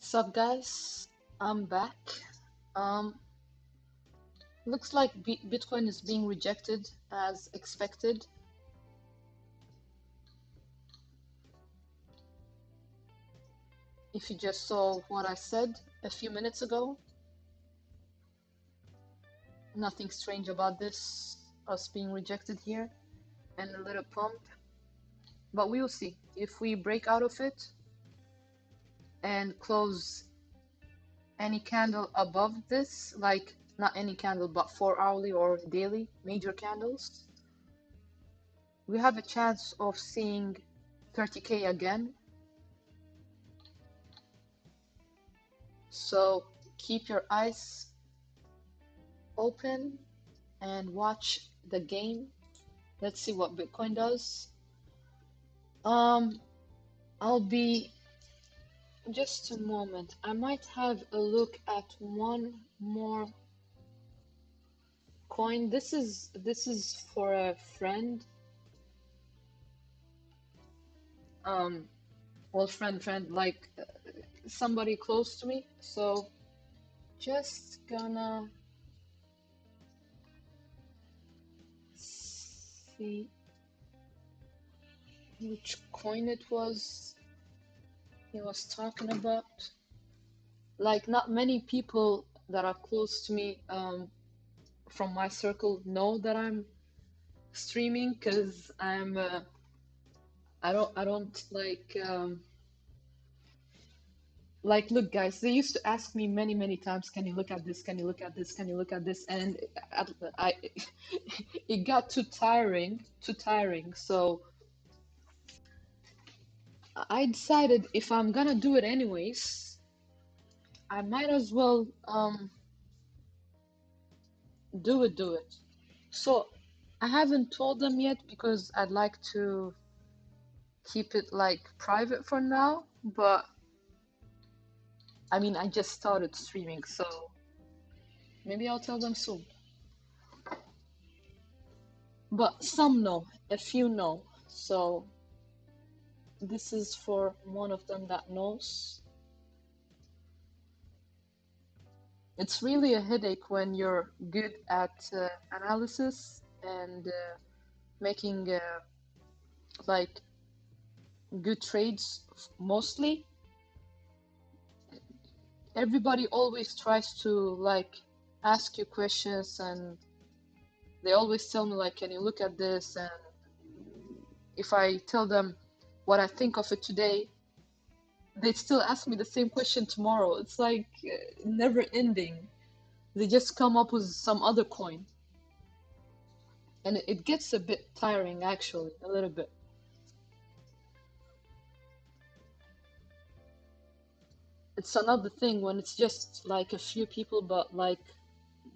Sup guys, I'm back. Um, Looks like Bitcoin is being rejected as expected. If you just saw what I said a few minutes ago, nothing strange about this, us being rejected here and a little pump. But we will see. If we break out of it and close any candle above this, like not any candle, but 4 hourly or daily major candles, we have a chance of seeing 30K again. So keep your eyes open and watch the game. Let's see what Bitcoin does. I'll be just a moment. I might have a look at one more coin. This is for a friend. Well, friend, like somebody close to me. So just gonna see which coin it was he was talking about. Like, not many people that are close to me from my circle know that I'm streaming because I don't like, look guys, they used to ask me many times, can you look at this, can you look at this, can you look at this, and I it got too tiring, so I decided if I'm gonna do it anyways, I might as well do it. So I haven't told them yet because I'd like to keep it like private for now, but I mean, I just started streaming, so maybe I'll tell them soon. But some know, a few know. So this is for one of them that knows. It's really a headache when you're good at analysis and making like good trades mostly. Everybody always tries to like ask you questions, and they always tell me like, can you look at this? And if I tell them what I think of it today, they still ask me the same question tomorrow. It's like never ending. They just come up with some other coin. And it gets a bit tiring, actually, a little bit. It's another thing when it's just like a few people, but like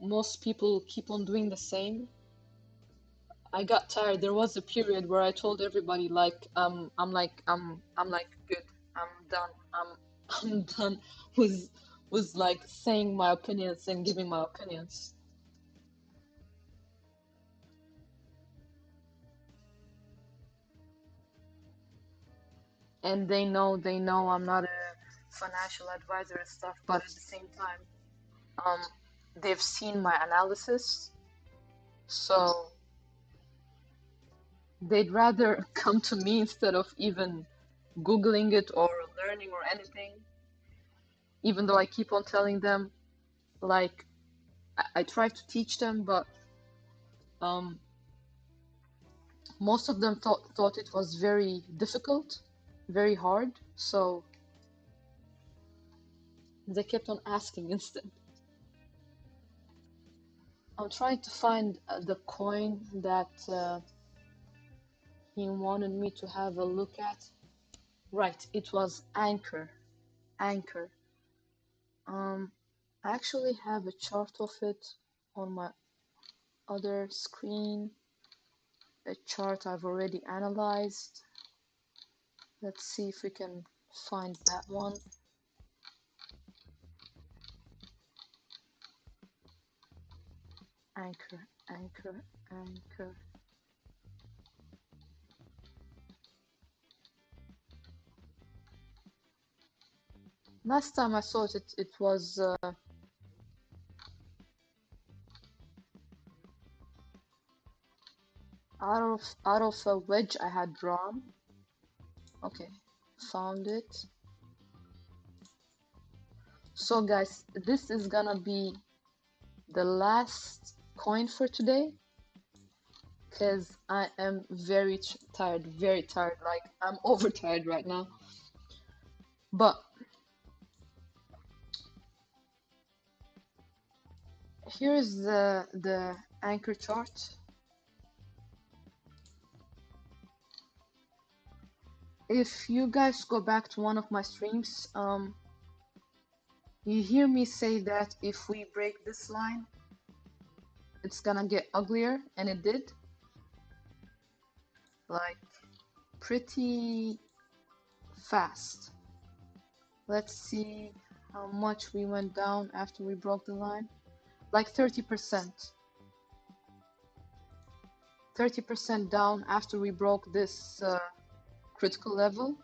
most people keep on doing the same. I got tired. There was a period where I told everybody like I'm like good. I'm done. I'm done with like saying my opinions and giving my opinions. And they know I'm not a financial advisor and stuff, but at the same time, um, they've seen my analysis, so they'd rather come to me instead of even Googling it or learning or anything, even though I keep on telling them, like, I try to teach them, but um, most of them thought it was very difficult, very hard, so they kept on asking instead. I'm trying to find the coin that he wanted me to have a look at. Right, it was Anchor. Anchor. I actually have a chart of it on my other screen. A chart I've already analyzed. Let's see if we can find that one. Anchor, anchor, anchor. Last time I saw it, it was out of a wedge I had drawn. Okay, found it. So guys, this is gonna be the last coin for today because I am very tired, very tired. Like I'm overtired right now. But here is the anchor chart. If you guys go back to one of my streams, you hear me say that if we break this line, it's gonna get uglier, and it did. Like pretty fast. Let's see how much we went down after we broke the line. Like 30%. 30% down after we broke this critical level.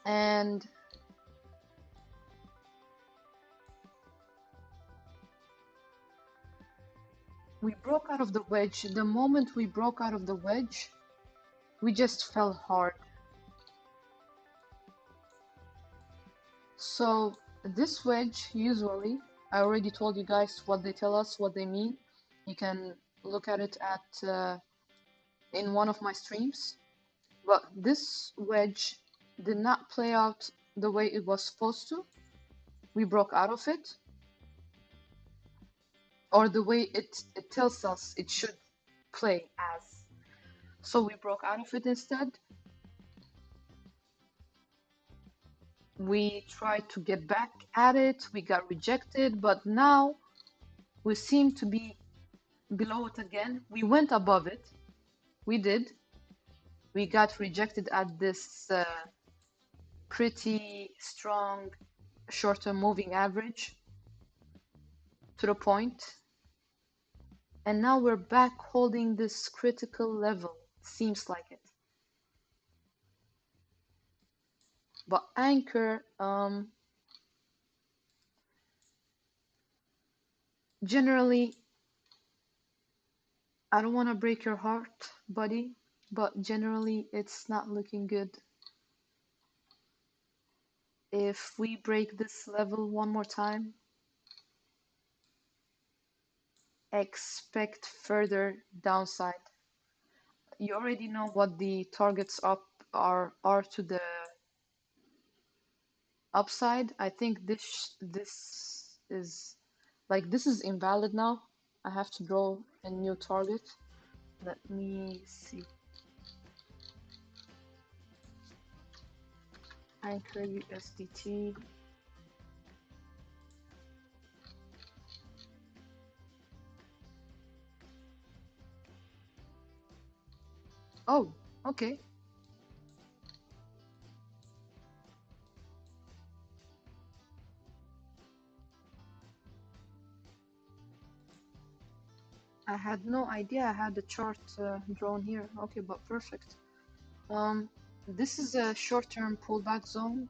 And we broke out of the wedge. The moment we broke out of the wedge, we just fell hard. So this wedge, usually, I already told you guys what they tell us, what they mean. You can look at it at in one of my streams. But this wedge did not play out the way it was supposed to. We broke out of it, or the way it tells us it should play as. So we broke out of it instead. We tried to get back at it, we got rejected, but now we seem to be below it again. We went above it. We did. We got rejected at this pretty strong short-term moving average to the point. And now we're back holding this critical level. Seems like it. But anchor, generally, I don't want to break your heart, buddy, but generally it's not looking good. If we break this level one more time, expect further downside. You already know what the targets up are to the upside. I think this is like this is invalid now. I have to draw a new target. Let me see. Anchor USDT. Oh, okay. I had no idea I had the chart drawn here. Okay, but perfect. This is a short-term pullback zone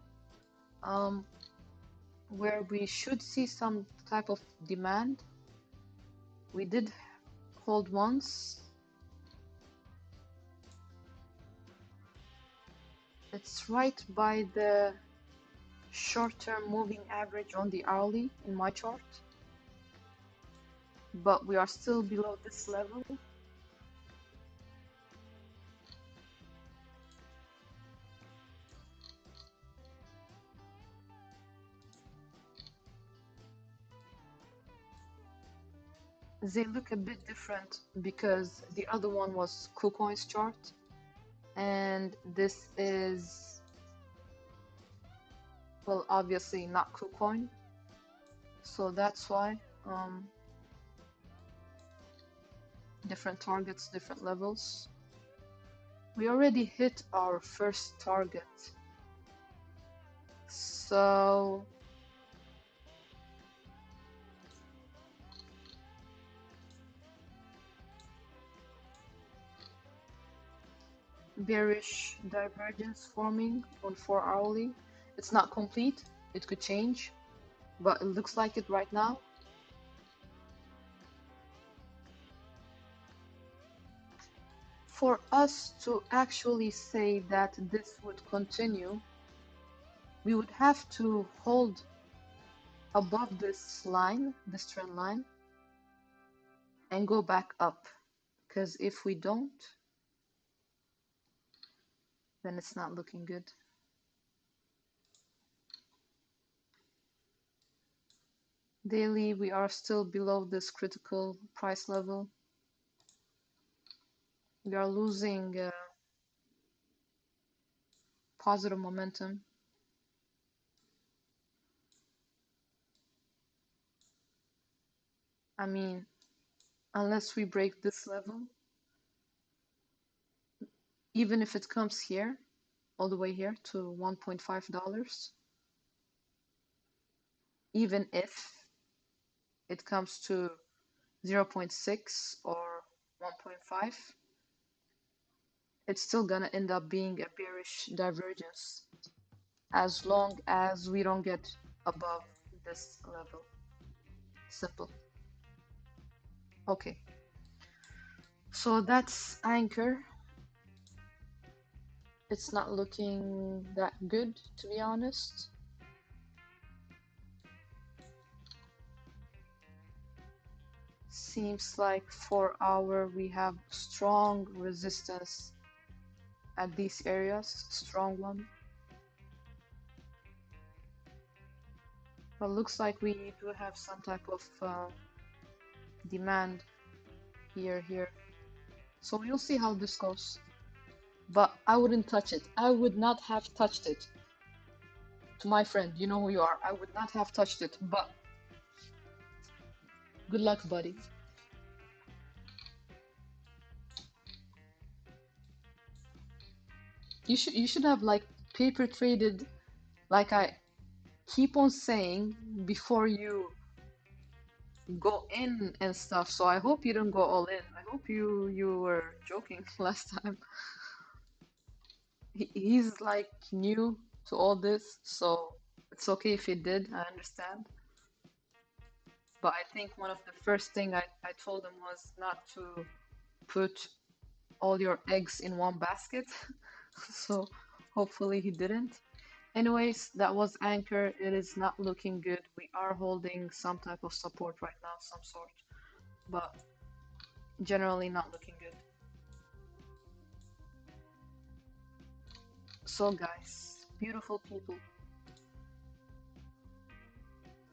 where we should see some type of demand. We did hold once. It's right by the short-term moving average on the hourly in my chart. But we are still below this level. They look a bit different because the other one was KuCoin's chart, and this is, well, obviously not KuCoin, so that's why different targets, different levels. We already hit our first target, so bearish divergence forming on 4 hourly. It's not complete, It could change, but it looks like it right now. For us to actually say that this would continue, we would have to hold above this line, this trend line, and go back up. Because if we don't, then it's not looking good. Daily, we are still below this critical price level. We are losing positive momentum. I mean, unless we break this level, even if it comes here, all the way here to $1.5, even if it comes to 0.6 or 1.5, it's still gonna end up being a bearish divergence as long as we don't get above this level. Simple. Okay, so that's anchor. It's not looking that good, to be honest. Seems like 4 hour we have strong resistance at these areas, strong one. But looks like we do have some type of demand here. So we'll see how this goes. But I wouldn't touch it. I would not have touched it. To my friend, you know who you are. I would not have touched it. But good luck, buddy. You should have like paper traded, like I keep on saying, before you go in and stuff. So I hope you don't go all in. I hope you were joking last time. He's like new to all this, so it's okay if he did. I understand. But I think one of the first thing I told him was not to put all your eggs in one basket. So hopefully he didn't. Anyways, that was Anchor. It is not looking good. We are holding some type of support right now, some sort, but generally not looking good. So guys, beautiful people,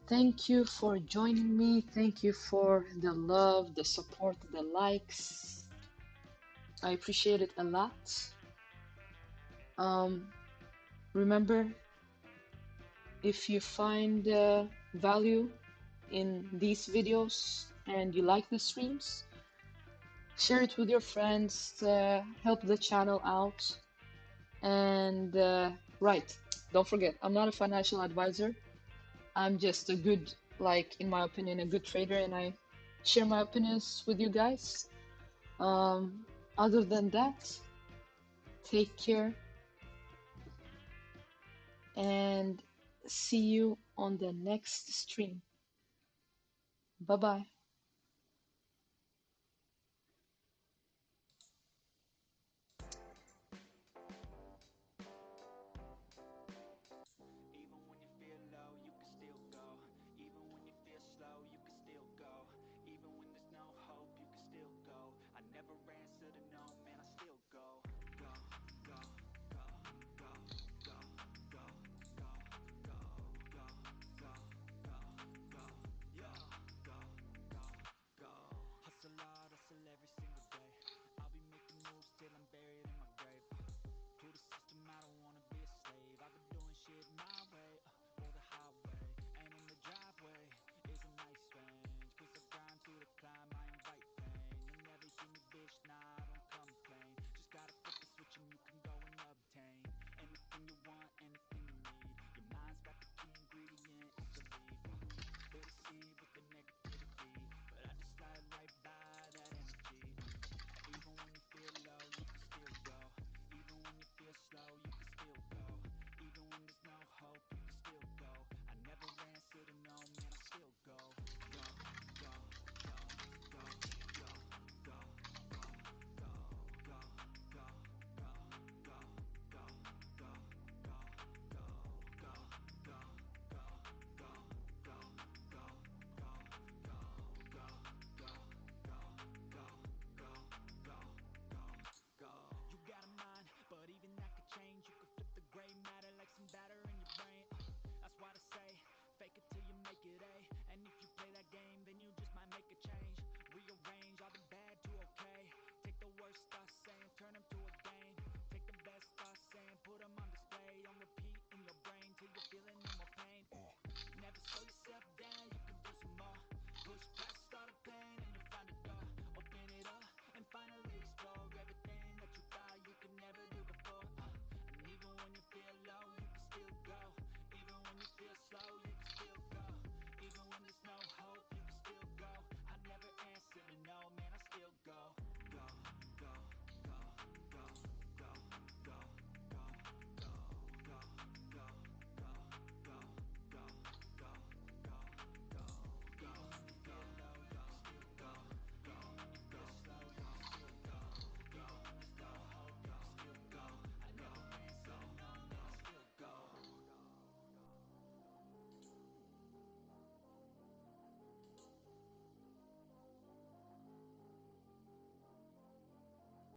thank you for joining me. Thank you for the love, the support, the likes. I appreciate it a lot. Remember, if you find value in these videos and you like the streams, share it with your friends, help the channel out. And right, don't forget, I'm not a financial advisor. I'm just a good, like, in my opinion, a good trader, and I share my opinions with you guys. Other than that, take care and see you on the next stream. Bye bye.